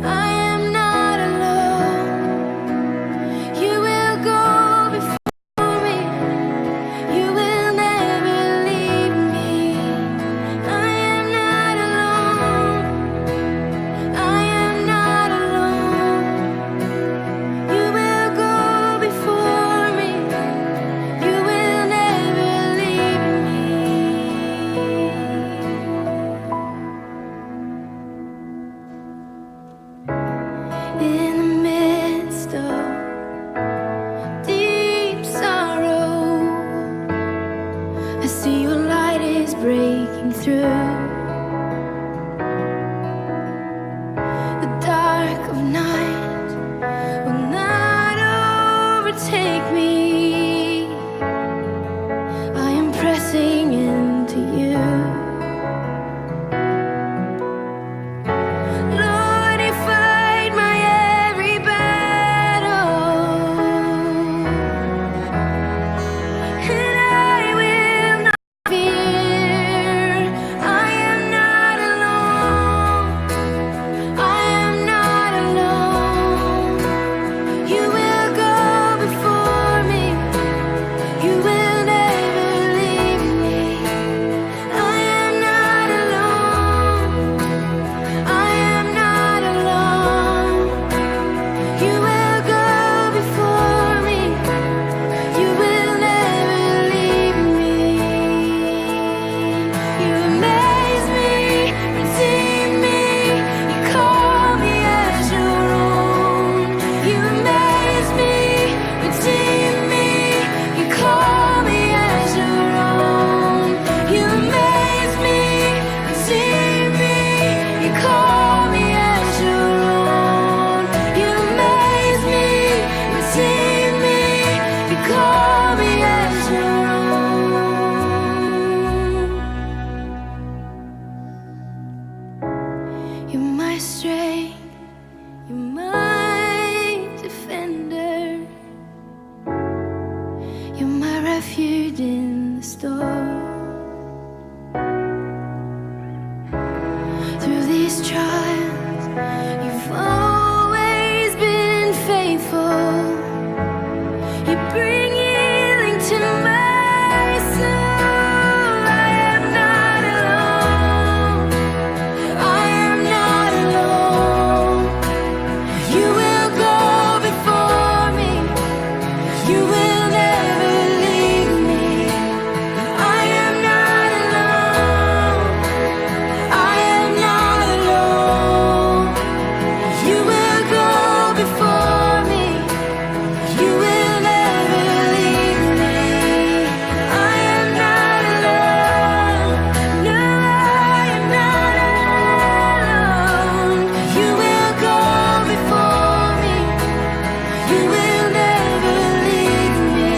I am not alone. dark of night will not overtake me. I am pressing into you. Lord, you fight my every battle, and I will not fear. I am not alone. I am not alone. You will go before me. You will never leave me. I am not alone. I am not alone. You will go before me. You will never leave me. You amaze me, redeem me. You call me as your own. You amaze me, redeem me. You call me as your own. You amaze me, redeem me. You call me as your own. You amaze me, redeem me. You call me as your own. You're my strength, you're my defender. You're my refuge in the storm. Through these trials, you've always been faithful. You bring healing to my soul. I am not alone. I am not alone. You will go before me. You will never leave me. I am not alone. I am not alone. You will go before me. You will never leave me. I am not alone. No, I am not alone. You will go before me. You will never leave me.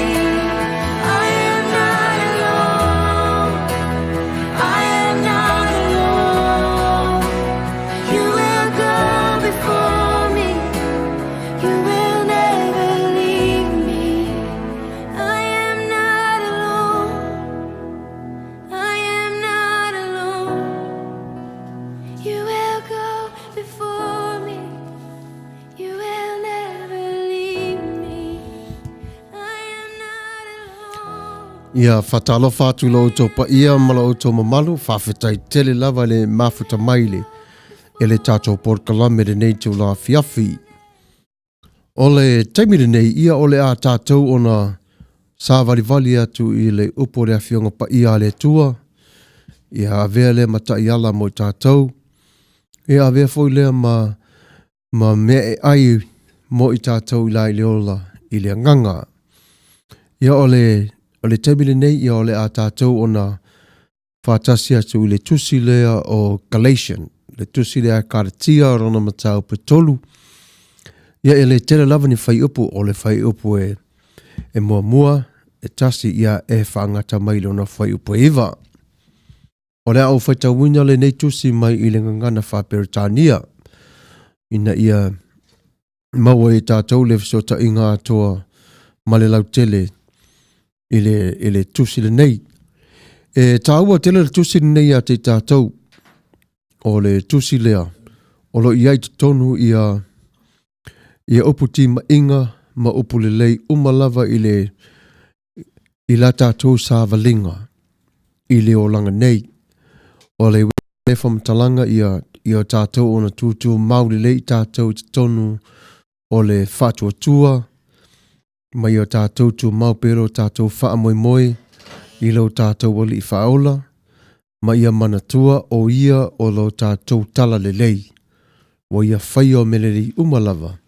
I am not alone. I am not alone. You will go before me. You will never leave me. I am not alone. I am not alone. You will go before me. You will never leave me. I am not alone. Ia whatalo whātu lo uto pa ia mala uto mamalu, whawhetai tele lava le mafuta maile, e le tātou porkalame le nei tū la fiafi. O le taimire nei, ia o le a tātou ona sāwalivali atu i le upo le awhionga pa ia le tua, ia avea le matai ala mo i tātou, ia avea foi lea ma mea e ai mo i tātou i lai leola i le nganga. Ia o le taimire nei, ia o le a tātou ona whātasi atu i le tusi lea o Galatian, le tusi lea karatia rona matau petolu. Ia e le tele lava ni whai upu o le whai upu e mua mua, e tasi ia e whaangata mai le ona whai upu iwa. O le au whaitawina le nei tusi mai i le ngangana whaperitania. Ina ia maua i tātou le visota inga atoa ma le lau tele i le tusi le nei. E tāua tele le tusi le nei a te tātou o le tusi lea. O lo iai te tonu ia upu ti ma inga ma upu le lei umalava i la tātou sa valinga i le o langa nei. O le lefa matalanga ia tātou ona tūtū mauri lei tātou te tonu o le whatua tua, ma ia tātou tu maupero tātou wha moi moi i lau tātou wali i whaola, ma ia manatua o ia o lau tātou tala le lei, wa ia whaia o meleri umalava,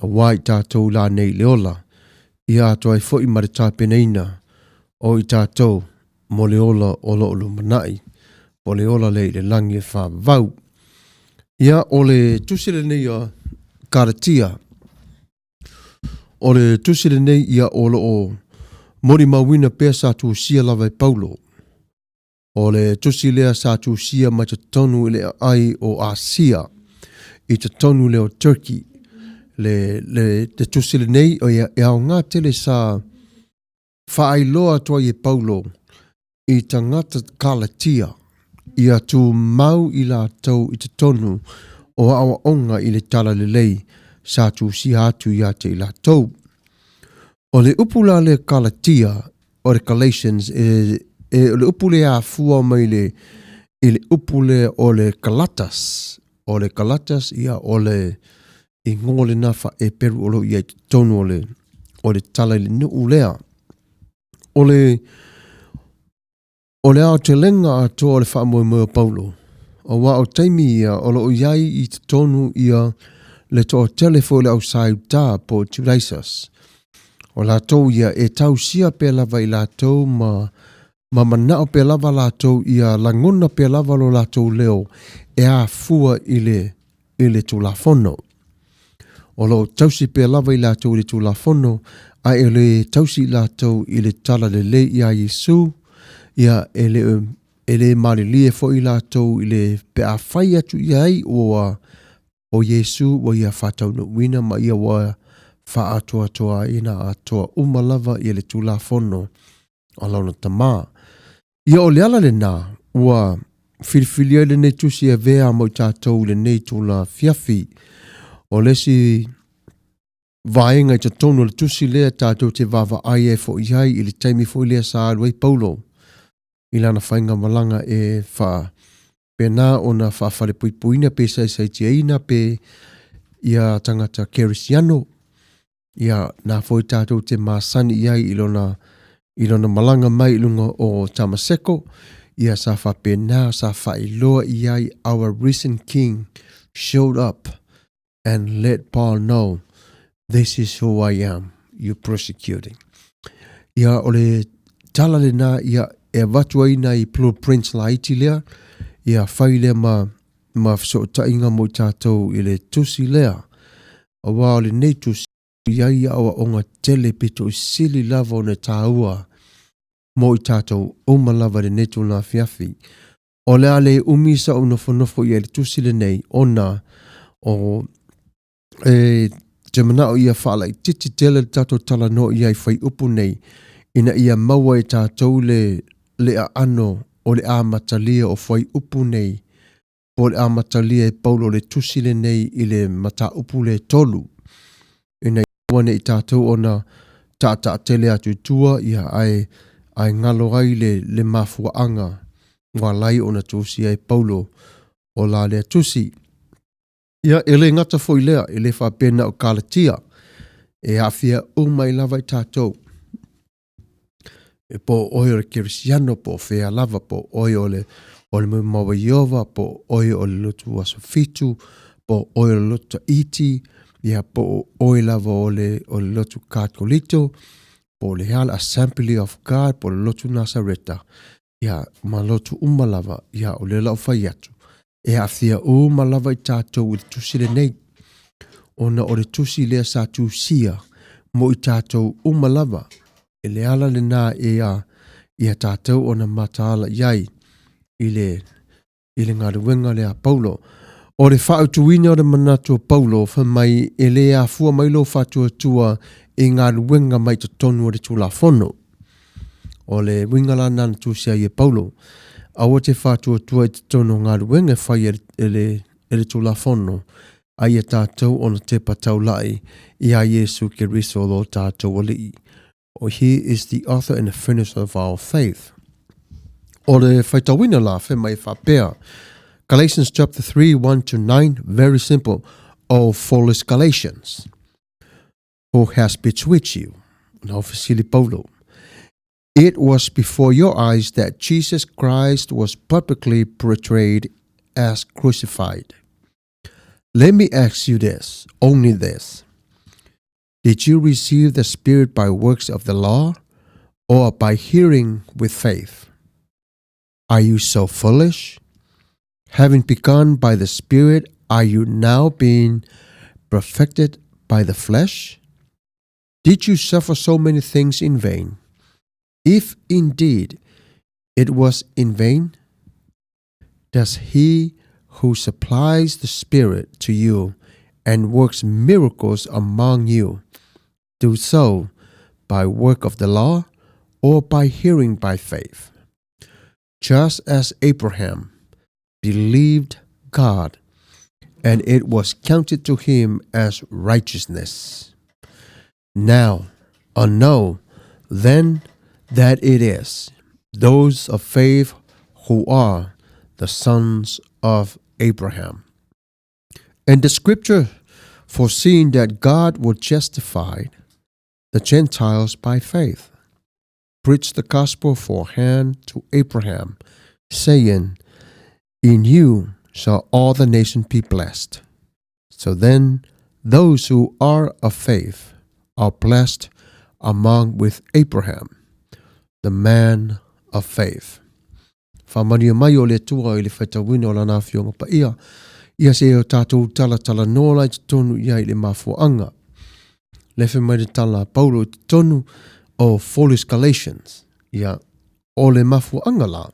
a wai tātou la nei leola, ia atoa i fo i maritapeneina o i tātou mo leola o lo ulu manai, o leola le langi e wha vau. Ia o le tusile nei a karatia. O le tusile nei ia o lo o mori mawina pea sa tu sia lava i Paulo. O le tusilea sa tu sia mai te tonu le ai o Asia. I te tonu le o Turkey. Le te tusile nei o ia o ngā tele sa whaailoa toa i Paulo i tangata kalatia. Ia tu mau i la tau i te tonu o awa onga i le tala le lei sa tu si atu ia te i la tau. O le upula le kalatia o le Galatians o le upule a fua mai i le upule o le Galatas. O le Galatas ia o le i ngole nafa e peru o lo ia i te tonu o le tala le nu ulea. O le ao te lenga a toa le wha moe Paulo. O wa o taimi ia o lo iai i te tonu ia le toa telefo le au sai ta po Tiraisas. O la tau ia e tau sia pe lava i la tau ma manao pe lava la tau ia langona pe lava lo la tau leo e a fua i le tu la fono. O lo tausi pe lava i la tau i le tu la fono a e le tausi la tau i le tala le ia Yesu ia ele marilie fo i la tau i le pe a whai atu iai o Yesu wa ia whatau no wina ma ia wa wha atoa ina atoa umalava i le tula fono a launa tamā. Ia o le ala le nā ua whiriwhiria le nei tusi e vea mo i tātou le nei tula fiafi o lesi vaenga i te tono le tusi lea tātou te vava ai e fo iai i le taimi fo i lea sa aluai Paulo. I lana whainga malanga e wha pena o na wha whare puipuina pe sai tiaina pe ia tangata kerisiano. Ia nā fo i tātou te māsani iai i lona malanga mai lunga o Tamaseko. Ia sa wha pena sa wha iloa iai our risen king showed up and let Paul know this is who I am, you persecuting. Ia ole tala le nā ia e watua ina i blueprints la iti lea, ia whai lea ma so tainga mo tātou i le tusi lea. A wā le nei tusi iai awa o ngā tele pito i sili lava o ne tāua mo i tātou oma lava le netu nā fiafi. O le ale umisa o nofo i le tusi le nei ona o te manao ia whala i titi tele tātou tala no iai whai upu nei ina ia maua i tātou le a ano o le a matalia o whai upu nei o le a matalia e paulo le tusi le nei i le mata upu le tolu ina ia wane i tātou ona tāta tele atu tua ia ai ngalo ai le mafuaanga ngā lai ona tusi ai paulo o la le tusi. Ia ele ngata foi lea ele fa pena o kalatia e afia umai lava i tātou. E po oi o le kirisiano po fea lava po oi o le mawa iova po oi o le lotu aso fitu po oi o le lotu iti ia po oi lava o le lotu katolito po le hal assembly of God po le lotu Nazareta ia ma lotu umalava ia o le lau fai atu. E afia o malava i tātou i tusi le nei. Ona o le tusi lea sa tusia mo i tātou o malava. E le ala le nā ia tātou ona mataala iai i le ngaruenga lea Paulo. O le whaautuina o le manatu o Paulo wha mai e le a fua mailo whatua tua e ngaruenga mai te tonu o le tula fono. O le wingala nana tusia i Paulo. Awa te whātua tua i te tono ngā ruenga whai ele tula fono a ia tātou ona te patau lai i a Yesu ke riso lo tātou alii. O he is the author and the finisher of our faith. O le whaitawina la whe mai whapea. Galatians chapter 3, 1-9, very simple. O foolish Galatians, who has bewitched you? Now Vasili Paulo. It was before your eyes that Jesus Christ was publicly portrayed as crucified. Let me ask you this, only this. Did you receive the Spirit by works of the law or by hearing with faith? Are you so foolish? Having begun by the Spirit, are you now being perfected by the flesh? Did you suffer so many things in vain? If indeed it was in vain, does he who supplies the Spirit to you and works miracles among you do so by work of the law or by hearing by faith? Just as Abraham believed God, and it was counted to him as righteousness. Now, know then that it is those of faith who are the sons of Abraham. And the scripture, foreseeing that God would justify the Gentiles by faith, preached the gospel beforehand to Abraham, saying, in you shall all the nations be blessed. So then those who are of faith are blessed among with Abraham, the man of faith. Whamania mai o le tua i le whaitawina o lana whionga pa ia. Ia se o tātou tala nola i te tonu ia i le mafuanga. Le whamai le tala Paulo i te tonu o foolish Galatians. Ia o le mafuanga la.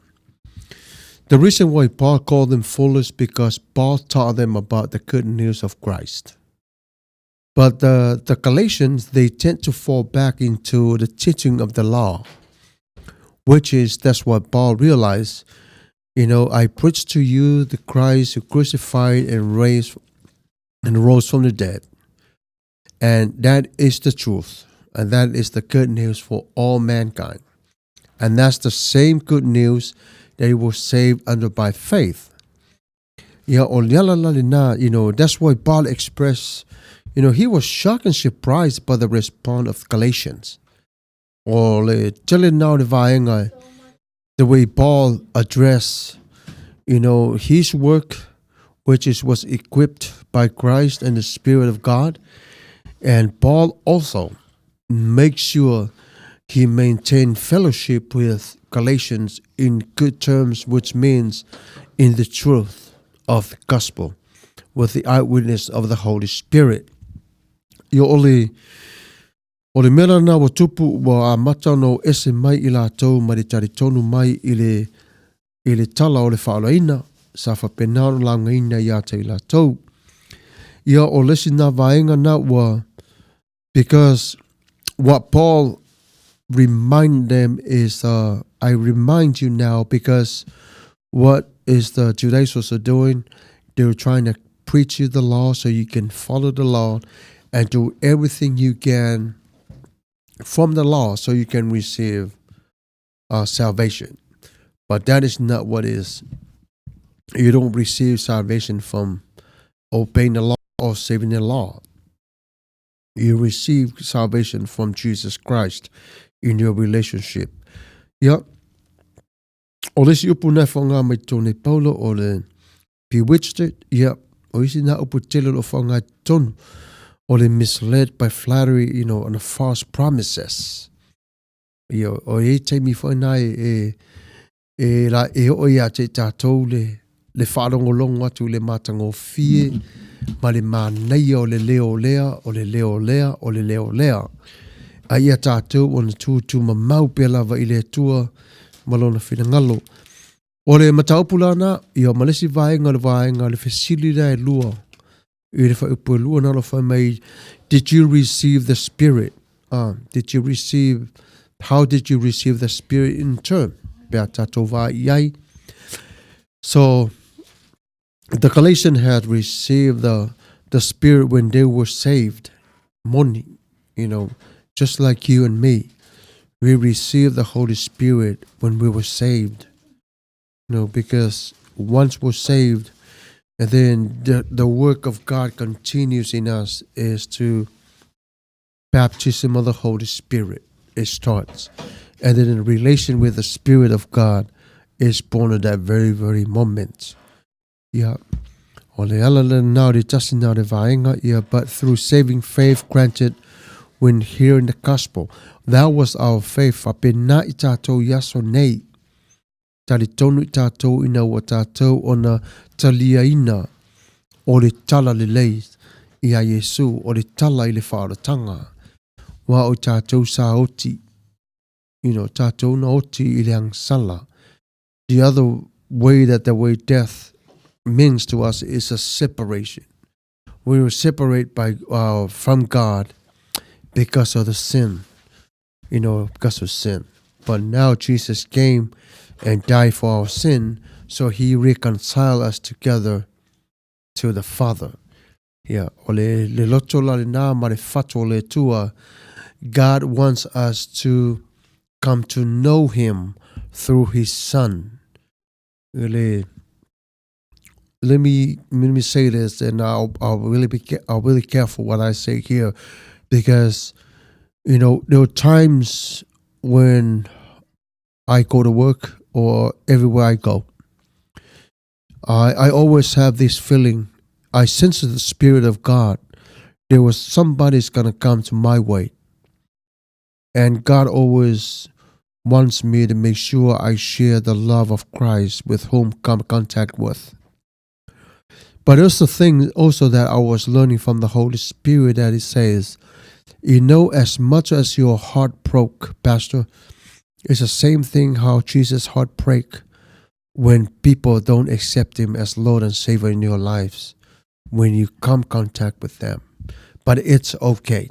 The reason why Paul called them foolish because Paul taught them about the good news of Christ. But the Galatians, they tend to fall back into the teaching of the law, that's what Paul realized. I preach to you the Christ who crucified and rose from the dead. And that is the truth. And that is the good news for all mankind. And that's the same good news that he was saved under by faith. That's why Paul expressed, he was shocked and surprised by the response of Galatians. Or telling now the way Paul addressed, his work, which was equipped by Christ and the Spirit of God. And Paul also makes sure he maintained fellowship with Galatians in good terms, which means in the truth of the gospel, with the eyewitness of the Holy Spirit. O le mera na wa tupu wa a mata no ese mai i la tau ma le tari tonu mai i le tala o le whaalaina sa whapenaro la ngaina i ata i la tau. Ia o lesi na vaenga na wa, because what Paul remind them is, I remind you now, because what is the Judaizers are doing? They're trying to preach you the law so you can follow the law and do everything you can from the law so you can receive salvation. But that is not what is. You don't receive salvation from obeying the law or saving the law. You receive salvation from Jesus Christ in your relationship. Yeah. O lesi upu na whanga mai tone Paulo o le bewitched. Yeah. O isi na upu tele lo whanga tonu. Or they misled by flattery, and false promises. O e te mi whanai la o ia te tātou le whaarongolongo atu le matango fie, ma le mānei o le leo lea, o le leo lea, o le leo lea. A ia tātou o na tūtu ma mau pela wa i le tua malona whina O le mataupula na, ia malesi vaenga le fesilida e lua. Did you receive the Spirit? How did you receive the Spirit in turn? So the Galatians had received the Spirit when they were saved. Morning, just like you and me. We received the Holy Spirit when we were saved. Because once we're saved, and then the work of God continues in us is to baptism of the Holy Spirit. It starts. And then in relation with the Spirit of God is born at that very, very moment. Yeah. But through saving faith granted when hearing the gospel. That was our faith. Tali tonu i tātou ina wa tātou o na talia ina o le tala le lei i a Yesu, o le tala i le whaaratanga. Wa o tātou sa oti, tātou na oti i le angsala. The other way that the way death means to us is a separation. We were separated from God because of the sin, because of sin. But now Jesus came and died for our sin, so he reconciled us together to the Father. Yeah, ole le loto la le na ma le fato le tua. God wants us to come to know him through his Son. Let me say this, and I'll really be careful what I say here, because there are times when I go to work or everywhere I go, I always have this feeling. I sense the Spirit of God. There was somebody's gonna come to my way, and God always wants me to make sure I share the love of Christ with whom come contact with. But there's the thing also that I was learning from the Holy Spirit, that it says, as much as your heart broke, Pastor, it's the same thing how Jesus' heart break when people don't accept him as Lord and Savior in your lives, when you come contact with them. But it's okay,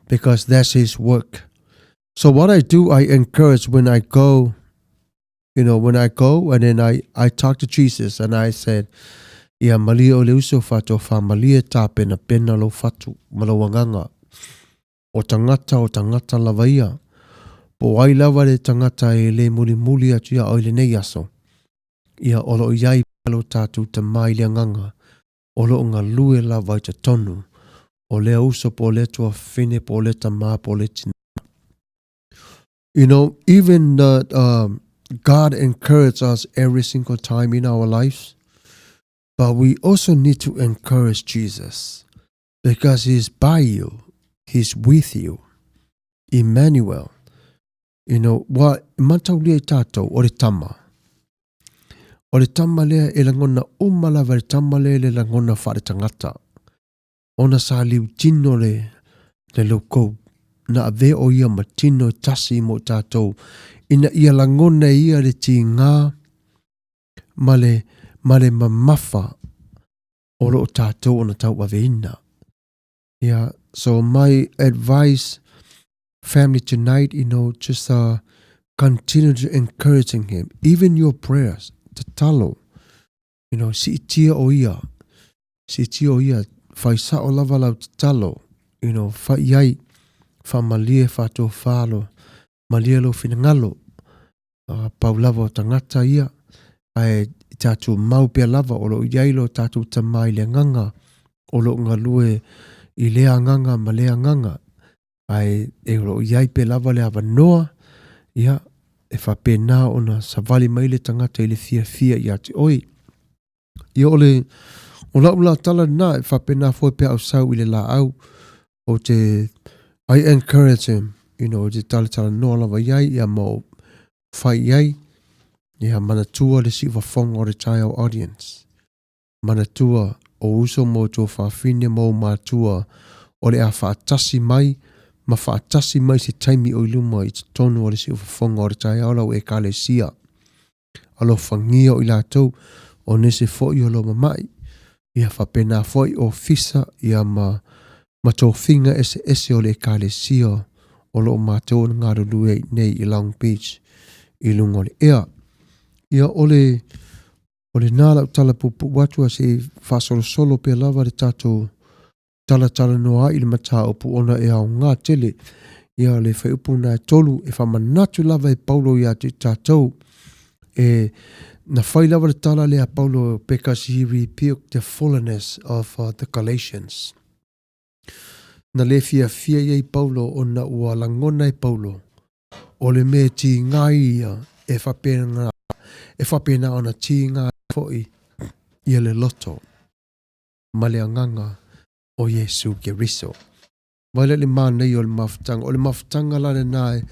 because that's his work. So what I do, I encourage when I go, and then I talk to Jesus, and I said, ia malia o le uso fatu fa malia tape na pena lo fatu malawanganga o tangata lavaia po ai lava le tangata e le muli atu ia o le nei aso ia olo iai palo tatu te mai le nganga olo ngā lue lava i te tonu o le uso po le tua fine po le tama po le tina. Even God encourages us every single time in our lives. But we also need to encourage Jesus, because he's by you, he's with you. Emmanuel. Wa mataulia tato o le tama. O le tama lea e langona umala vare tama lea le langona whare tangata. Ona sa liu tino le loko. Na ave o ia matino tasi mo tato. Ina ia langona ia le ti ngā male mamafa o lo tātou ona tau waveina. Yeah, so my advice, family, tonight, just continue to encouraging him. Even your prayers, te talo, si tia o ia, fai sa o lava lau te talo, fai iai, fa malie fa to falo, malie lo finangalo, pau lava o tangata ia, ai tātou mau pia lava o lo iailo tātou tamai le nganga o lo ngalue i lea nganga ma lea nganga ai e lo iai pe lava le avanoa ia e whapena ona savali mai le tangata i le fia ia te oi ia o la tala na e whapena foi pe au sau i le la au o te I encourage him te tala noa lava iai ia mo whai iai. Ia manatua le si wafonga o le child audience. Manatua o uso mo tō whawhine mo mātua o le a whaatasi mai, ma whaatasi mai se taimi o iluma i te tonu o le si wafonga o le child aulau e ka le sia. Alo whangia o ilatou o nese foi o lo mamai. Ia whapena foi o fisa ia ma tō whinga ese o le ka le sia o lo mātou ngā rulue nei i Long Beach i lungo le ea. Ia ole nala utala pupu watua se solo pe lava le tato tala noa i le mata upu ona e au ngā tele. Ia le whai upu na tolu e whamanatu lava e Paulo ia te tatou. E na whai lava le tala le a Paulo because he rebuked the fallenness of the Galatians. Na le fia iei Paulo o na ua langona e Paulo. O le me ti ngai ia e whapena ona ti ngā foi ia le loto. Ma le anganga o Yesu Keriso. Wale le mānei o le mafutanga. O le mafutanga la le nai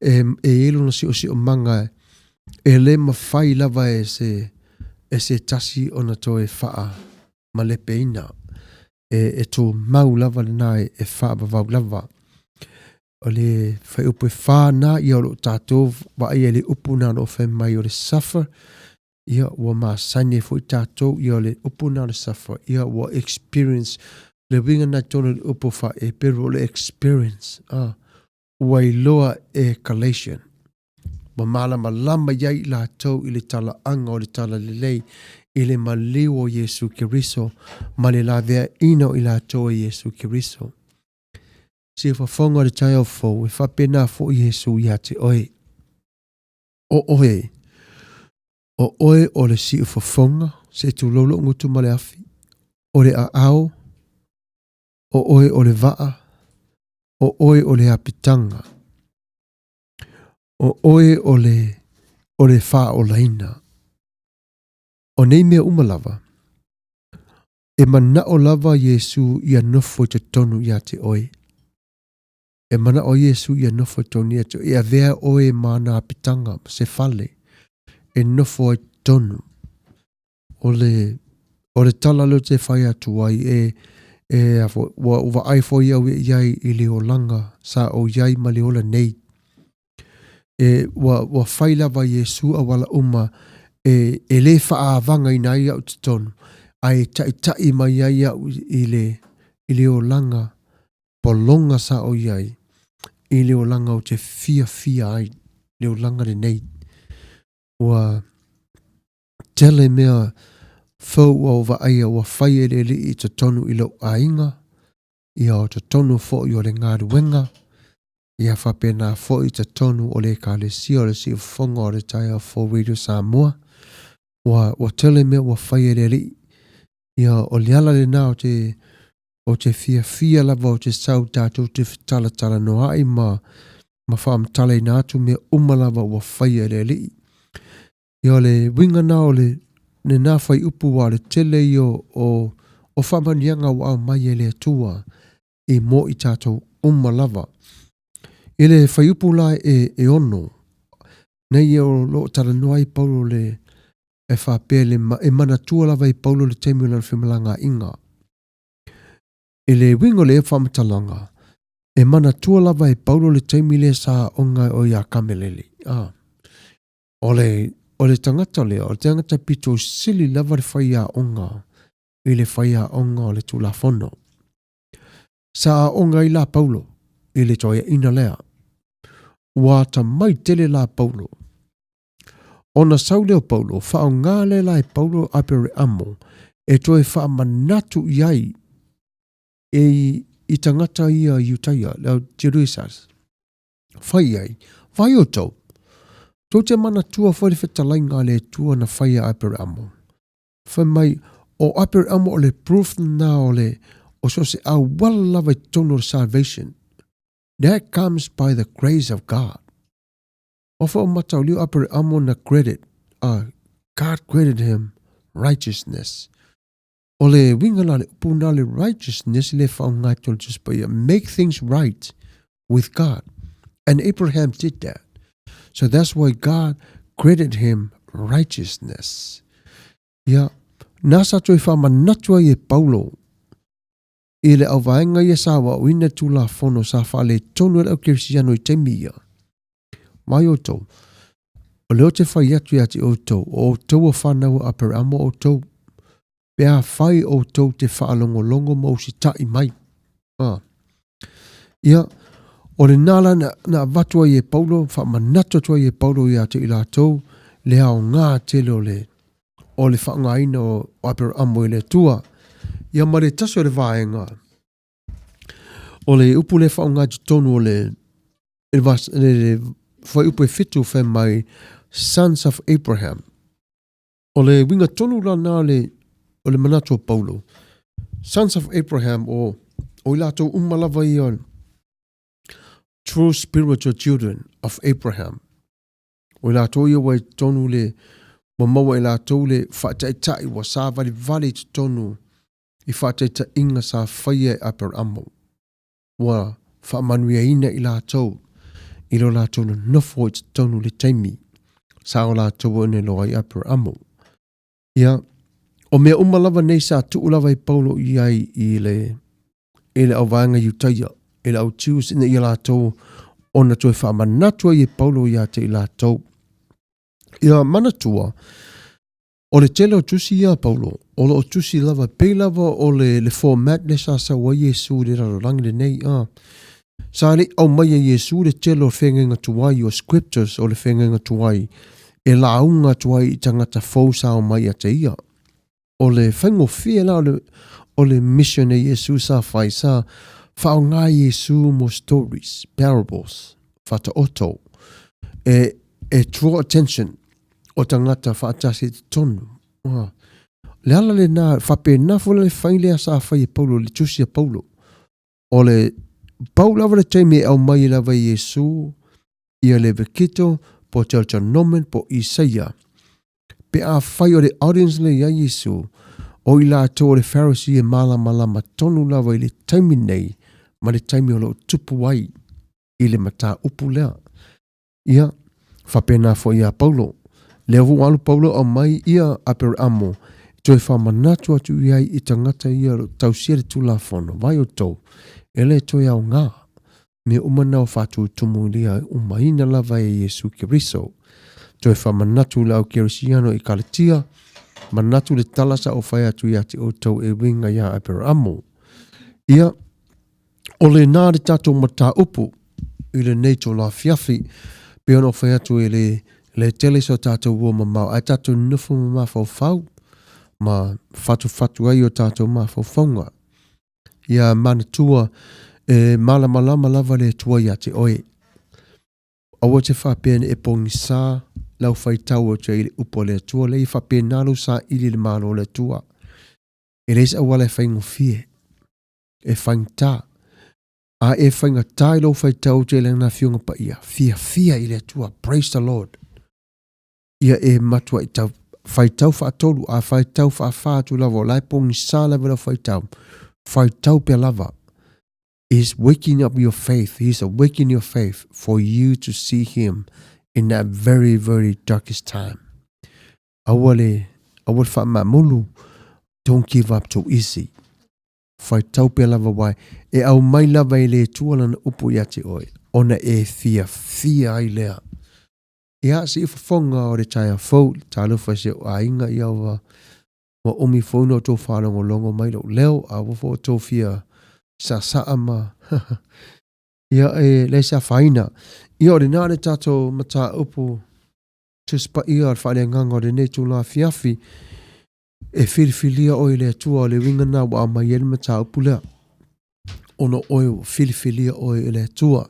e elu na si o manga e le mawhai lava e se tasi ona to e whaa ma le peina e tō mau lava le nā e whaabavau lava. O le whai upu e whāna i alo tātou wa ai le upu nā no whai mai o le suffer ia ua māsane fo i tātou ia le upu nā le suffer ia ua experience le winga nā tōna le upu wha e pero le experience ua i loa e calation ma malama lama iai la tau i le tala anga o le tala lelei i le maliu o Yesu Kiriso ma le la vea ino i la tau o Yesu Kiriso. Si e whafonga le tai au fau e whapena fo i Yesu ia te oe. O oe. O oe o le si e whafonga se tu lolo ngutu ma le afi. O le a ao. O oe o le vaa. O oe o le apitanga. O oe o le wha o laina. O nei mea umalava. E mana o lava Yesu ia nofo te tonu ia te oe. E mana o Yesu ia nofo tonu ia te oe. Ia vea oe mana apitanga se fale. E nofo e tonu. O le tala lo te whai atu ai wa ai fo iau iai i le o langa sa o iai ma le ola nei. Wa whai lava Yesu a wala uma e le wha avanga i nai au te tonu. Ai tai mai ai au i le o langa polonga sa o iai. I le o langa o te fia ai. Le o langa le nei. Wa tele mea fau au wa aia wa whai e le i te tonu i lo ainga. Ia o te tonu fo i o le ngāru wenga. Ia whapena fo i te tonu o le ka le si o le si whonga o le taia fo Radio Samoa. Wa tele mea wa whai e le li. Ia o le ala le nā o te fia lava o te sau tātou te tala no ai ma whaam tala i nātu mea umalava wa whai e le li. Ia le winga nā o le nā whai upu wa le tele i o whamanianga wa au mai e le atua i mo i tātou umalava. I le whai upu la e ono. Nei o lo tala noa i paulo le e whapele e mana tua lava i paulo le temi o le whimalanga inga. I le wingo le e whamatalanga e mana tua lava i paulo le temi le sa onga o ia kamelele. O le tangata lea, o le tangata pito sili lava le whaia onga i le whaia onga o le tulafono. Sa onga i la paulo i le toia ina lea. Wa ta mai tele la paulo. Ona sauleo paulo, whao ngāle la e paulo apere amo, e toe wha manatu iai i tangata ia iutaia, leo Jerusalem. Whai iai, whai o tau. Tō te mana tua whai whetalai ngāle tua na whai apere amo. Whai mai, o apere amo o le proof na o le, o so se au wala lava i tono salvation. That comes by the grace of God. Ofa o matau liu apere amo na credit. God credited him righteousness. O le winga la le upuna le righteousness le whao ngai tolu just by make things right with God. And Abraham did that. So that's why God credited him righteousness. Ia, nasa toi wha manatua i Paulo. I le au vaenga i sa wa uina tu la fono sa wha le tonu e au kirisiano i te mia. Mai o tau. O leo te whai atu ati o tau. O tau a whanau a per amo o tau. Pea whai o tau te whaalongo mo si tai mai. Ia, o le nala na vatua i e Paulo, wha manatu tua i e Paulo i atu i la tau, le au ngā tele o le whaangaina o aper amo i le tua. Ia mare taso le vaenga. O le upu le whaanga tonu o le whai upu e fitu whai mai Sons of Abraham. O le winga tonu la nā o le manatu o Paulo. Sons of Abraham o i lato umalawa i on true spiritual children of Abraham. O i lato i wai tonu le mamawa i lato le whaataitai wa sa vali tonu i whaataita inga sa whaia aper amo. Wa whaamanuia ina i lato i lo lato na nofo i tonu le taimi sa o lato wane loa i aper amo. Ia, O mea umalava nei sa tu ulava I Paulo I ai I le au vanga Utaia, I le au tius ina I lato ona toi wha manatua I Paulo I ate I lato. Ia manatua, o le tele o tusi ia Paulo, o le o tusi lava pei lava o le format le sa wa Yesu le rarolangi le nei sa le au mai Yesu le tele o whengenga tuai o scriptures o le whengenga tuai e launga tuai I tangata fausa o mai a te ia. O le whaingo fia la o le mission e Yesu sa whai sa whao ngā Yesu mo stories, parables, whata oto, e draw attention o tangata whaatasi te tonu. Le ala le nā, whape nā fula le whailea sa whai e Paulo, le tusia Paulo. O le Paulo awa le teime au mai lawa Yesu, ia le vekito, po te alta nomen, po Isaia. Pe a whai o le audience le ia Yesu, o I lato o le Pharisee e malama tonu lawa I le teime nei, ma le teime o lo tupu wai, I le mata upu lea. Ia, whape nā fo ia Paulo. Le alu Paulo au mai ia aper amo, toi whamanatu atu iai I tangata ia tausia le tula whono, vai o tau, ele toi au ngā, me umanau whatu tumu lia umaina lava e Yesu Kiriso. Toi whamanatu lau Kirisiano I Kalatia, manatu le talasa o whai atu ia te o tau e winga ia aper amo. Ia, o le nā le tato mata upu, I le neito la fiafi, pe ono whai atu e le tele so tātou ua mamau, ai tātou nufu mamau fau, ma fatu ai o tātou mafau faunga. Ia manatua e malama lava le tua ia te oe. Awa te whapene e pongi sā, lau whaitau o te ile upo le tua, le I whapene nalu sā ili le malo le tua. E reis awale whaingo fie, e whaingta. A e whainga tai lo whaitau te le ngā whiunga pa ia, fia I le tua, praise the Lord. Ia e matua I tau whaitau whaatolu, a whaitau whaafātu lava, lai pongi sā lava la whaitau pe lava. Is waking up your faith, He's awakening your faith for you to see Him in that very, very darkest time. Awale whaamamulu, don't give up too easy. Whaitau pe lava wai, e au mai lava I le tuala na upu ia te oe, ona e fia ai lea. Ia si whafonga o re taia fau, tālu whase o ainga I awa, wa omi whauna o tō whanongo longo mai leo, a wafo o tō fia sa saama. Ia e le sa whaina. Ia o re nāre tātou mata upu, tuspa ia ar whaile nganga o re netu la fiafi, e whiriwhilia o I le atua o le wingana wa mai ere mata upu lea. Ono oe whiriwhilia o I le atua.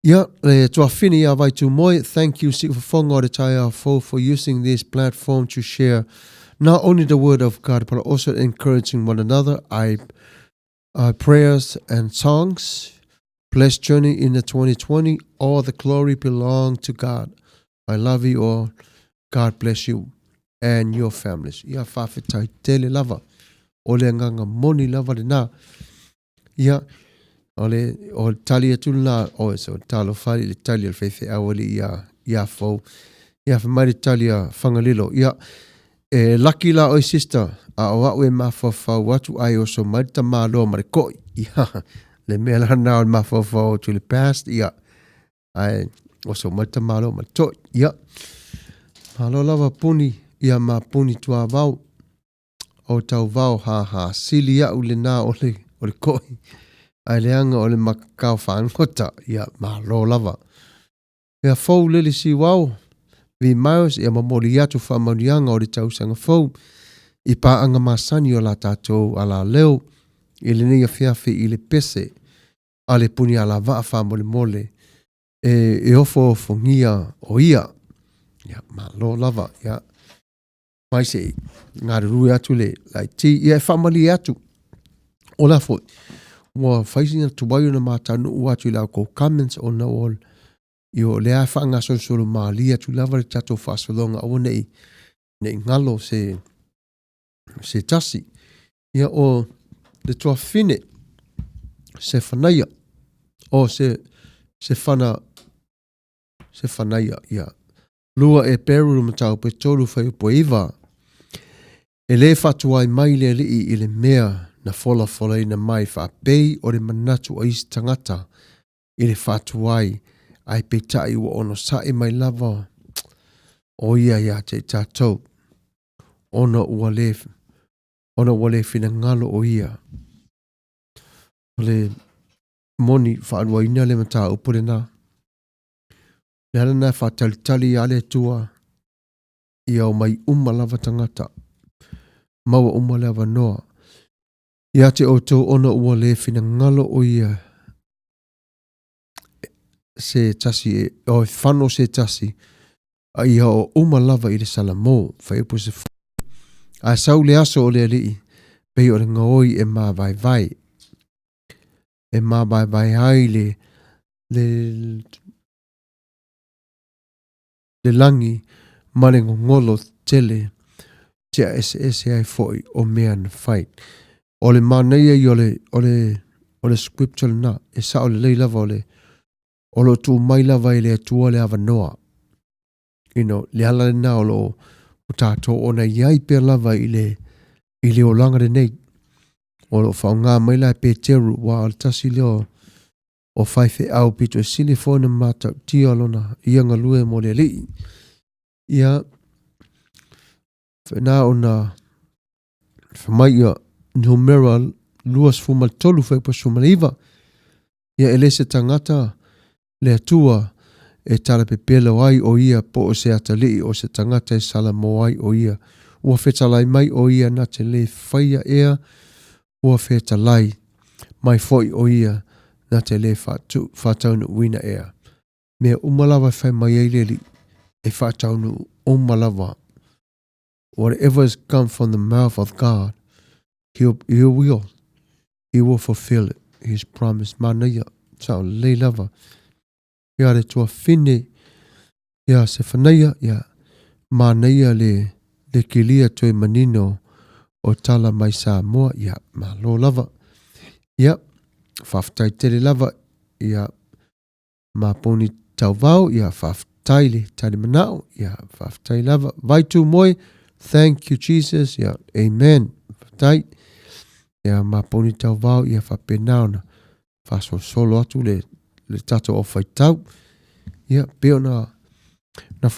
Yeah, to affini ia vai tu moi. Thank you, Sik Fonga o Taia for using this platform to share not only the word of God, but also encouraging one another. Prayers and songs. Blessed journey in the 2020. All the glory belong to God. I love you all. God bless you and your families. Ia whawhitai tele lava. Ole nganga moni lava le nā. Ia. O tali atu la o so talo fali le tali al fefe awali ia fo ia famari tali a fangalilo ia lucky la o sister a o we ma fo watu ai o so marta malo marco ia le mela na ma fo to the past ia ai o so marta malo marto ia malo lava puni ia ma puni tua vau o tau vau ha silia ule na ole koi ai leanga o le makakau whaangota ia malo lava. Ia fau lele si wau, vi Miles ia mamori atu whamarianga o le tausanga fau, I paanga masani o la tātou ala leo, I le nea whiawhi I le pese, a le puni ala waa whamole mole, e ofo ngia o ia, malo lava, ia. Mai se, ngā rui atu le, lai ti, ia whamali atu, o la fo, wa faisina tuwayo na matanu uatu ila ko comments o na ol yo lea whaanga solo maalia tu lava le tato whasolonga o nei ngalo se tasi ia o le tua fine se whanaia o se whanaia ia lua e peru matau pe tolu whai po iwa E le fatuai mai le li I le mea na fola fola ina mai fa pei o le manatu o isi tangata I le fatuai ai petai ua ono sae mai lava o ia ia te tātou ona ua le fina ngalo o ia o le moni whaarua ina le mata upure na le ala na whaatalitali ale tua ia o mai lava tangata maua lava noa ia te oto ona ua le fina ngalo o ia se tasi o whano se tasi a ia o lava I le salamo whaipu se a sau le aso o le alii pei o le ngaoi e mā vai vai e mā vai vai hai le langi male ngolo tele tia ese ai foi o mea na fight o le manaia I o le scripture na e sa o le lei lava o lo tu mai lava I le atua le ava noa le ala le na o lo o tato o na iai pe lava I le o langa de nei o lo whaunga mai la pe teru wa o tasi leo o whaife au pito e sili fōna mata tia lona ianga lue mo le li ia whena o na whamai ia numera luas fuma tolu whaipa sumaliva ia elese tangata le atua e tala pe pelo ai o ia po o se atali o se tangata e sala mo ai o ia ua whetalai mai o ia na te le whaia ea ua whetalai mai foi o ia na te le whataunu wina ea mea umalawa whai mai eileli e whataunu umalawa whatever has come from the mouth of God he will fulfill it his promise manaya sao le lava ia le tua fine ia se whanaya ia manaya le kilia toi manino o tala mai sa moa ia ma lo lava ia whaftai tele lava ia ma poni tau vau ia whaftai le tali manao ia whaftai lava vai tu moi thank you Jesus ia amen whaftai ia ma poni tau vau ia whapenao na whaso solo atu le tato o whaitau ia peo na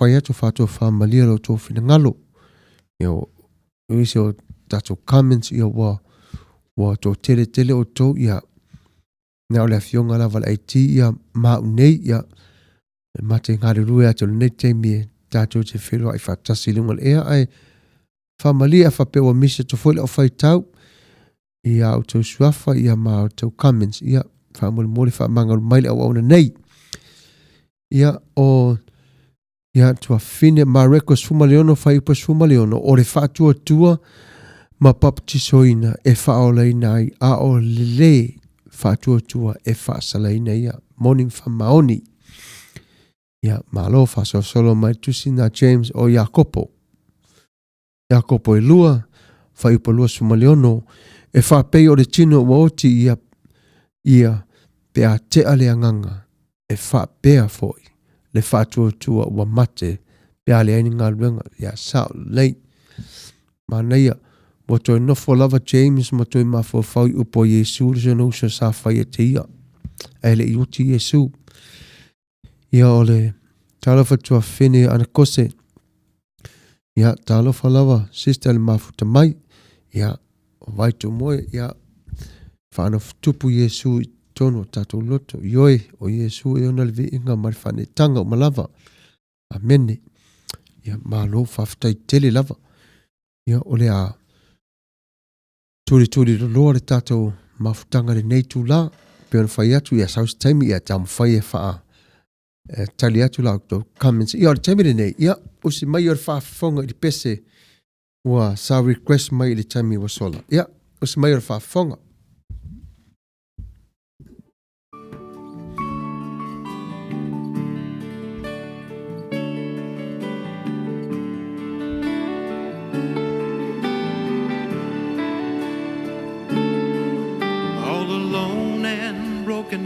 whai atu whato whamalia lo tō whina ngalo ia o isi o tato comments ia wa tō tele o tō ia na o le fionga lava la iti ia mau nei ia mate ngare rue atu le nei teimie tato te whiro ai whatasi lunga le ea ai whamalia whapewa misa to whaile o whaitau ia o tō suafa ia ma o tō comments ia whamole mole whamanga maile au auna nei ia o ia tua fine ma rekos fumaleono whaipas fumaleono o le whaatua tua ma papatisoina e whaolaina ai a o le whaatua tua e whaasalaina ia morning whamaoni ia malo whaso solo mai tusina James o Iakopo e lua whaipa lua fumaleono e whapei o le tino wa oti ia pe a te ale anganga e whapea foi le whaatua tua wa mate pe ale aini ngā ruenga ia sao lei manaia wa toi nofo lava James ma toi mafo whai upo Yesu le zeno usa sa whai e te ia e le iuti Yesu ia o le talofa tua whine ana kose ia talofa lava sister le mafuta mai ia vai tu moe ia whaano tupu Yesu tono tatou loto ioe o Yesu e ona le vi inga mari whane tanga o malava amene ia malo whaftai tele lava ia ole a turi loa le tatou mafutanga le neitu la pe ona whai atu ia saus taimi ia tam whai e wha tali atu la o comments ia o le taimi le nei ia usi mai o le whaafonga i pese ua sa request mai i le taimi wa sola ia usi mai o le whaafonga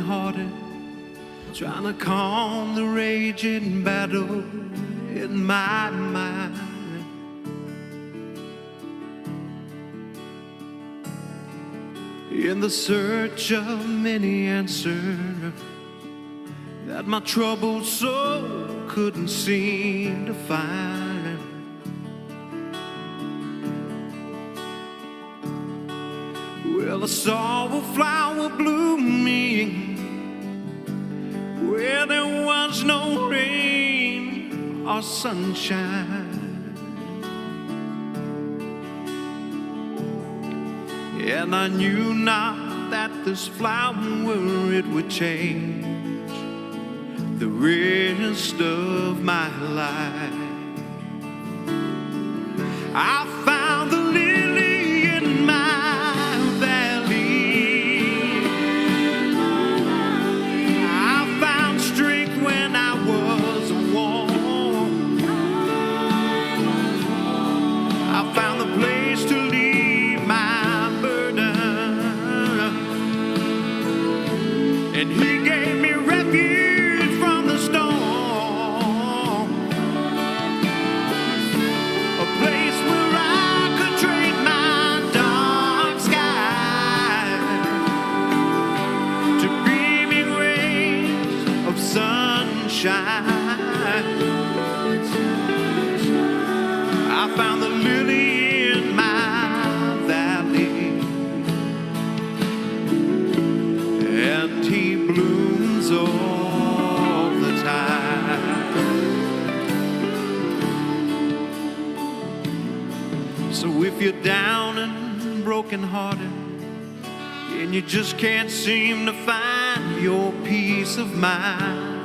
Hearted, trying to calm the raging battle in my mind. in the search of many answers that my troubled soul couldn't seem to find. Well, I saw a flower blooming where there was no rain or sunshine. And I knew not that this flower, it would change the rest of my life. I found the lily in my valley. I found strength when I was worn. I found the place to leave my burden, and He gave me refuge from the storm, a place where I could trade my dark sky to beaming rays of sunshine. I found the lily in my valley, and He blooms all the time. So if you're down and brokenhearted and you just can't seem to find your peace of mind,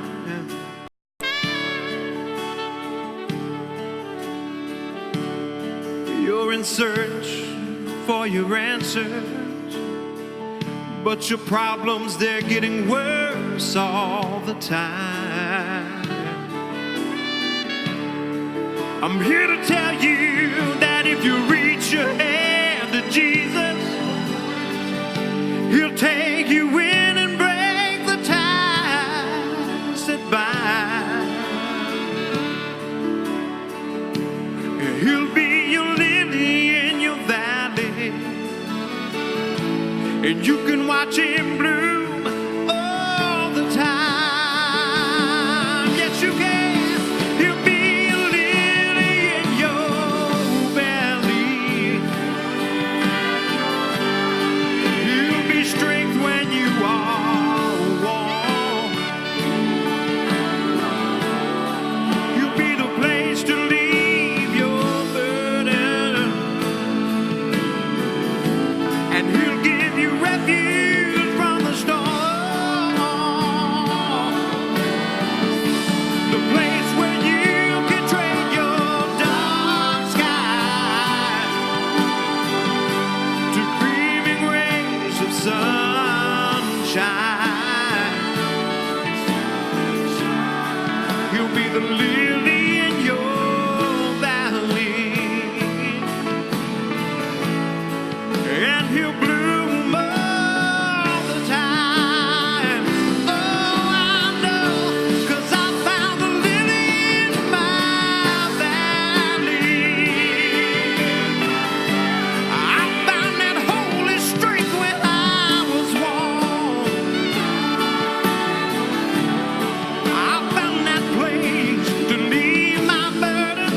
you're in search for your answers, but your problems, they're getting worse all the time. I'm here to tell you that if you reach your hand to Jesus, He'll take you in and break the ties that bind. He'll be your lily in your valley, and you can watch Him bloom all the time. Yes, you can. He'll be a lily in your valley. He'll be strength when you are worn. He'll be the place to leave your burden, and He'll give you refuge from the storm, the place where you can trade your dark sky to beaming rays of sunshine. He'll be the lily in your valley, and He'll bloom all the time. Oh, I know, 'cause I found the lily in my valley. I found that holy strength when I was worn. I found that place to leave my burden,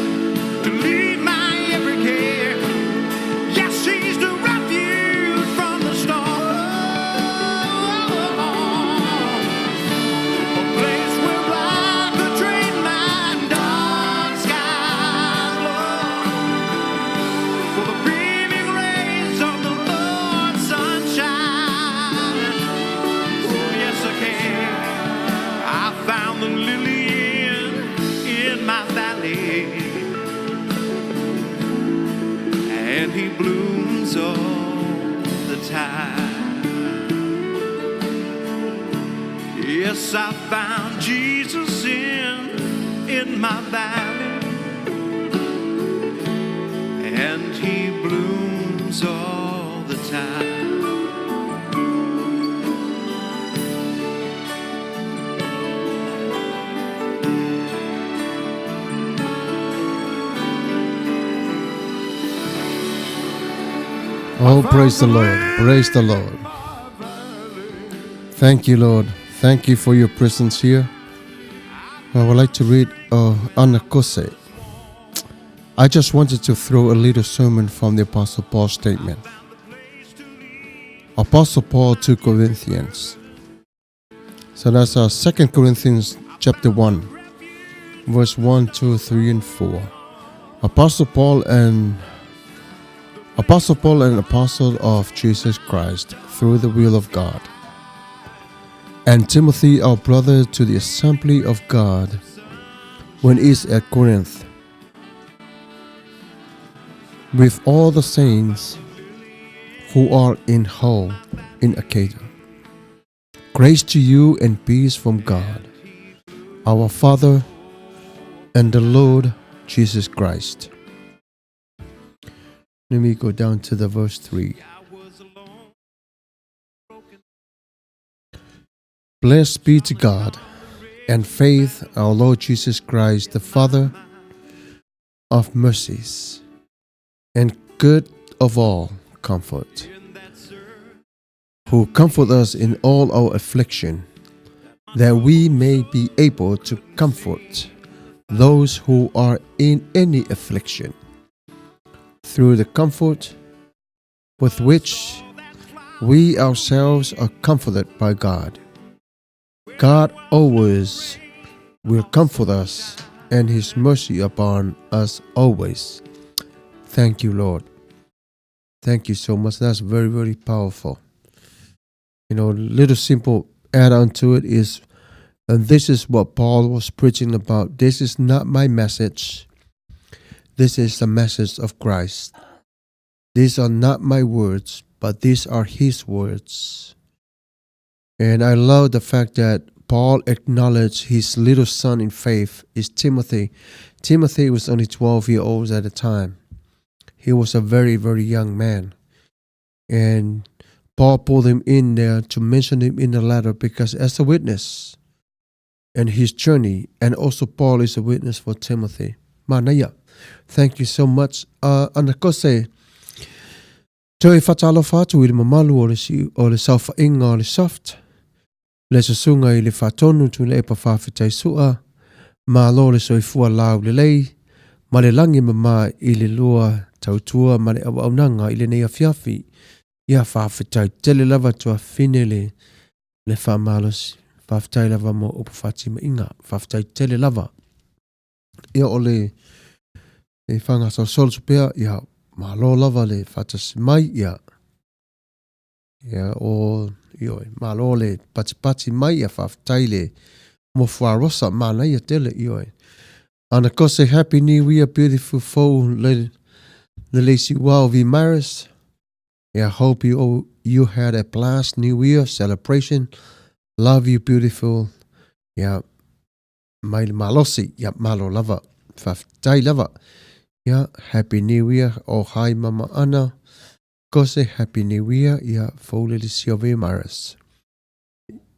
to leave my every care. Yes, He's the refuge from the storm, a place where I could trade my dark skies, Lord, for the beaming rays of the Lord's sunshine. Oh, yes, I can. I found the lily in my valley, and He blooms all the time. Yes, I found Jesus in my valley, and He blooms all the time. Oh, praise the Lord. Praise the Lord. Thank you, Lord. Thank you for your presence here. I would like to read Anna Kose. I just wanted to throw a little sermon from the Apostle Paul's statement. Apostle Paul to Corinthians. So that's 2 Corinthians chapter 1, verse 1, 2, 3, and 4. Apostle Paul, an apostle of Jesus Christ, through the will of God. And Timothy, our brother, to the assembly of God, when he is at Corinth, with all the saints who are in Hull, in Achaia. Grace to you and peace from God, our Father, and the Lord Jesus Christ. Let me go down to the verse 3. Blessed be to God and faith, our Lord Jesus Christ, the Father of mercies and good of all comfort, who comfort us in all our affliction, that we may be able to comfort those who are in any affliction, through the comfort with which we ourselves are comforted by God. God always will comfort us, and His mercy upon us always. Thank you, Lord. Thank you so much. That's very, very powerful. Little simple add-on to it is, and this is what Paul was preaching about. This is not my message. This is the message of Christ. These are not my words, but these are His words. And I love the fact that Paul acknowledged his little son in faith is Timothy. Timothy was only 12 years old at the time. He was a very, very young man. And Paul pulled him in there to mention him in the letter because as a witness and his journey, and also Paul is a witness for Timothy. Manaya. Thank you so much. Anakose, Toi whatalo whātu i le mamalu o le sauwha inga o le soft. Le sasunga i le whatonu tu le epa whawhitai sua. Ma lo le soifua lau le lei. Ma le langi mama i le lua tautua ma le awaunanga i le nei awhiawhi. Ia whawhitai tele lava tua whine le whamalosi. Whawhitai lava mo upu whatima inga. Whawhitai tele lava. Ia o le whanga sa solsupea ia ma lo lava le whatas mai ia. Ia o ioi. Ma lo le patipati mai ia whawhitai le mo wharosa mana ia tele ioi. Ana kose Happy New Year, beautiful foe le Lacey Wow V. Maris. Yeah, hope you had a blast New Year celebration. Love you, beautiful. Yeah, mai malosi. Yeah, malo lava. Whawhitai lava. Yeah, Happy New Year. Oh, hi, Mama Anna. Kose Happy New Year. Yeah, foe le Lacey V. Maris.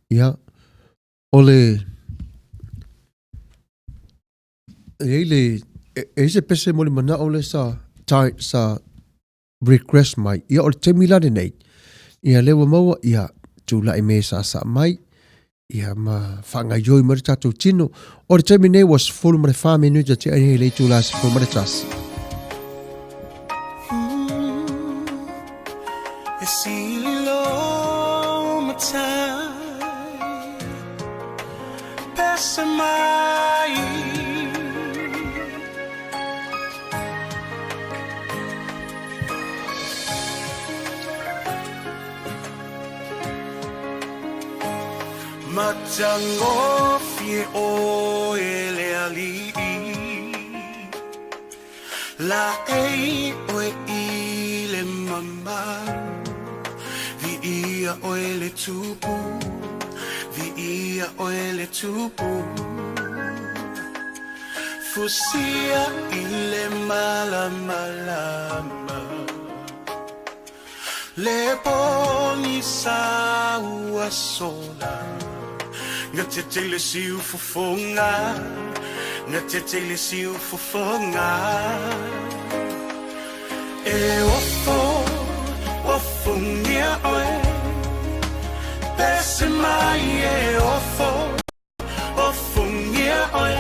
Yeah, ole. Ele ese pese mo le mana ole sa request mai ia o te milane nei ia lewa maua ia tu la me sa mai ia ma fanga yoi ma tatu tino o te nei was full ma fa minuta te ai le tu la full ma tas Matango fie o ele ali La ei o ile mama Vi ia o ele tupu Vi ia o ele tupu Fusia ile malama Le poni sa ua sola Nga te tele siu fufonga Nga te tele siu fufonga E ofo ngia oe Pese mai e ofo, ofo ngia oe.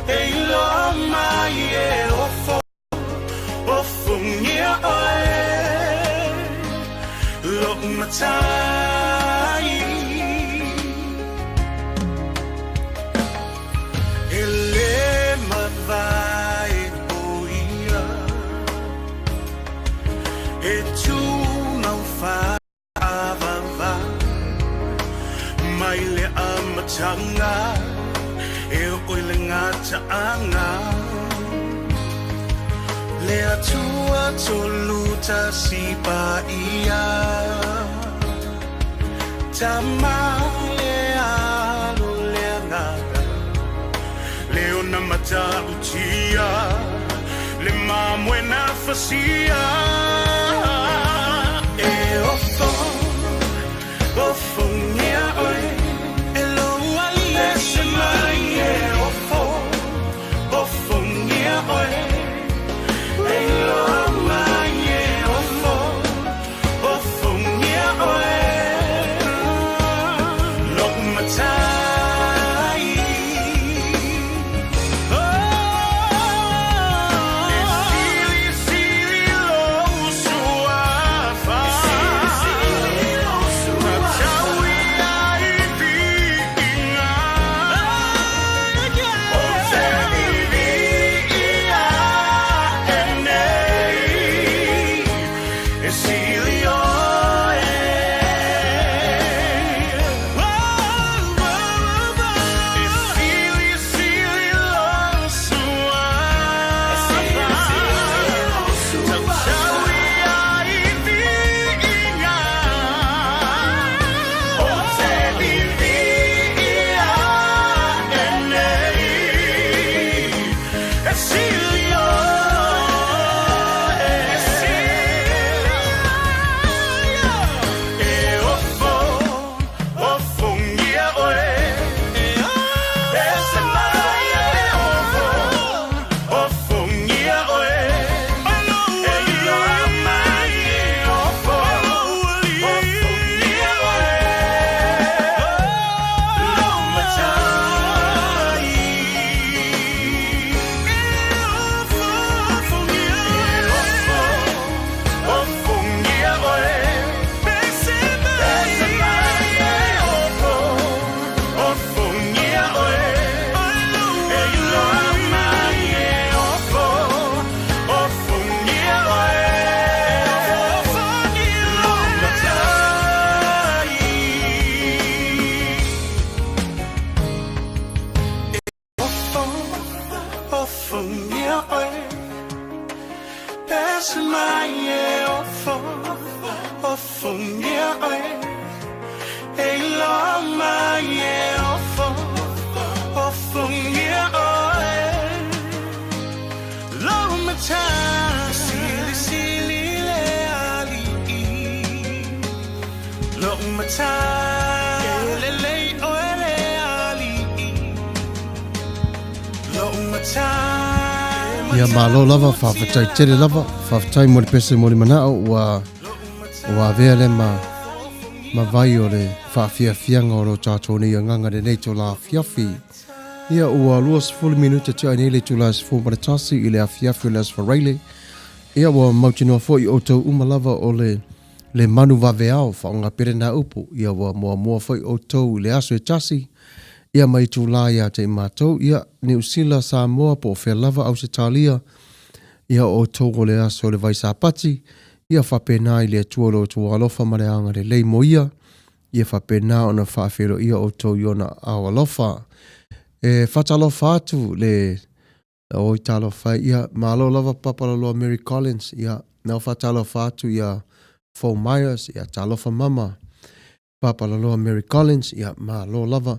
E lo mai e ofo, ofo ngia oe. Lo matai. Ele mavai boia. E tu mau fa. Mai le amatanga e oile ngata anga le atua toluta si pa ia tama le alo le ngata le ona mata utia le mamwe na fasia e ofo ofo ngia oe elo ali ese mai e ofo ofo ngia oe elo mai e ofo ofo ngia oe lo matai sili lo suafa Ia malo lava whawhatai tere lava, whawhatai mo le pese mo le manao wa vea le ma vai o le whawhiawhianga o lo tātou ni a nganga le nei tō la whiawhi. Ia ua lua 10 minuta tia nei le tō la 10 maratasi i le a whiawhi o le aswhareile. Ia ua mautinoa fo i o tau umalava o le manu waweao whaonga pere na upo. Ia ua mua fo i o tau le aso e tasi. Ia mai tū la ia te mātou, ia New Zealand Samoa po whea lava au se talia, ia o tōgo le aso le vai sāpati, ia whapena i le tuolo tō alofa mareanga le lei mo ia whapena o na whawhero ia o tō iona au alofa. E whatalofa atu le o i talofa ia malo lava papalaloa Mary Collins, ia nau whatalofa atu ia Fo Myers, ia talofa mama, papalaloa Mary Collins, ia malo lava.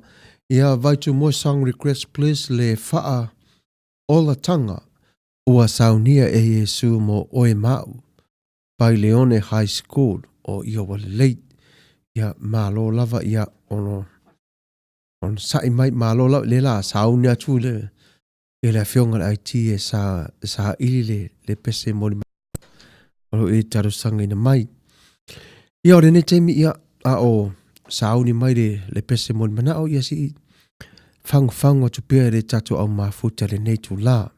Ia vaitu mo song request please le faa ola tanga ua saunia e Yesu mo oe mau pai Leone High School o ia wale late ia malo lava ia ono sai mai malo lava le la saunia tu le la fionga le IT e sa ili le pese mo o e taru sanga ina mai ia o le ne temi ia a o sauni mai le pese mon mana o ia si fang o tu pia le tatu au mafuta le nei tu la.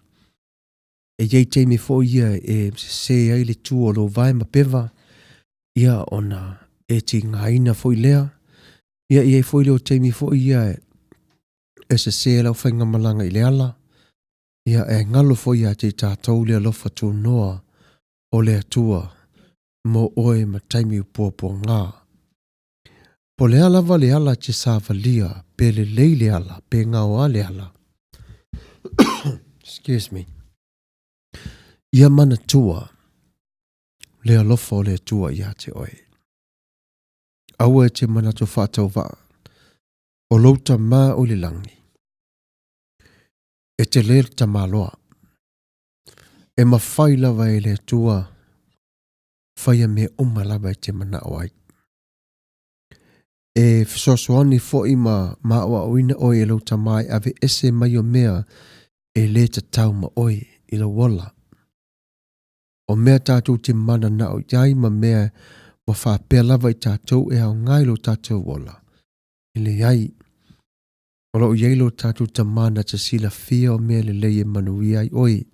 E yei teimi fo ia e se ai le tu o lo vai ma peva ia ona e ti ngaina fo ilea. Ia i fo ileo teimi fo ia e se lau whainga malanga i le ala. Ia e ngalo fo ia te tātou le alofa tu noa o le atua mo oe ma taimi upopo ngā. Po le ala va le ala te sāvalia pe le lei le ala pe ngā o le ala. Excuse me. Ia mana tua le alofa o le atua ia te oe. Aua e te mana to whātau wa o lauta mā o le langi. E te lea ta maloa. E mawhai lava e le atua whaia me lava e te mana o ai. E fisosoani fo i ma o oina oi e lauta mai ave ese mai o mea e le ta tau ma oi i la wala. O mea tātou te mana na o iai ma mea ma whapea lava i tātou e au ngai lo tātou wala. I le iai. O lo iai lo tātou ta mana ta sila fia o mea le leie manu iai oi.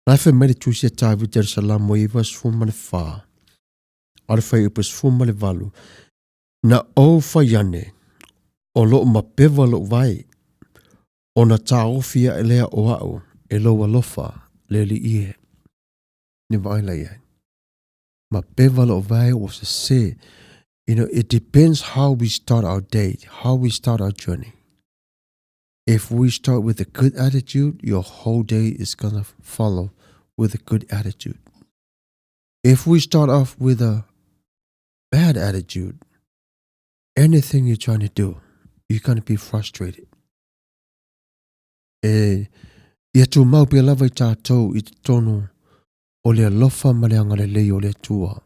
Naife mele tusia tāwi Jerusalem mo i vas fuma le wha. Are whai upas fuma le valu. Na o whaiane o lo ma peva lo vai. O na tā ofia e lea o au e lo alofa le li ie. Ni vai la iai. Ma peva lo vai o se se. You know, it depends how we start our day, how we start our journey. If we start with a good attitude, your whole day is going to follow with a good attitude. If we start off with a bad attitude, anything you're trying to do, you're going to be frustrated. Ia tu mau pia lava I tātou I te tono o le alofa ma le anga le lei o le tua.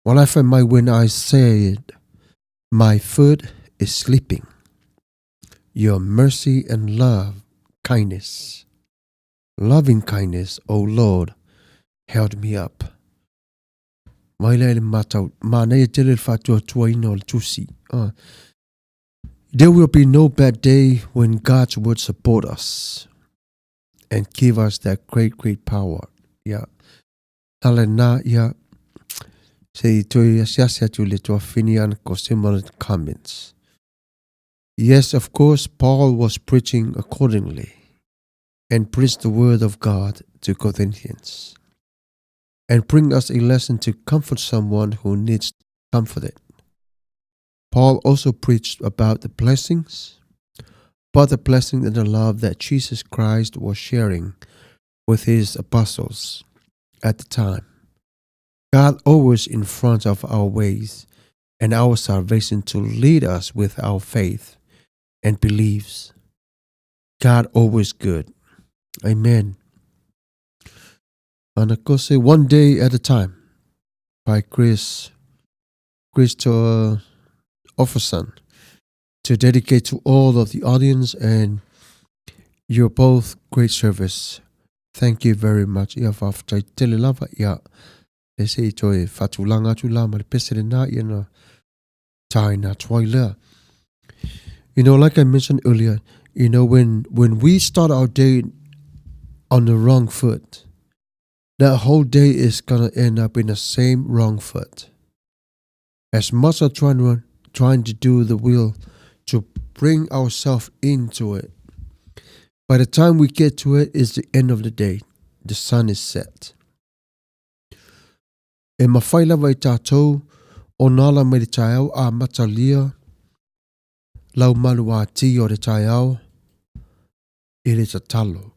Well, I find when I said, my foot is sleeping, your mercy and love, kindness, loving kindness, O Lord, held me up. Mai le matau, ma nei te le fatua tua ina o le tusi. There will be no bad day when God's word support us and give us that great power. Yeah. Tale na, yeah. Say to asiasia tu le tua finian ko similar comments. Yes, of course, Paul was preaching accordingly and preached the word of God to Corinthians and bring us a lesson to comfort someone who needs comforted. Paul also preached about the blessings, but the blessing and the love that Jesus Christ was sharing with his apostles at the time. God always in front of our ways and our salvation to lead us with our faith and beliefs. God always good. Amen. And of course, One Day at a Time by Christopher Offerson to dedicate to all of the audience, and you're both great service. Thank you very much. Ia whaftai tele lava ia e se I toi whatulanga tu la ma le pesere na ia na tai na tuai lea. You know, like I mentioned earlier, you know, when we start our day on the wrong foot, that whole day is going to end up in the same wrong foot. As much as trying to do the will to bring ourselves into it, by the time we get to it, it's the end of the day. The sun is set. E mawhaila vai tātou, o nala me le taiau a matalia, lau malu a ti o le taiau, I le tatalo.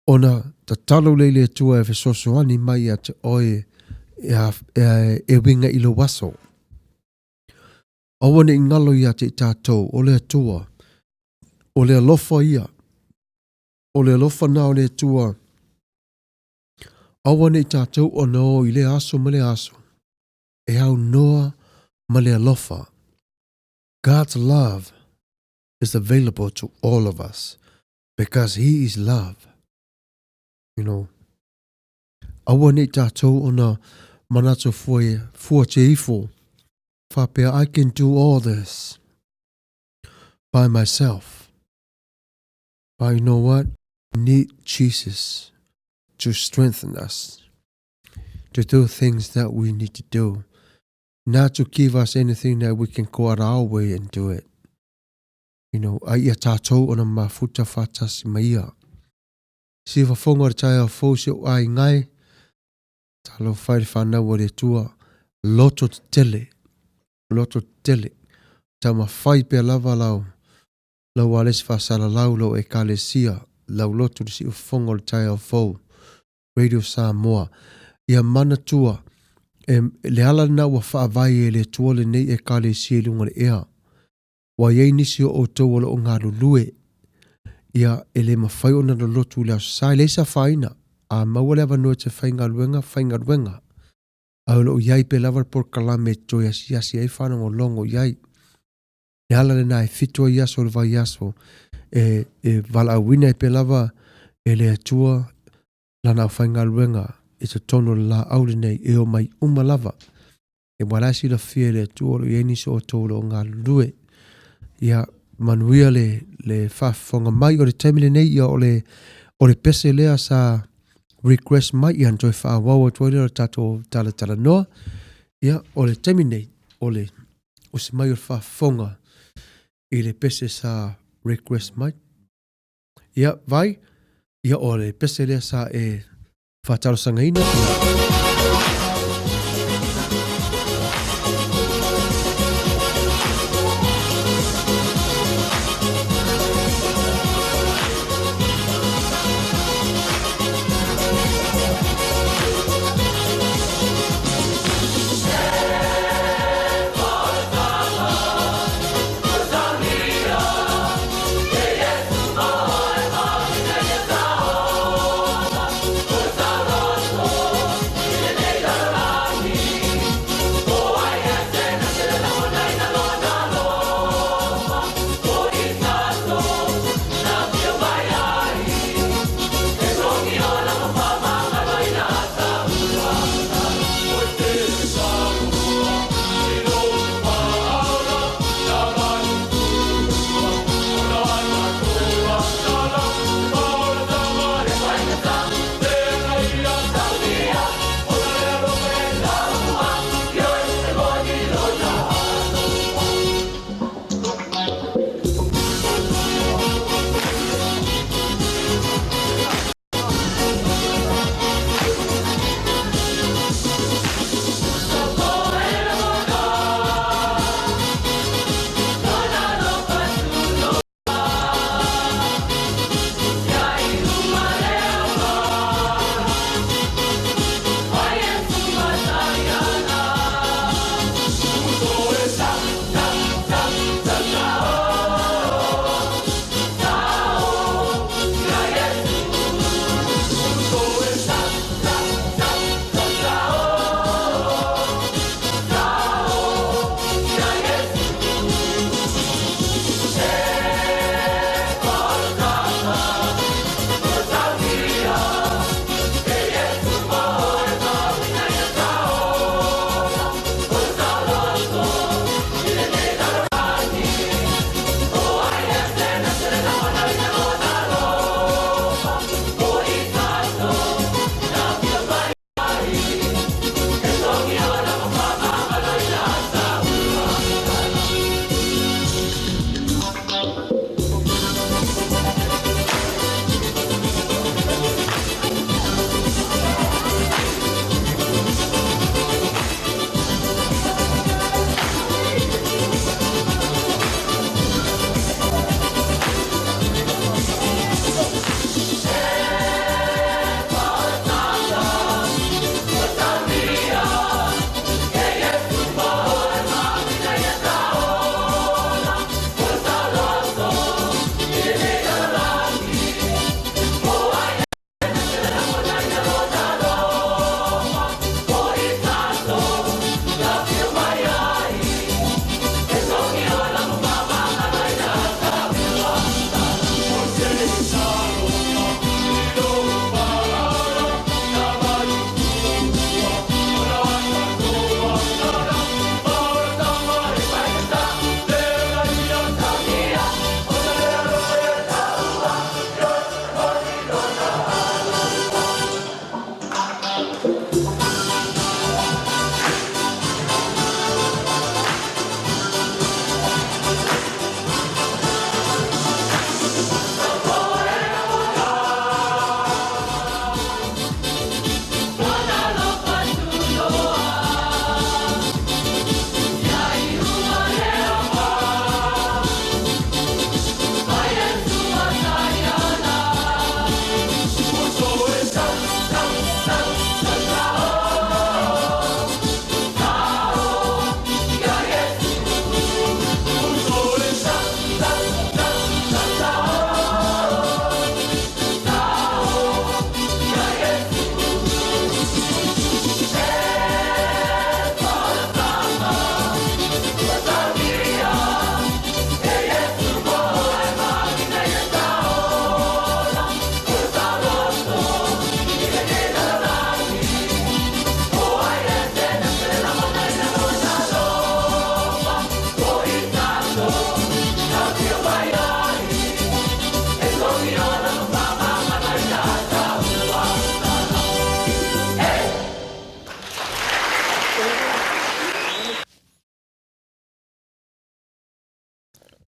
Ona tatalo leile tua e fesosoani mai a te oe e winga I lo waso. Awane ingalo ia te tātou o le tua, o le alofa ia, o le alofa na o le tua. Awane I tātou o no I le aso ma le aso, e au noa ma le alofa. God's love is available to all of us because He is love. You know, awane I tātou o na manato fua te ifo. Whapea, I can do all this by myself. But you know what? We need Jesus to strengthen us, to do things that we need to do, not to give us anything that we can go out our way and do it. You know, ai ia tātou ona mafuta whatasi maia. Si whafonga re tai au fōsi o ai ngai, talo whaere whanau o re tua, loto te tele. Ta ma whai pia lava lau alesi whasara lau e kalesia, lau loto si ufonga o re tai au fō, Radio Samoa. Ia mana tua, le ala na wa whaavai e le tua le nei e kalesia lunga le ea. Wa iei nisi o tau o ngā lulue, ia ele mawhai o na lotu leo sai leisa whaina, a maua lewa noa te whainga luenga, au lo iai pe lava por kalame toi asi ai whana o longo iai. Ne ala le nai fitua iaso le vai iaso, e vala awina e pe lava e le atua lana whainga luenga, e te tono la aule nei e o mai lava. E warasi la fia le atua lo iei nisi o tau lo ngā lulue. Ia manuia le whafonga mai o le taimile nei ia o le pese lea sa request mai i antoi whaawau atua lea tato tala noa. Ia o le taimile nei o se mai o le whafonga i le pese sa request mai. Ia vai, ia o le pese lea sa e whataro sangaina.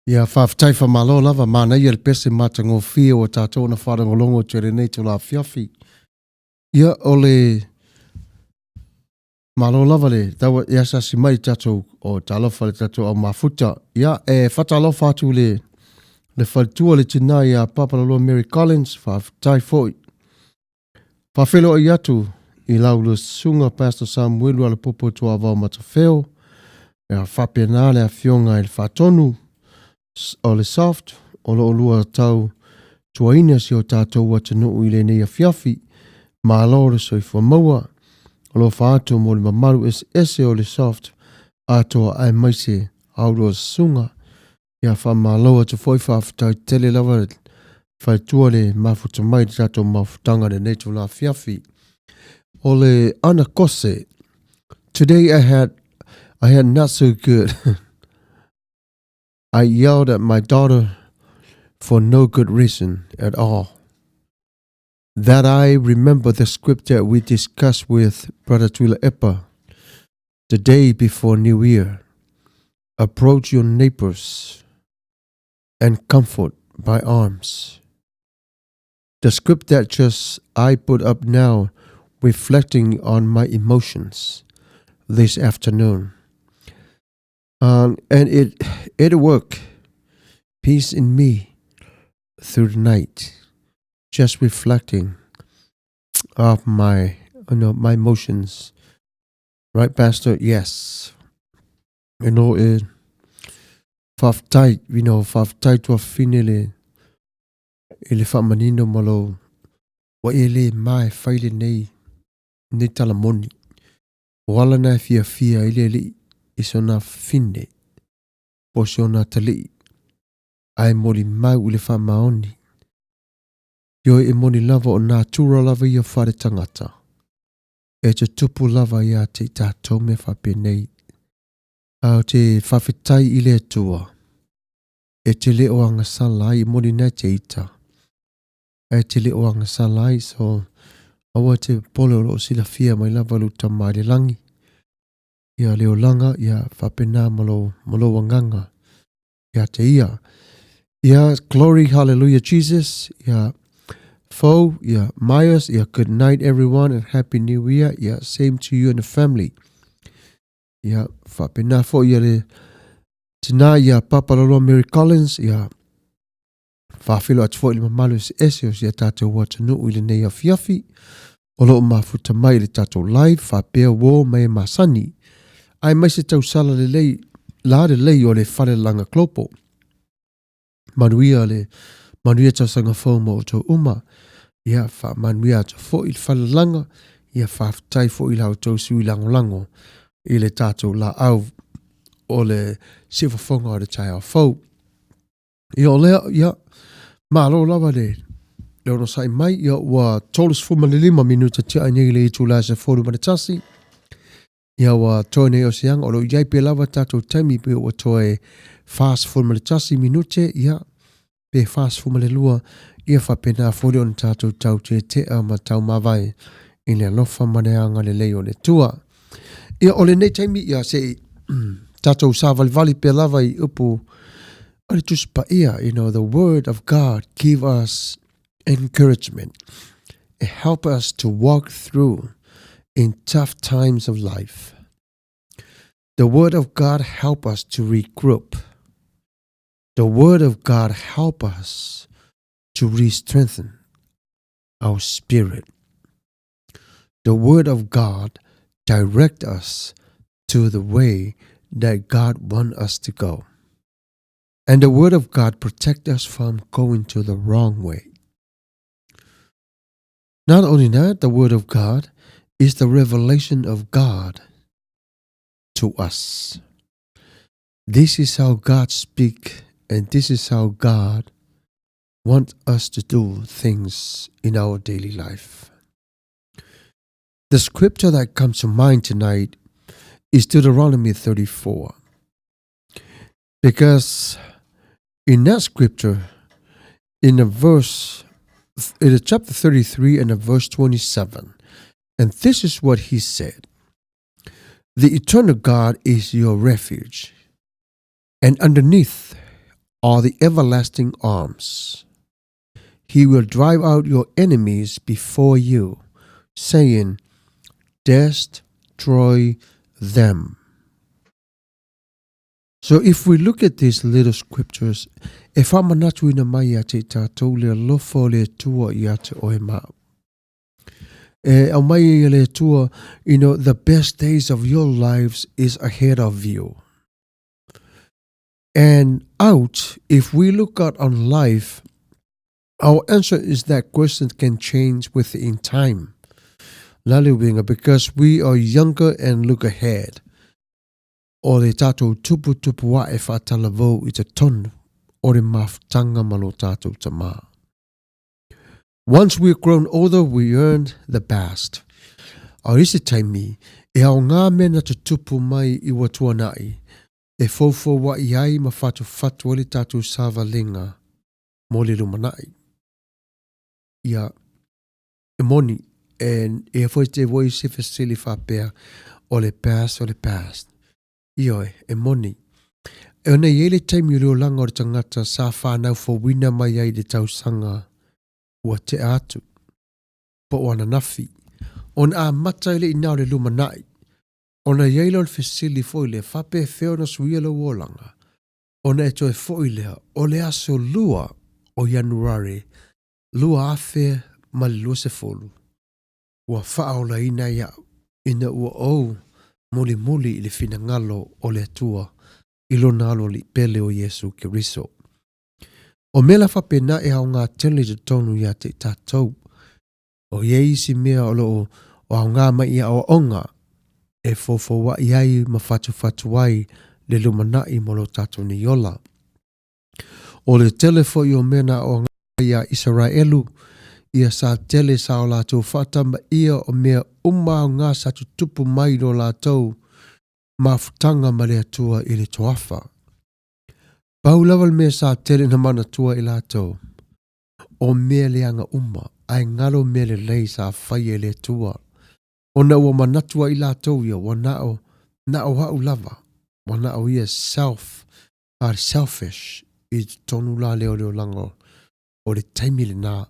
Ia whaafitai whamalo lava mana ia le pese matango fia o tātou na wharangolongo tere nei tu la fiafi. Ia o le malo lava le tawa ia sasi mai tātou o talofa le tātou au mafuta. Ia whatalofa atu le whalitua le tina ia papalolo Mary Collins whaafitai foi. Whawhelo i atu i lau le sunga Pastor Samuelu Alapopo tua vau Matafeo. Ia whapena le a fionga i le whatonu. O le soft, o lo lua tau tuaina si o tātou watanu i le nei a fiafi, ma alo le soifua maua, o lo whaato mo le mamaru ese o le soft, atoa ai maise auro sunga, ia wha ma aloa te foi whaafutau tele lava whai tua le mafuta mai tātou mafutanga le nei tu la fiafi. O le ana kose, today I had not so good. I yelled at my daughter for no good reason at all. That I remember the scripture we discussed with Brother Twila Epa the day before New Year. Approach your neighbors and comfort by arms. The script that just I put up now, reflecting on my emotions this afternoon. And it worked. Peace in me through the night. Just reflecting of my emotions. Right, Pastor? Yes. It whaftai tua finele ele whamanino malo wa ele mai whaile nei talamoni. Wala na fia ele isona fine posona tali ai moli mai ule fa maoni yo e moni lava o natura lava ia whare tangata e te tupu lava ia te tātou me whapenei au te whawhitai i le tua e te leo anga salai moni nei te ita e te leo anga salai so awa te polo lo sila fia mai lava luta mai le langi ia leo langa, ia whapena malo wanganga, ia te ia. Ia, glory, hallelujah, Jesus. Ia, Fo, ia, Myers, ia, good night, everyone, and happy new year. Ia, same to you and the family. Ia, whapena fo, ia le, tina, ia, papalolo Mary Collins, ia, whawhilo atu fo ili mamalu eseos, ia, tātou watanu ili nei a fiafi, olo mafuta mai le tātou live, whapea wo mai masani, ai mai se tau sala le lei, la le lei o le whare langa klopo. Manuia tau sanga whauma o tau uma, ia wha manuia tau fo i whare langa, ia whaftai fo i lau tau sui lango lango, i le tātou la au o le sifa whonga o le tai au fau. Ia o lea, ia, malo lava le no sai mai, ia wa tolus fuma le 5 minuta tia anei le i tu la se foru manatasi, ia wa tone o siang o lo iai pe lava tātou taimi pe o toe fast fuma le tasi minute, ia pe fast fuma le lua, ia whapena fori on tātou tau te a ma tau mawai i le alofa maneanga le leo le tua. Ia o le nei taimi ia se tātou sa vali pe lava i upu o le tuspa ia, the word of God give us encouragement. It help us to walk through in tough times of life. The word of God help us to regroup. The word of God help us to re-strengthen our spirit. The word of God direct us to the way that God wants us to go. And the word of God protect us from going to the wrong way. Not only that, the word of God is the revelation of God to us. This is how God speaks, and this is how God wants us to do things in our daily life. The scripture that comes to mind tonight is Deuteronomy 34. Because in that scripture, in the chapter 33 and the verse 27, and this is what he said. The eternal God is your refuge, and underneath are the everlasting arms. He will drive out your enemies before you, saying, destroy them. So if we look at these little scriptures, e whamanatu ina mai a te tātou le lofo le tua i ate oe mau. Au mai i le tua, the best days of your lives is ahead of you. And if we look out on life, our answer is that question can change within time. Laluwinga, because we are younger and look ahead. O le tātou tupu wa e whātalavou i te tonu, o le mawhtanga malo tātou tamā. Once we've grown older, we earned the best. Au isi taimi, e au ngā mena te tupu mai i watua nai, e fofo wa i ai ma whatu le tātou sāwalinga mo le lumanai. Ia, e moni, e foi te voi se fesili whapea o le past. Ioi, e moni. E ona i ele taimi reo langa o le tangata sa whanau fo wina mai ai le tausanga ua te atu. Po wana nafi. Ona a mata ile inao le lumanai. Ona i ele o le fesili fo ile whape feo na suia lo wolanga. Ona e toi fo ilea o le aso lua o Januari. Lua afe ma le lua se folu. Ua whaola ina ia ina ua ou. Muli i le fina ngalo o le atua i lo nalo li pele o Yesu Kiriso. O mela whapena e au ngā tele te tonu ia te tātou. O isi mea o lo o au ngā mai ia o onga e fofo wa iai ma whatu ai le lumanai mo lo tātou ni yola. O le telefo i o mena o ngā ia Israelu ia sa tele sa o lātou whatama ia o mea umau ngā sa tupu mai no lātou mawhutanga ma le atua i le toafa. Pau lawal mea sa tele na mana tua i lātou. O mea leanga ai ngalo mea le lei sa whai e le atua. O na ua manatua i lātou ia wanao hau lava. Wanao ia selfish i tonu la leo lango o le taimi le nā.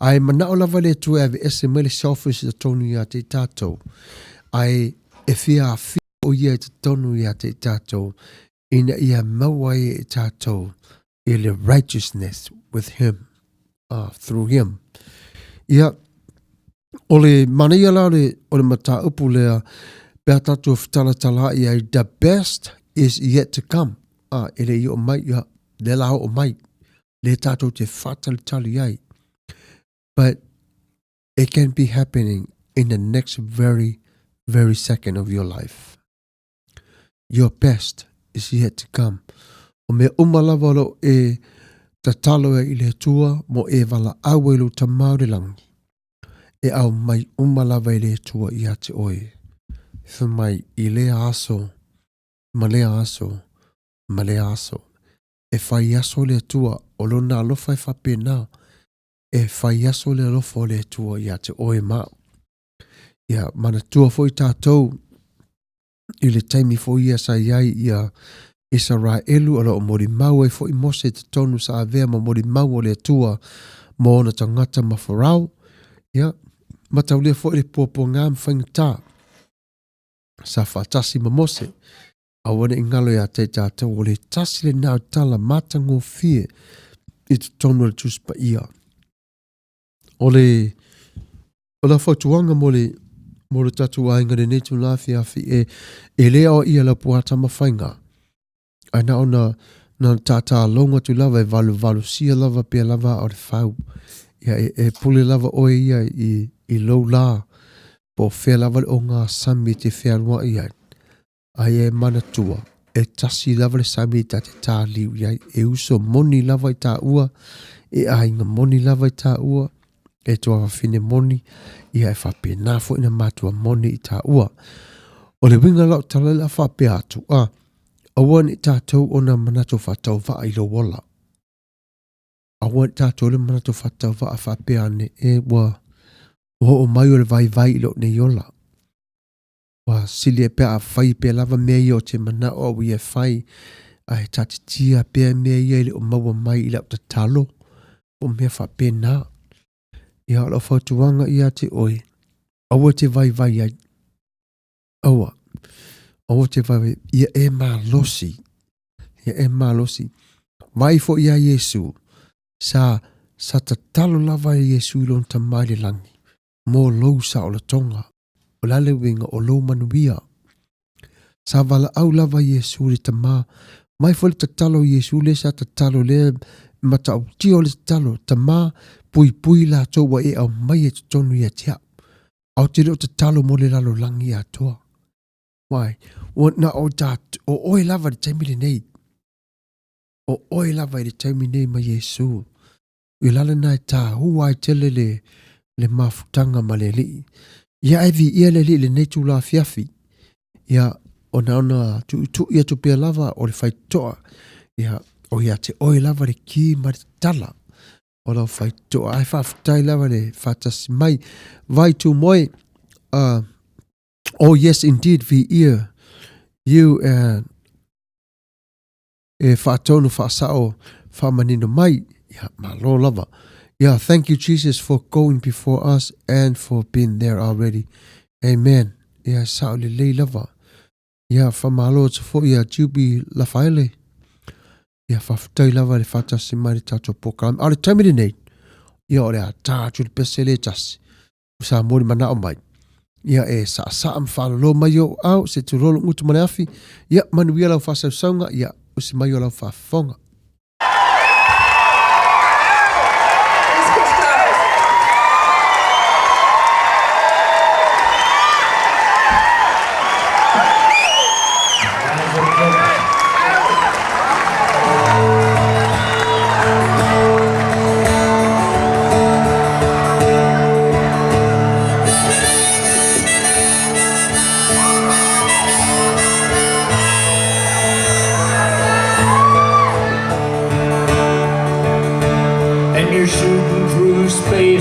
Ai manao lava le atua ave ese mele selfish i tonu ia te tātou. Ai e fia o ia te tonu ia te tātou. Ina ia maua e tātou i le righteousness with him. Through him. Ia, o le manaia la o le mata upu lea pēr tātou whtalatala ia the best is yet to come. Ele i o mai ia, le lao o mai. Le tātou te whatalitali ai. But it can be happening in the next very, very second of your life. Your best is yet to come. O me umalava lo e tatalo e ile tua mo e wala au e lo tamau de langi. E au mai umalava ile tua i ate oe. Fa mai i le aso, ma le aso. E fai aso le tua o lo na alofa e fape na. E fai aso le alofa le tua i ate oe mau. Ia mana tua foi tātou i le taimi foi ia sa iai ia Israelu ala o mori mau e foi mose te tonu sa avea ma mori mau o le tua mo ona tangata ma farao. Ia mataulia foi le popo ngam whaingata. Sa whatasi ma mose. Awana ingalo ia te tātou o le tasi le nao tala matango fie i te tonu le tuspa ia. O la whautuanga mo le tatu ainga le netu lafi afi e lea o ia la puata mawhainga. Ai na ona tata longa tu lava e valu sia lava pia lava o le whau. Ia e pule lava oe ia i lou la po whea lava o ngā sami te whea rua ia. Ai e manatua e tasi lava le sami ta te tā liu ia e uso moni lava i tā ua e ainga moni lava i tā ua. E toa whine moni, ia e whape nāfo ina mātua moni i tā ua. O le winga lau talala whape atu, awan i tātou o na manato whatau wha i lo wala. Awan i tātou le manato whatau wha a whape ane e wa o mai o le vai i lo ne yola. Wa sili e pea a whai pea lava mea i o te mana o i e whai ai tatitia pea mea ia ile o maua mai ila o talo o mea wha pena. Ia o la whautuanga ia te oi. Aua te vai ai. Aua. Aua te vai ia e malosi. Ia e malosi. Mai fo ia Yesu. Sa ta talo lava Yesu ilon ta maile langi. Mo lou sa o la tonga. O lale winga o lou manuia. Sa vala au lava Yesu le ta ma. Mai fo le ta talo Yesu le sa ta talo le mata au tio le ta talo. Ta ma pui la toa e au mai e tonu ia tia. Au te leo ta talo mo le lalo langi a toa. Wai. O na o dat. O oi lava le taimile nei. O oi lava le taimile nei ma Yesu. Ui lala nai ta huai tele le mafutanga ma le li. Ia evi ia le li le netu la fiafi. Ia ona tu ia tu pia lava o le faitoa. Ia o ia te oi lava le ki ma le tala. O la faitoa. Ai fafutai lava le fatasi mai. Vai tu moi. Oh yes indeed vi ia. You e fatonu fasao famanino mai. Yeah, malo lava. Yeah, thank you, Jesus, for going before us and for being there already. Amen. Yeah, sauli le lava. Yeah, fa malo to for yeah, jubi la faile. Yeah, fa tai lava le fata simari tato pokam. Ale tamile nei. Yeah, ole ta jul pesele jas. Sa mori mana o mai. Yeah, sa am fa lo mayo au se tu rolo mutu manafi. Yeah, manuia la fa sa songa. Yeah, usimayo la fa fonga.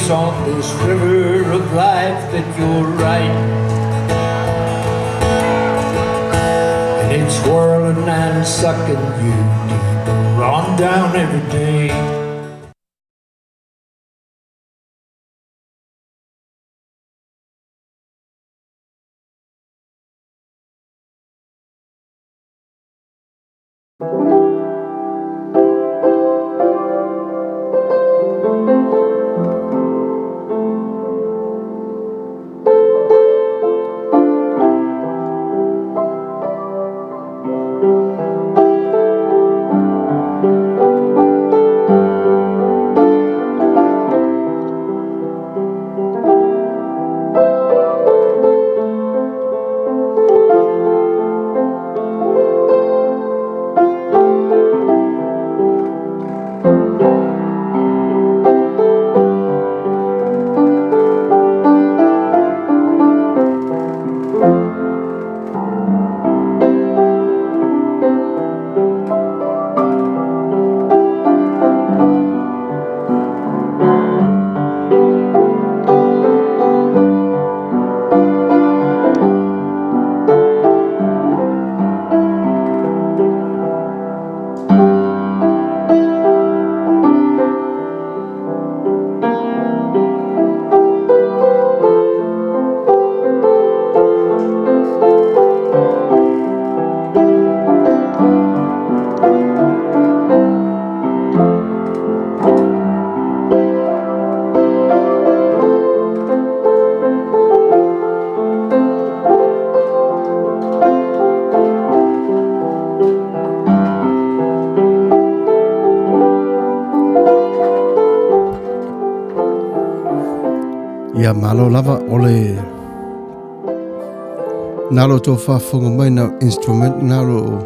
On this river of life that you're riding, and it's swirling and sucking you deeper on down every day. Ia malo lava ole nalo to whafonga mai na instrument nalo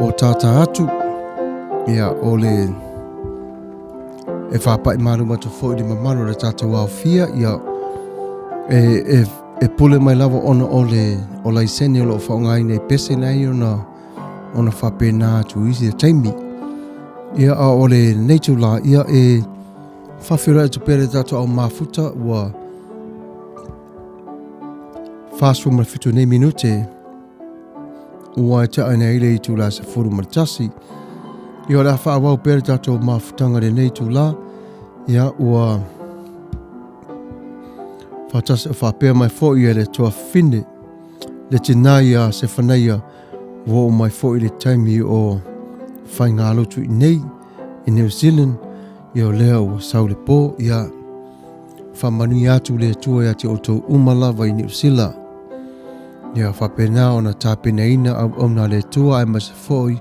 o tata atu. Ia ole e whapai maru matu fo di mamano le tata wau fia. Ia e pule mai lava ona ole iseni o whaongai nei pese nei ona whapena atu isi taimi. Ia a ole neitu la ia e whawhira e tupere tatu au mafuta ua fast forward 15 minute ua e taa nei le i tu la se furu matasi. I o la wha wau pere tato mafutanga le nei tu la. Ia ua whatasi wha pere mai fo i le toa fine. Le tinai a se whanaia wo mai fo i le taimi o whai ngā lotu i nei i New Zealand. I o lea ua saule po ia whamani atu le tua ia te o tau umalawa i New Zealand. Ia whapena o na tāpena ina au na le tua ai masa foi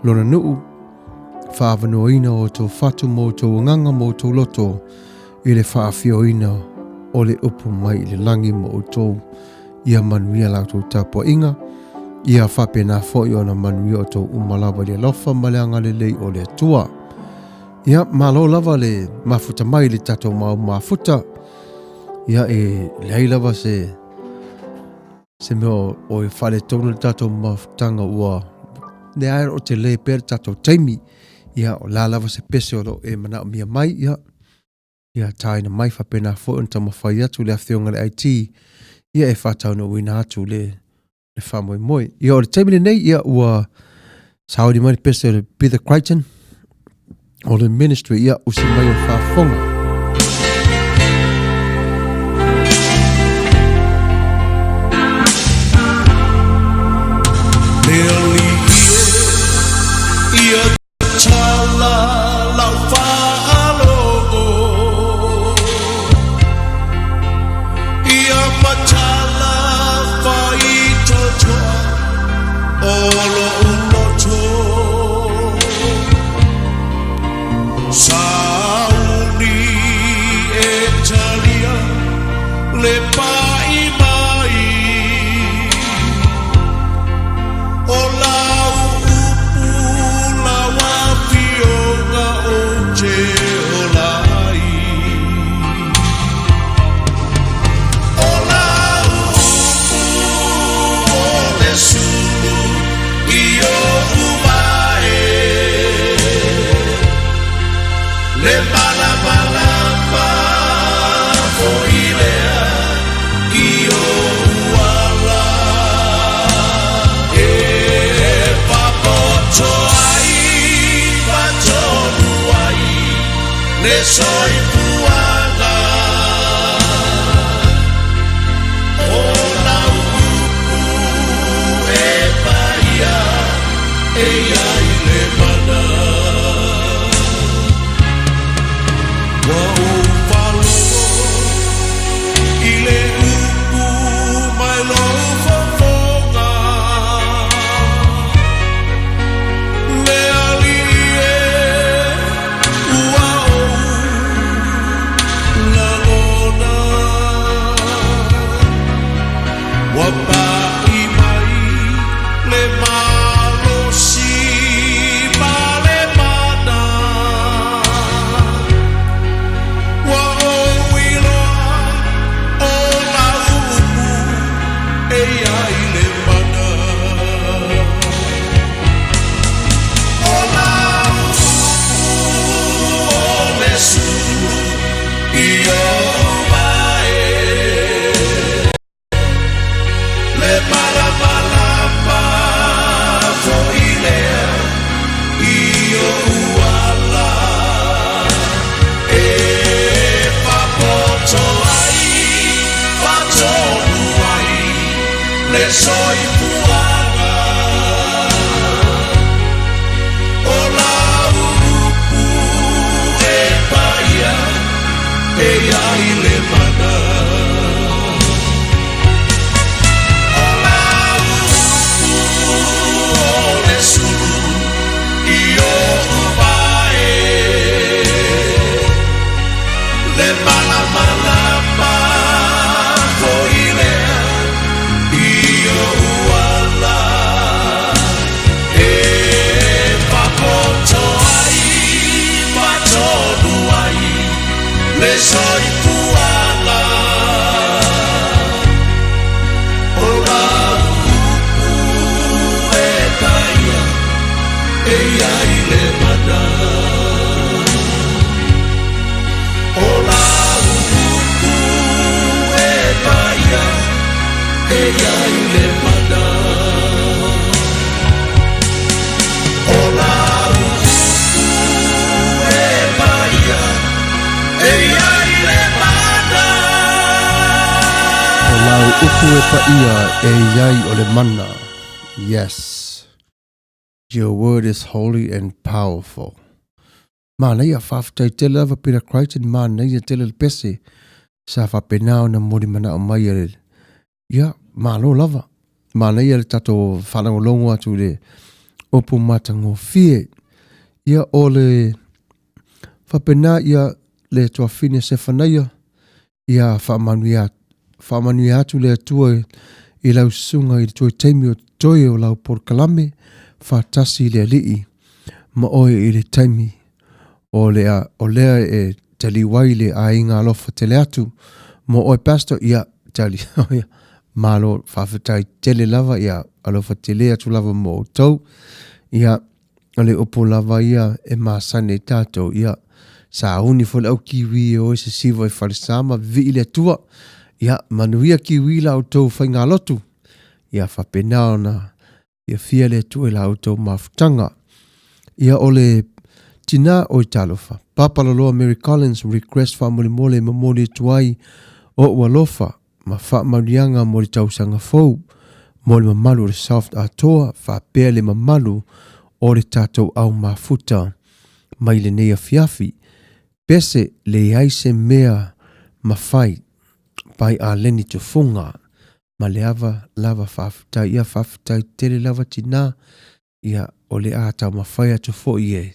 lona nuu. Whaavano ina o tau whatu mo tau nganga mo tau loto i le whaafio ina o le upu mai i le langi mo tau ia manuia lau tau tāpua inga. Ia whapena foi o na manuia o tau umalawa le lofa maleanga le lei o le tua. Ia malo lava le mafuta mai le tato mau mafuta. Ia e lei lava se meo o e whale tonu le tato mafutanga ua ne aer o te le per tato taimi. Ia o la lava se pese o lo e mana o mia mai. Ia taina mai whapena fo on tama whai atu le awhionga le IT. Ia e whatau no wina atu le whamoi moi. Ia o le taimi le nei ia ua saudi mai pese o le Peter Crichton. O le ministry ia usi mai o whafonga. Nearly ia chala lau whaalo ia machala whai totoa olo uloto sauni e talia le pai mai o lau upu lawa fionga o te olai o lau upu o le sulu i o umae le malamalama o ilea i o uala e papoto ai patonu ai le soi puanga o lau upu e paia e ai le mana wa o falo i le upu mai lo fofonga le alie ua o la lona wa pai mai le malo si male mana wa o wiloa o la upu e ai le mana o la upu o le sulu i o mai le malamalama fo ilea i o uala e papoto ai patonu ai le soi puanga o lau upu e paia e ai le mana o lau upu o le sulu i o umae le malamalama fo ilea i o ua au upu e pa ia e iai o le mana. Yes. Your word is holy and powerful. Mana ia whawhitai te lava pira Crichton, mana ia te le pese. Sa whapenao na mori mana o mai ele. Ia, malo lava. Mana ia le tato whanangolongo atu le upu matango fie. Ia o le whapena ia le toa fine se whanaia. Ia whamanui atu le atua i lau sunga i toi teimi o toi o lau porkalame. Whatasi le lii. Ma oe i le teimi. O lea e taliwai le a inga alofa tele atu. Ma oe pastor ia tali. Malo whawhetai tele lava ia alofa tele atu lava mo o tau. Ia ale opo lava ia e maasane tato ia sa uni fole au kiwi o se siva e wharisama vi ile atua. Ia manuia kiwi la o tau whainga lotu. Ia whapenao na ia fia le atua la o tau mafutanga. Ia ole tina o italofa. Papa Laloa Mary Collins request wha mole mamoli tuai o ualofa. Ma wha maurianga mori tausanga fau. Mole mamalu le soft atoa wha pele mamalu o le tatou au mafuta. Mai le nea fiafi. Pese le aise mea mawhai. Pai a leni te funga. Ma le ava lava whawhitai. Ia whawhitai tele lava tina. Ia o le ata mawhai atu fo ie.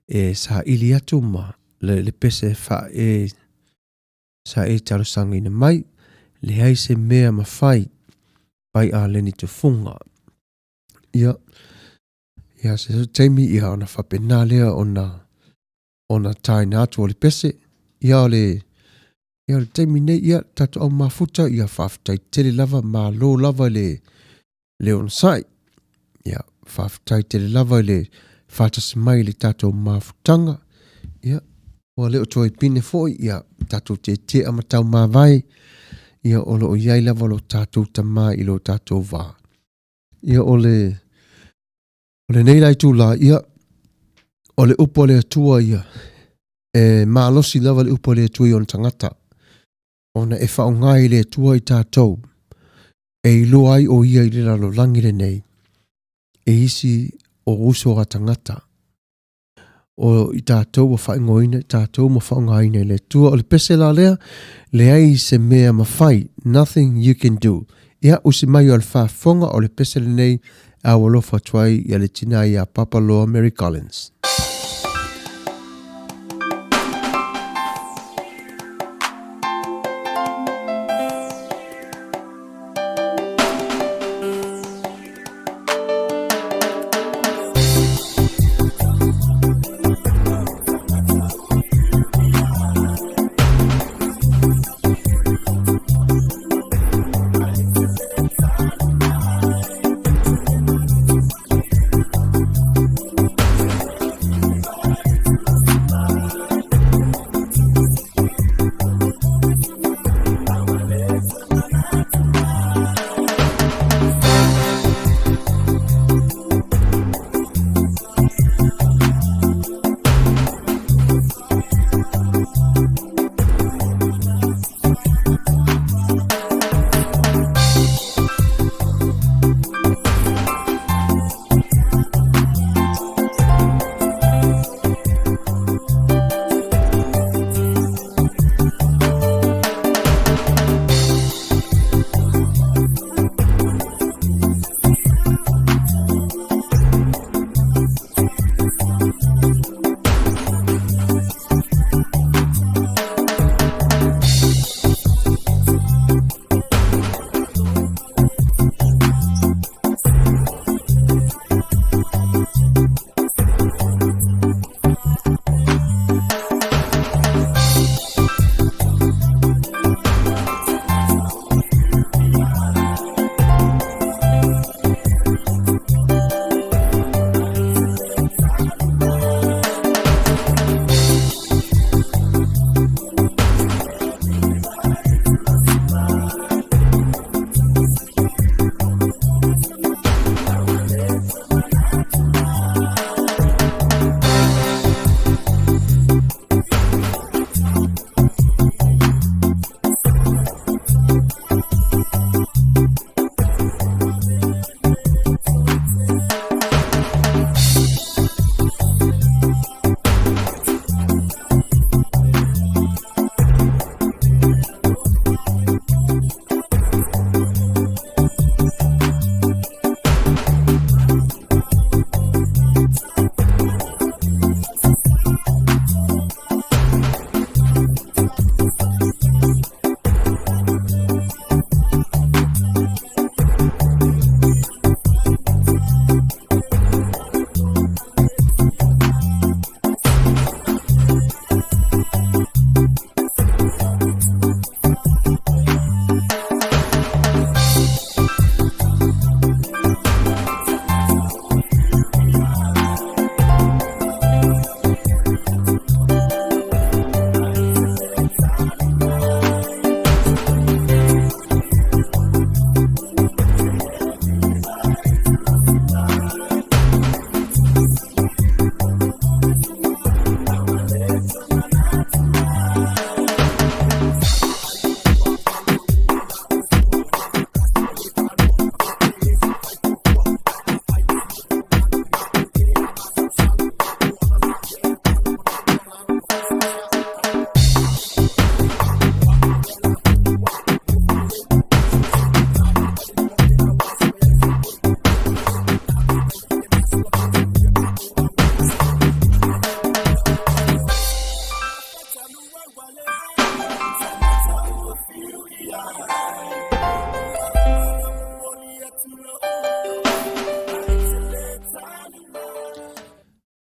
E sa ili atu ma. Le pese wha e. Sa e taro sanga ina mai. Le aise mea mawhai. Pai a leni te funga. Ia. Ia se teimi ia ona whapena lea ona taina atu o le pese. Ia o le teimi nei ia tatu au mafuta ia whawhitai tele lava ma lo lava le on sai. Ia whawhitai tele lava le whatasi mai le tatu mafutanga. Ia o leo toi pine foi ia tatu te amatau mawai. Ia o lo iai lava lo tatu tama i lo tatu va. Ia o le nei lai tu la ia o le upo le atua ia e maalosi lava le upo le atua i on tangata ona e whaongai le atua i tātou e ilo ai o ia i le lalo langire nei e isi o uso a tangata o i tātou o whaingoina tātou mo whaongaina le atua o le pese la lea le ai se mea mawhai nothing you can do ia usi mai o le whafonga o le pese le nei a walofa tuai i ale tina i a Papa Loa Mary Collins.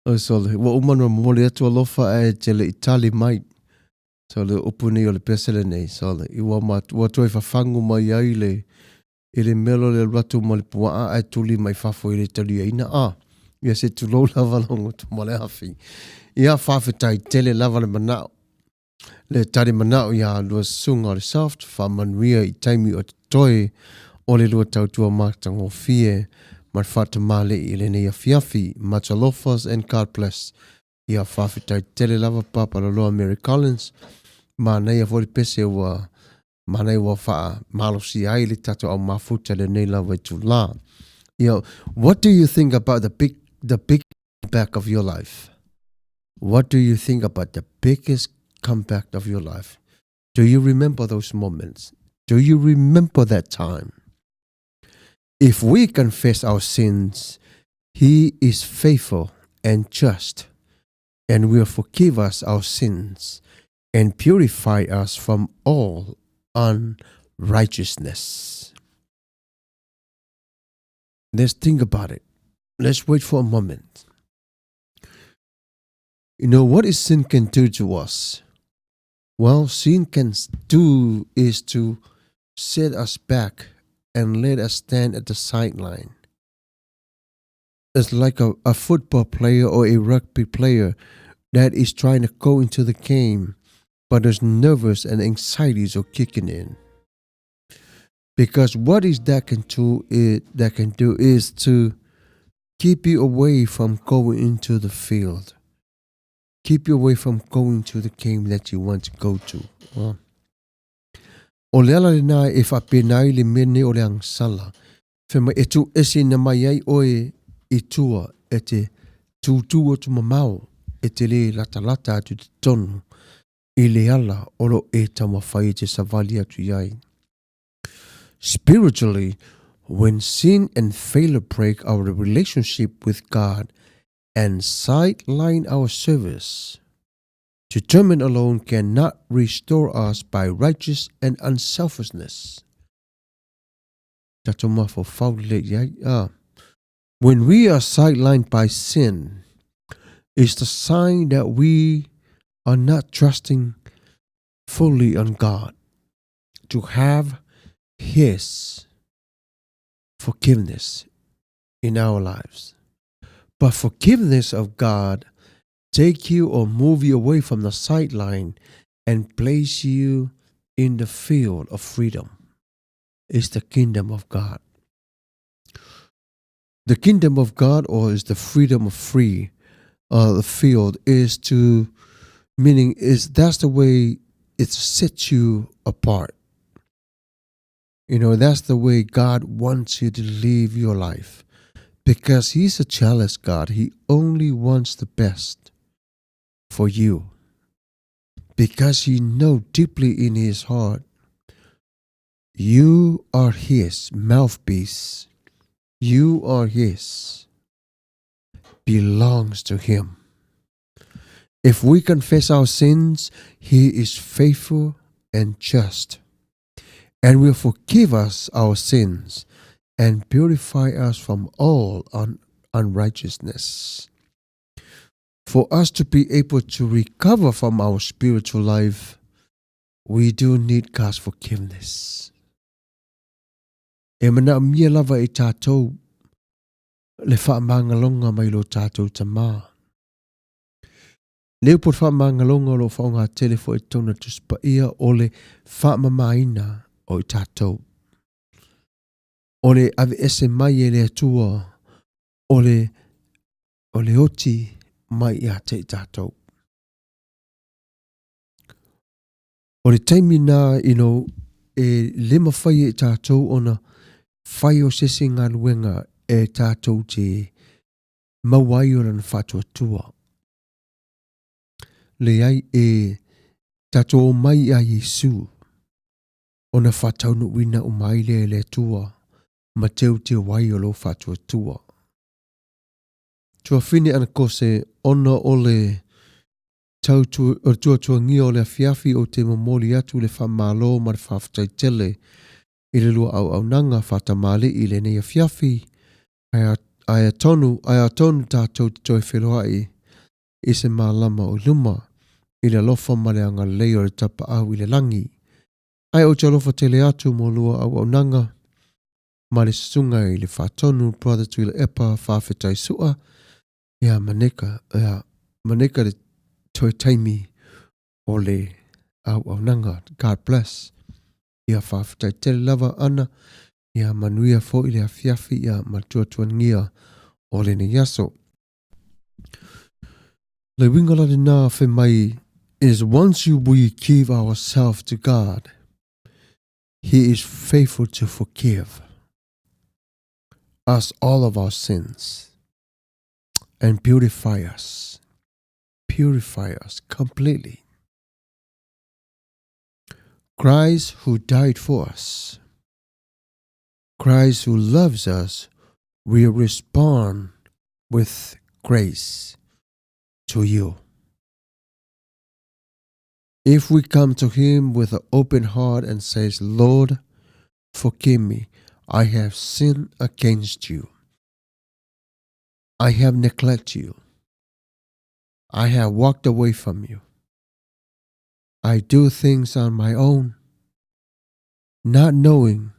O sole, wa umana mole atu alofa e te le itali mai. So le upuni o le pesele nei, sole. I wa toi fafangu mai ai le melo le ratu mo le puaa ai tuli mai fafo i le tali aina. Ia se tu lo lava longo tu mole hafi. Ia fafetai tele lava le manao. Le tari manao ia lua sunga le soft, fa manuia i taimi o te toi o le lua tautua mātango fie, mar fata male i le nei afiafi, machalofas and God bless. Ia fafetai tele lava papa la loa Mary Collins, ma nei a voli pese ua, ma nei ua faa malo si ai le tato au mafuta le nei lava i tu la. Ia, what do you think about the big comeback of your life? What do you think about the biggest comeback of your life? Do you remember those moments? Do you remember that time? If we confess our sins, He is faithful and just, and will forgive us our sins and purify us from all unrighteousness. Let's think about it. Let's wait for a moment. You know, what is sin can do to us? Well, sin can do is to set us back and let us stand at the sideline. It's like a football player or a rugby player that is trying to go into the game, but is nervous and anxieties are kicking in. Because what is that can do is to keep you away from going into the field. Keep you away from going to the game that you want to go to. O le ala le nā e whapena le mene o le angsala. Whema e tu esi na mai ai oe i tua e te tūtua tu mamau e te le lata atu te tonu i le ala olo e tamawhai te savali atu iai. Spiritually, when sin and failure break our relationship with God and sideline our service, determined alone cannot restore us by righteous and unselfishness. When we are sidelined by sin, it's the sign that we are not trusting fully on God to have His forgiveness in our lives. But forgiveness of God take you or move you away from the sideline and place you in the field of freedom. It's the kingdom of God. The kingdom of God, or is the freedom of free, the field is to, meaning is that's the way it sets you apart. You know, that's the way God wants you to live your life. Because He's a jealous God. He only wants the best for you. Because He knows deeply in His heart, you are His mouthpiece. You are His. Belongs to Him. If we confess our sins, He is faithful and just, and will forgive us our sins and purify us from all unrighteousness. For us to be able to recover from our spiritual life, we do need God's forgiveness. E mana mia lava e tātou le whaamangalonga mai lo tātou tamā. Leo por whaamangalonga lo whaonga telefo e tona tuspa ia o le whaamamaina o i tātou. O le ave ese mai e le atua, o le oti mai ia te i tātou. O le taimi nā, e lima whai e tātou ona whai o sese ngā luenga e tātou te mawai o lana whatua tua. Le ai e tātou mai a Yesu, ona whatau no wina o mai le tua, ma teu te wai o lo whatua tua. Tua whine ana kose ona o le tua ngia o le afiafi o te momoli atu le whamalo ma le whawhtai tele i le lua au nanga whatamale i le nei afiafi ai a tonu tātou te toi wheloai i se mālama o luma i le lofa maleanga leo le tapa au i le langi. Ai o te lofa tele atu mo lua au au nanga, ma le sunga i le whatonu, brother tu i le epa, whawhetai sua, ia maneka le toi taimi o le au au nanga. God bless. Ia whawhetai tele lava ana, ia manuia fo i le afiafi, ia matua ngia o le ne yaso. Le wingala le nā whi mai is once we give ourselves to God, He is faithful to forgive us all of our sins and purify us completely. Christ who died for us, Christ who loves us, will respond with grace to you. If we come to Him with an open heart and says, Lord, forgive me, I have sinned against you. I have neglected you. I have walked away from you. I do things on my own, not knowing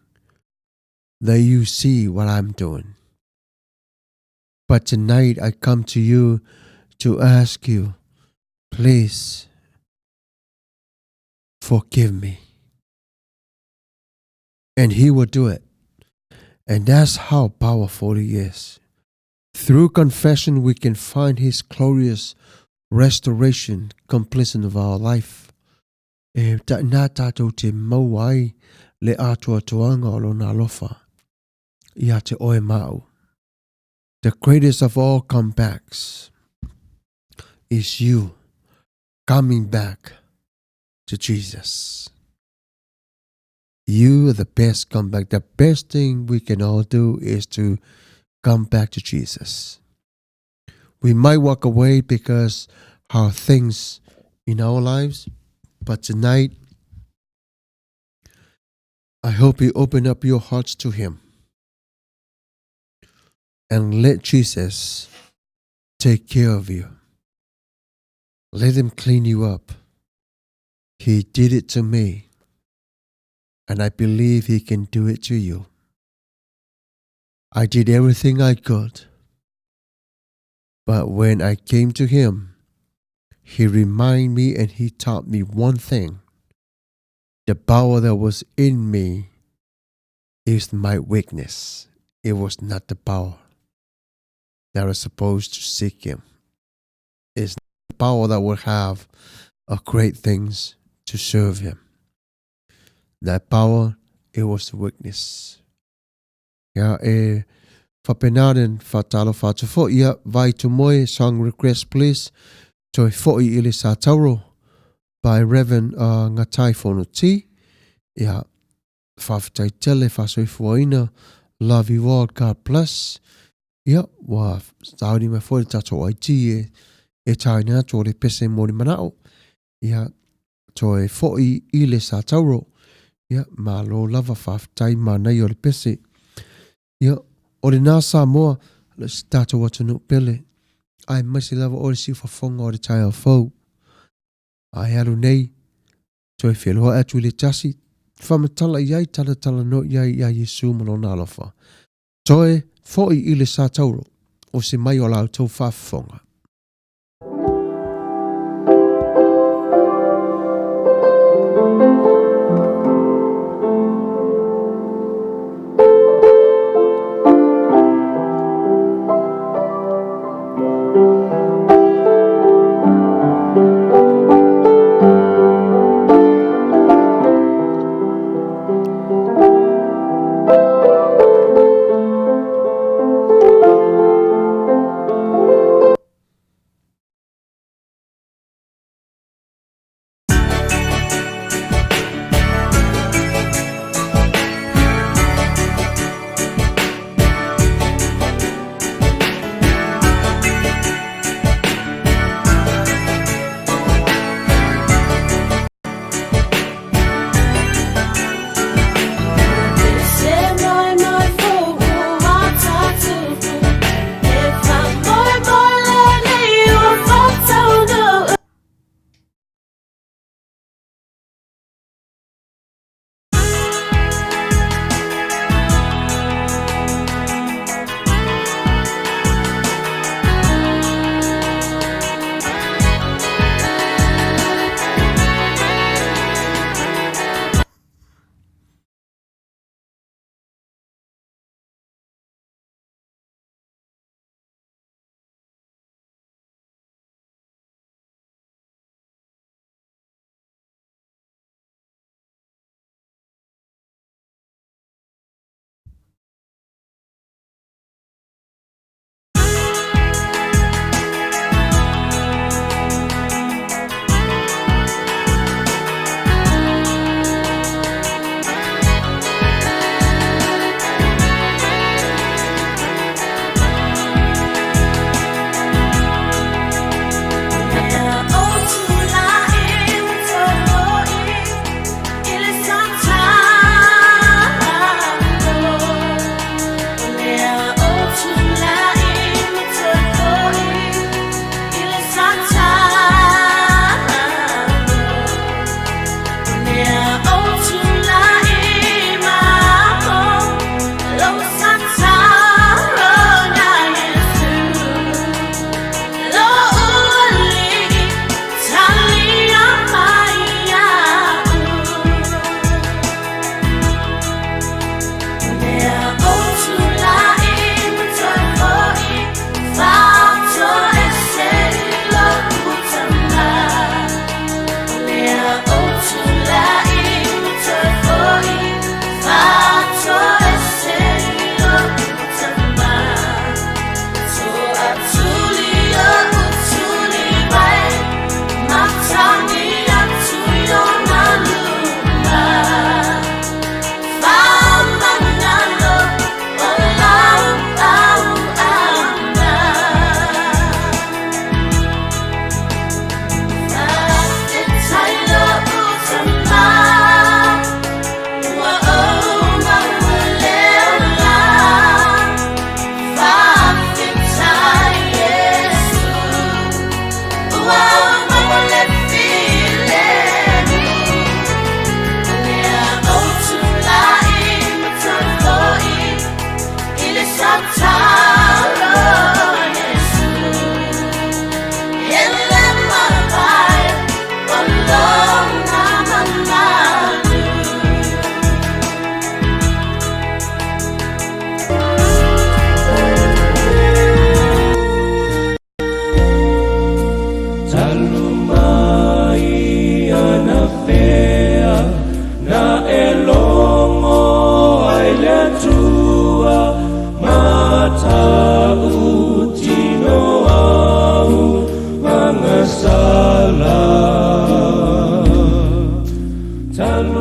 that you see what I'm doing. But tonight I come to you to ask you, please forgive me. And He will do it. And that's how powerful He is. Through confession, we can find His glorious restoration, completion of our life. Nā tātou te mauai le atua tuanga o lona alofa. Ia te oe mau. The greatest of all comebacks is you coming back to Jesus. You are the best comeback. The best thing we can all do is to come back to Jesus. We might walk away because how things in our lives, but tonight, I hope you open up your hearts to Him and let Jesus take care of you. Let Him clean you up. He did it to me, and I believe He can do it to you. I did everything I could, but when I came to Him, He reminded me and He taught me one thing. The power that was in me is my weakness. It was not the power that was supposed to seek Him. It's the power that will have great things to serve Him. That power, it was the weakness. Yeah, whapenaren whatalo whatufo ia vai tu moe song request please. Toi fo'i ili sa tauro by Reverend Ngatai Fonuti. Ia whawhitai tele whasoifuaina. Love you all, God bless. Ia, wa staudi me fwoi tato aiti e taina to le pese mori manao. Ia, toi fo'i ili sa tauro. Ia, ma lo lava whawhitai ma nei o le pese. Ia, o le nasa moa, le stato watanu pele. Ai masi lava o le si whafonga o le tai au fau. Ai alu nei, toi wheloa atu le tasi, whamatala iai tala no iai Yesu malona alofa. Toi fo'i i le sa tauro, o se mai o lau tau whafonga.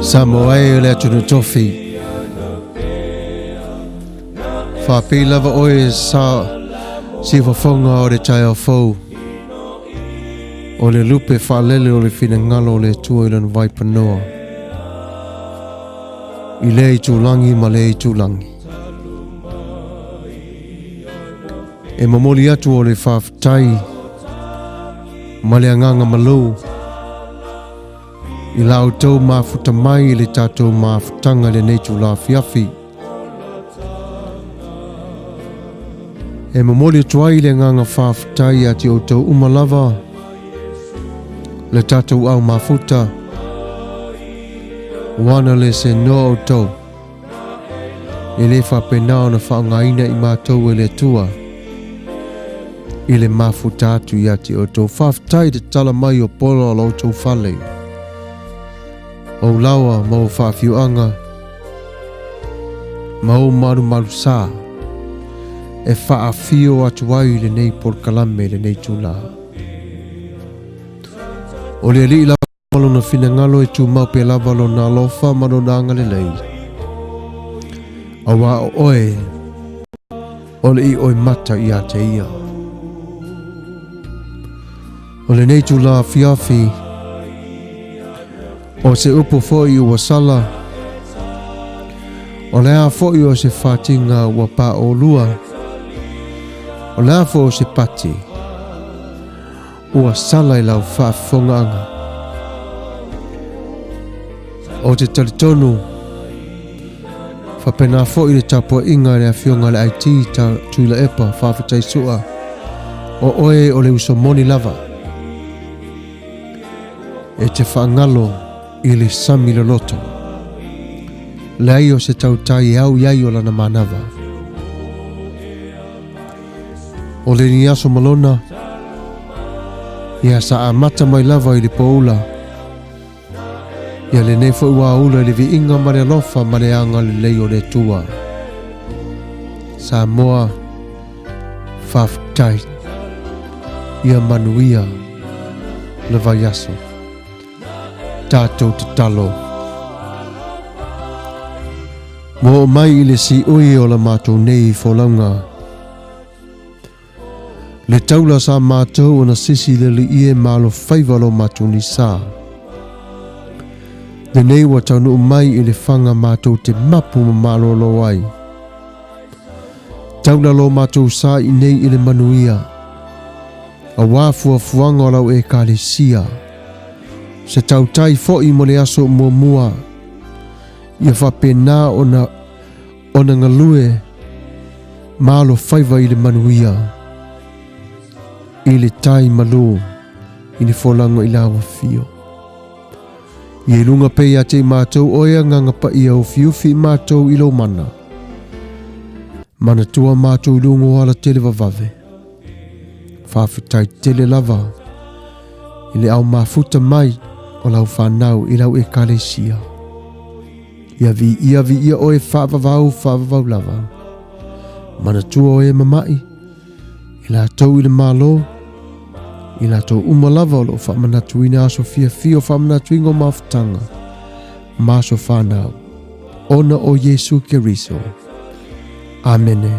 Samuelu le tunu tofi. Whapi lava oe sa si wafonga o le tai o fau. O le lupe whalele o le fina ngalo o le tua i lana waipanoa. I le i tūlangi ma le i tūlangi. E mamoli atu o le whawhitai ma le anganga malou. I lau tau mafuta mai i le tātou mafutanga le neitu la fiafi. E mamoli atu ai le nganga whawhitai ati o tau umalava. Le tātou au mafuta. Wana le se no o tau. I le whapenao na whaangaina i mātou e le tua. I le mafuta atu i ati o tau whawhitai te tala mai o polo o tau whale. O lawa mau whawhiuanga. Mau maru maru sā. E whaafio atu ai le nei por kalame le nei tūla. O le li la malo na fina ngalo e tū mau pe lava lo na lofa mano na ngale lei. Awa o oe. O le i oi mata i a te ia. O le nei tūla fiafi. O se upo foi ua sala. O le a foi o se whatinga ua pa o lua. O le a foi o se pati. Ua sala i lau whawhonganga. O te talitonu. Whapena foi le tapua inga le a fionga le aiti ta tuila epa whawhitai sua. O oe o le usomoni lava. E te whaangalo i le sami le loto. Le ai o se tautai au iai o lana manava. O le ni aso malona. Ia sa amata mai lava i le poula. Ia le nefo ua ula i le vi inga ma le alofa ma le anga le lei o le tua. Sa moa whawhitai. Ia manuia le vaiaso. Tātou te talo. Mo mai i le si ui o la mātou nei wholaunga. Le taula sa mātou o na sisi le li ie mālo whaiwalo mātou ni sā. Le nei wa taunu mai i le whanga mātou te mapu ma mālo lo ai. Taula lo mātou sā i nei i le manuia. A wāfua fuanga o lau e kālesia. Se tautai fo'i mo le aso mua mua. Ia whapena o na ngalue. Mālo whaiva i le manuia. I le tai malu. I le wholango i lawa fio. I lunga pei a te mātou oia nganga pa i au fiufi mātou i lo mana. Mana tua mātou lungo ala tele vavave. Whawhitai tele lava. I le au mafuta mai. O lau whanau i lau e kālesia. Ia vi ia oe whavavau lava. Mana tua oe mamai. I la tau i le mālo. I la tau umalava o lo whamanatu ina aso fia whamanatu ingo mawhtanga. Maso whanau. Ona o Yesu Keriso. Amene.